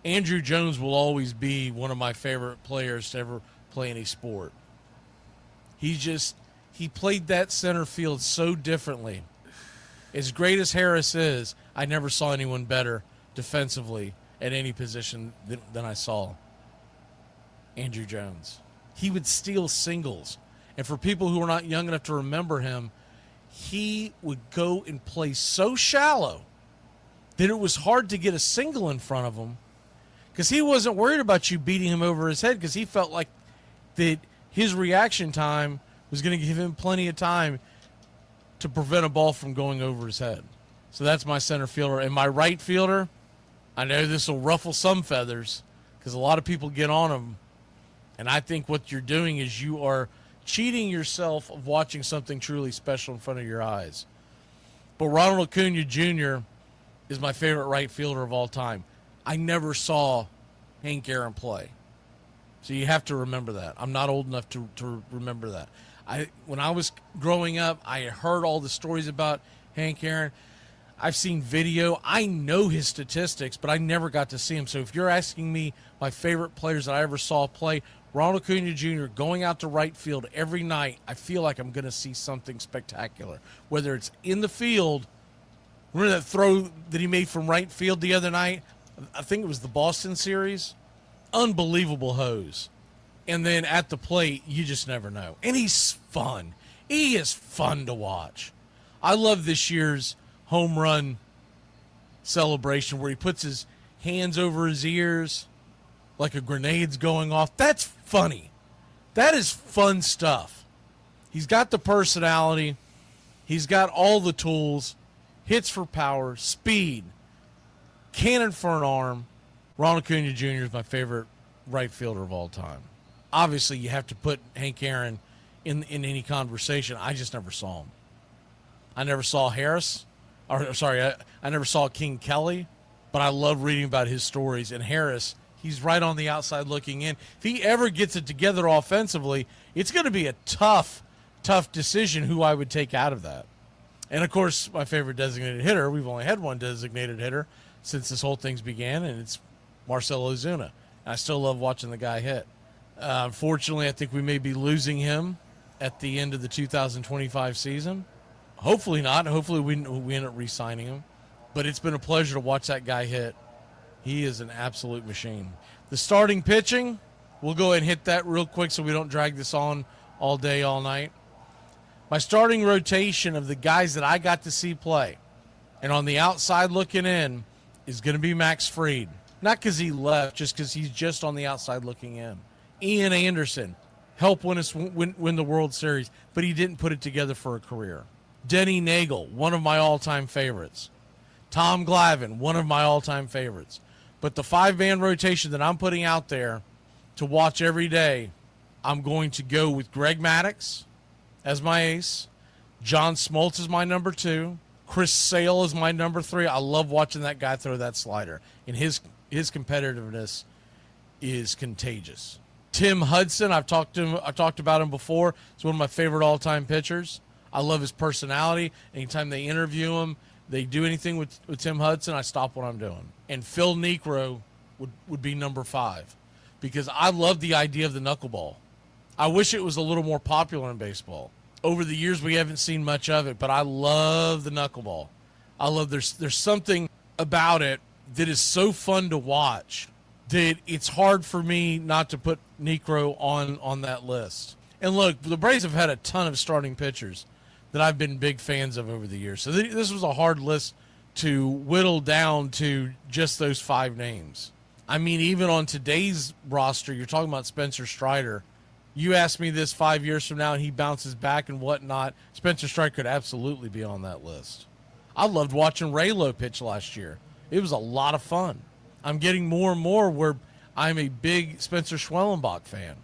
Andrew Jones will always be one of my favorite players to ever play any sport. He played that center field so differently. As great as Harris is, I never saw anyone better defensively at any position than I saw Andrew Jones. He would steal singles. And for people who are not young enough to remember him, he would go and play so shallow that it was hard to get a single in front of him because he wasn't worried about you beating him over his head because he felt like that his reaction time was going to give him plenty of time to prevent a ball from going over his head. So that's my center fielder. And my right fielder, I know this will ruffle some feathers because a lot of people get on him. And I think what you're doing is you are cheating yourself of watching something truly special in front of your eyes. But Ronald Acuna Jr. is my favorite right fielder of all time. I never saw Hank Aaron play. So you have to remember that. I'm not old enough to remember that. When I was growing up, I heard all the stories about Hank Aaron. I've seen video. I know his statistics, but I never got to see him. So if you're asking me my favorite players that I ever saw play, Ronald Acuna Jr. going out to right field every night, I feel like I'm going to see something spectacular. Whether it's in the field, remember that throw that he made from right field the other night? I think it was the Boston series. Unbelievable hose. And then at the plate, you just never know. And he's fun. He is fun to watch. I love this year's home run celebration where he puts his hands over his ears like a grenade's going off. That's funny. That is fun stuff. He's got the personality. He's got all the tools. Hits for power, speed, cannon for an arm. Ronald Acuna Jr. is my favorite right fielder of all time. Obviously, you have to put Hank Aaron in any conversation. I just never saw him. I never saw Harris. I never saw King Kelly, but I love reading about his stories. And Harris, he's right on the outside looking in. If he ever gets it together offensively, it's going to be a tough decision who I would take out of that. And, of course, my favorite designated hitter, we've only had one designated hitter since this whole thing's began, and it's Marcell Ozuna. I still love watching the guy hit. Unfortunately, I think we may be losing him at the end of the 2025 season. Hopefully not. Hopefully we end up re-signing him. But it's been a pleasure to watch that guy hit. He is an absolute machine. The starting pitching, we'll go ahead and hit that real quick so we don't drag this on all day, all night. My starting rotation of the guys that I got to see play, and on the outside looking in, is going to be Max Fried. Not because he left, just because he's just on the outside looking in. Ian Anderson helped win the World Series, but he didn't put it together for a career. Denny Nagel, one of my all-time favorites. Tom Glavine, one of my all-time favorites. But the five-man rotation that I'm putting out there to watch every day, I'm going to go with Greg Maddux as my ace. John Smoltz is my number 2. Chris Sale is my number 3. I love watching that guy throw that slider. And his competitiveness is contagious. Tim Hudson, I've talked about him before. He's one of my favorite all-time pitchers. I love his personality. Anytime they interview him, they do anything with Tim Hudson, I stop what I'm doing. And Phil Niekro would be number 5 because I love the idea of the knuckleball. I wish it was a little more popular in baseball. Over the years, we haven't seen much of it, but I love the knuckleball. I love there's something about it that is so fun to watch that it's hard for me not to put Niekro on that list. And look, the Braves have had a ton of starting pitchers that I've been big fans of over the years. So this was a hard list to whittle down to just those 5 names. I mean, even on today's roster, you're talking about Spencer Strider. You ask me this 5 years from now and he bounces back and whatnot, Spencer Strider could absolutely be on that list. I loved watching Raylo pitch last year. It was a lot of fun. I'm getting more and more where I'm a big Spencer Schwellenbach fan.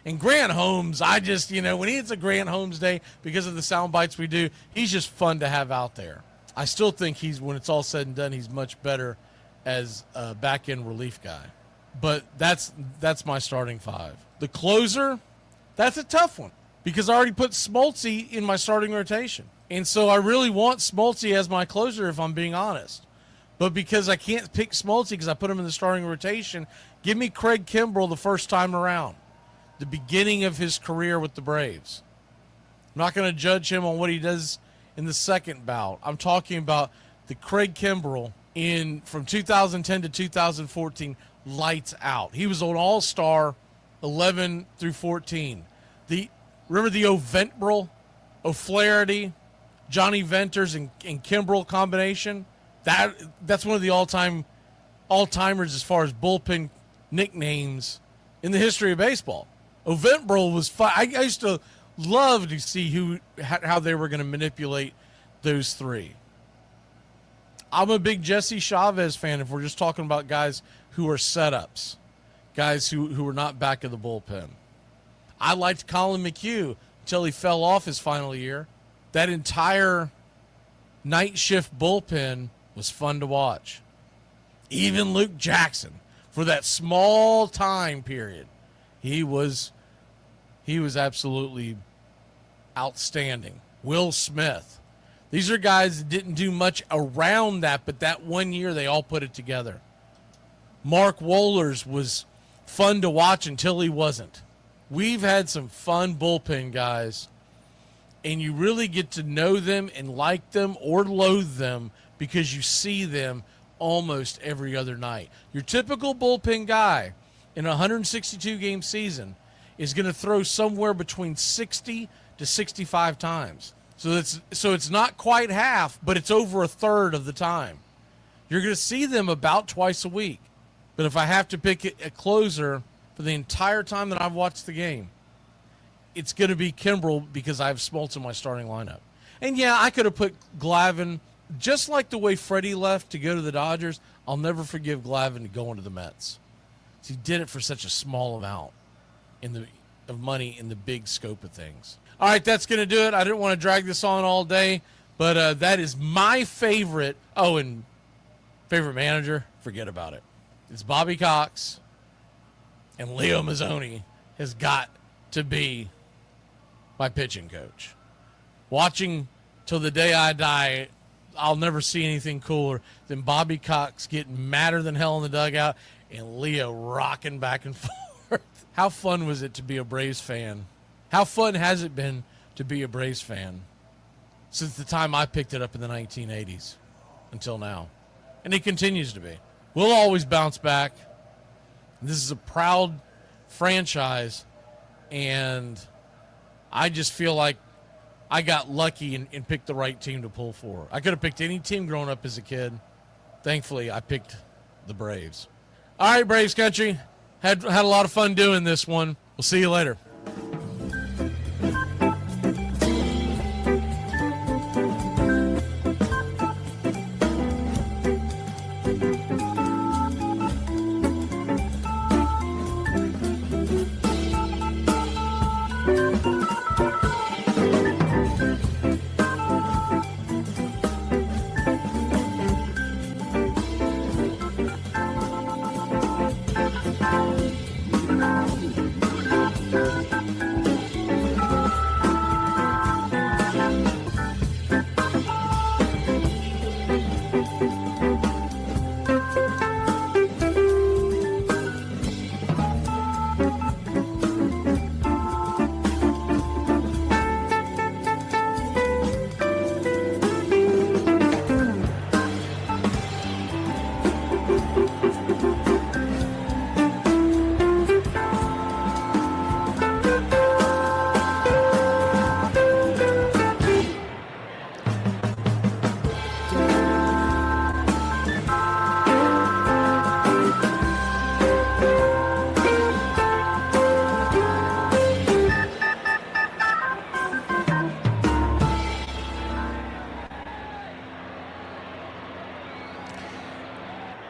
And Grant Holmes, I just, when it's a Grant Holmes day, because of the sound bites we do, he's just fun to have out there. I still think when it's all said and done, he's much better as a back-end relief guy. But that's my starting 5. The closer, that's a tough one because I already put Smoltz in my starting rotation. And so I really want Smoltz as my closer if I'm being honest. But because I can't pick Smoltz because I put him in the starting rotation, give me Craig Kimbrell the first time around. The beginning of his career with the Braves. I'm not going to judge him on what he does in the second bout. I'm talking about the Craig Kimbrell from 2010 to 2014, lights out. He was an all-star 11 through 14. Remember the O'Flaherty, Johnny Venters, and Kimbrel combination? That's one of the all-timers as far as bullpen nicknames in the history of baseball. O'Ventbrel was fun. I used to love to see how they were going to manipulate those three. I'm a big Jesse Chavez fan if we're just talking about guys who are setups, guys who are not back of the bullpen. I liked Colin McHugh until he fell off his final year. That entire night shift bullpen was fun to watch. Even Luke Jackson, for that small time period, he was absolutely outstanding. Will Smith. These are guys that didn't do much around that, but that one year they all put it together. Mark Wohlers was fun to watch until he wasn't. We've had some fun bullpen guys, and you really get to know them and like them or loathe them because you see them almost every other night. Your typical bullpen guy in a 162-game season is going to throw somewhere between 60 to 65 times. So it's not quite half, but it's over a third of the time. You're going to see them about twice a week. But if I have to pick a closer for the entire time that I've watched the game, it's going to be Kimbrel because I have Smoltz in my starting lineup. And yeah, I could have put Glavine, just like the way Freddie left to go to the Dodgers. I'll never forgive Glavine going to the Mets. He did it for such a small amount of money in the big scope of things. All right, that's going to do it. I didn't want to drag this on all day, but that is my favorite. Oh, and favorite manager, forget about it. It's Bobby Cox, and Leo Mazzoni has got to be my pitching coach. Watching till the day I die, I'll never see anything cooler than Bobby Cox getting madder than hell in the dugout and Leo rocking back and forth. How fun was it to be a Braves fan? How fun has it been to be a Braves fan since the time I picked it up in the 1980s until now? And it continues to be. We'll always bounce back. This is a proud franchise, and I just feel like I got lucky and picked the right team to pull for. I could have picked any team growing up as a kid. Thankfully, I picked the Braves. All right, Braves country. Had a lot of fun doing this one. We'll see you later.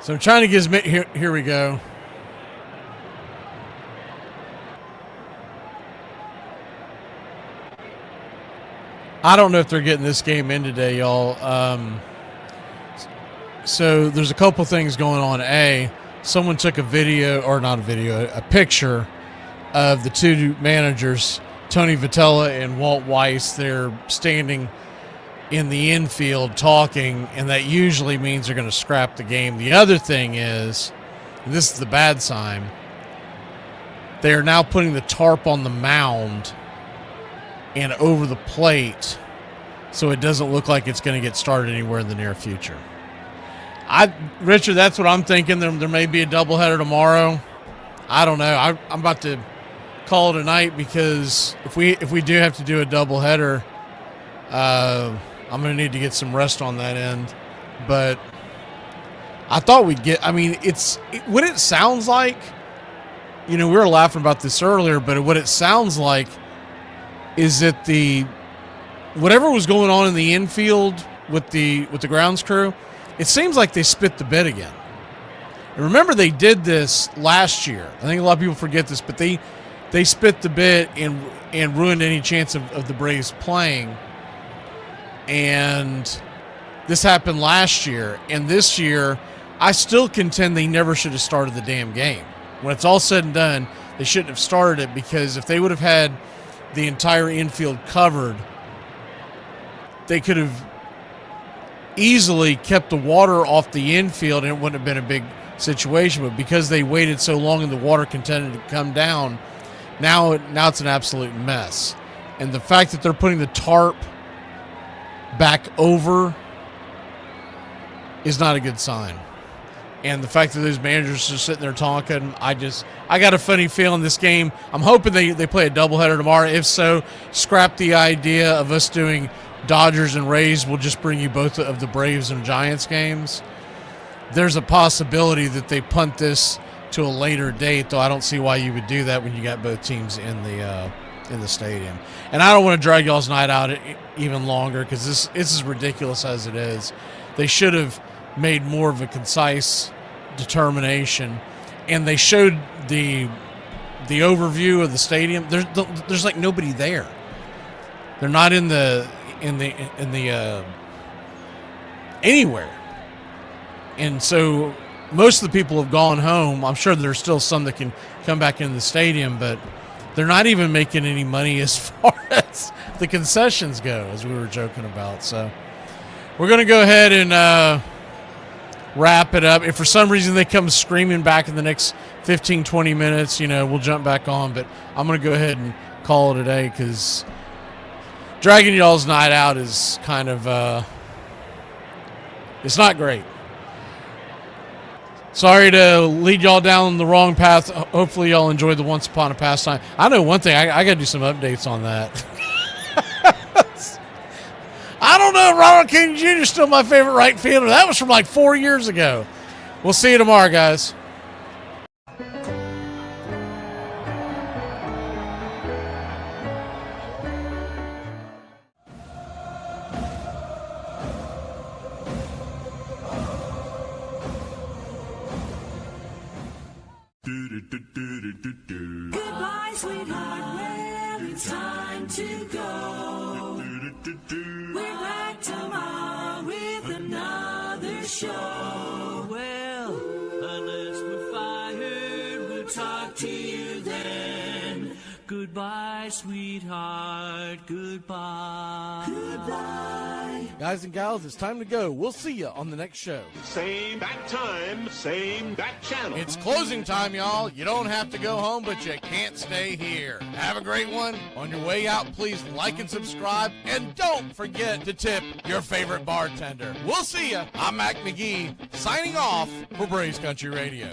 So I'm trying to get here we go. I don't know if they're getting this game in today, y'all. So there's a couple things going on. Someone took a picture of the two managers, Tony Vitello and Walt Weiss. They're standing in the infield talking, and that usually means they're going to scrap the game. The other thing is, and this is the bad sign, they are now putting the tarp on the mound and over the plate so it doesn't look like it's going to get started anywhere in the near future. Richard, that's what I'm thinking. There may be a doubleheader tomorrow. I don't know. I'm about to call it a night, because if we do have to do a doubleheader, I'm going to need to get some rest on that end. But I thought we'd get, I mean, what it sounds like, we were laughing about this earlier, but what it sounds like is that whatever was going on in the infield with the grounds crew, it seems like they spit the bit again. And remember, they did this last year. I think a lot of people forget this, but they spit the bit and ruined any chance of the Braves playing. And this happened last year. And this year, I still contend they never should have started the damn game. When it's all said and done, they shouldn't have started it, because if they would have had the entire infield covered, they could have easily kept the water off the infield and it wouldn't have been a big situation. But because they waited so long and the water continued to come down, now it's an absolute mess. And the fact that they're putting the tarp back over is not a good sign. And the fact that those managers are sitting there talking, I got a funny feeling this game. I'm hoping they play a doubleheader tomorrow. If so, scrap the idea of us doing Dodgers and Rays. We'll just bring you both of the Braves and Giants games. There's a possibility that they punt this to a later date, though I don't see why you would do that when you got both teams in the stadium. And I don't want to drag y'all's night out even longer, because this is ridiculous as it is. They should have made more of a concise determination, and they showed the overview of the stadium. There's like nobody there. They're not in the anywhere, and so most of the people have gone home. I'm sure there's still some that can come back in the stadium, but they're not even making any money as far as the concessions go, as we were joking about. So we're going to go ahead and wrap it up. If for some reason they come screaming back in the next 15, 20 minutes, we'll jump back on. But I'm going to go ahead and call it a day, because dragging y'all's night out is kind of, it's not great. Sorry to lead y'all down the wrong path. Hopefully y'all enjoyed the Once Upon a Pastime. I know one thing. I got to do some updates on that. I don't know if Ronald King Jr. is still my favorite right fielder. That was from like 4 years ago. We'll see you tomorrow, guys. Goodbye, sweetheart, well, it's time to go. We're back tomorrow with another show. Well, unless we're fired, we'll talk to you then. Goodbye, sweetheart, goodbye. Goodbye. Guys and gals, it's time to go. We'll see you on the next show. Same bat time, same bat channel. It's closing time, y'all. You don't have to go home, but you can't stay here. Have a great one. On your way out, please like and subscribe. And don't forget to tip your favorite bartender. We'll see you. I'm Mac McGee, signing off for Braves Country Radio.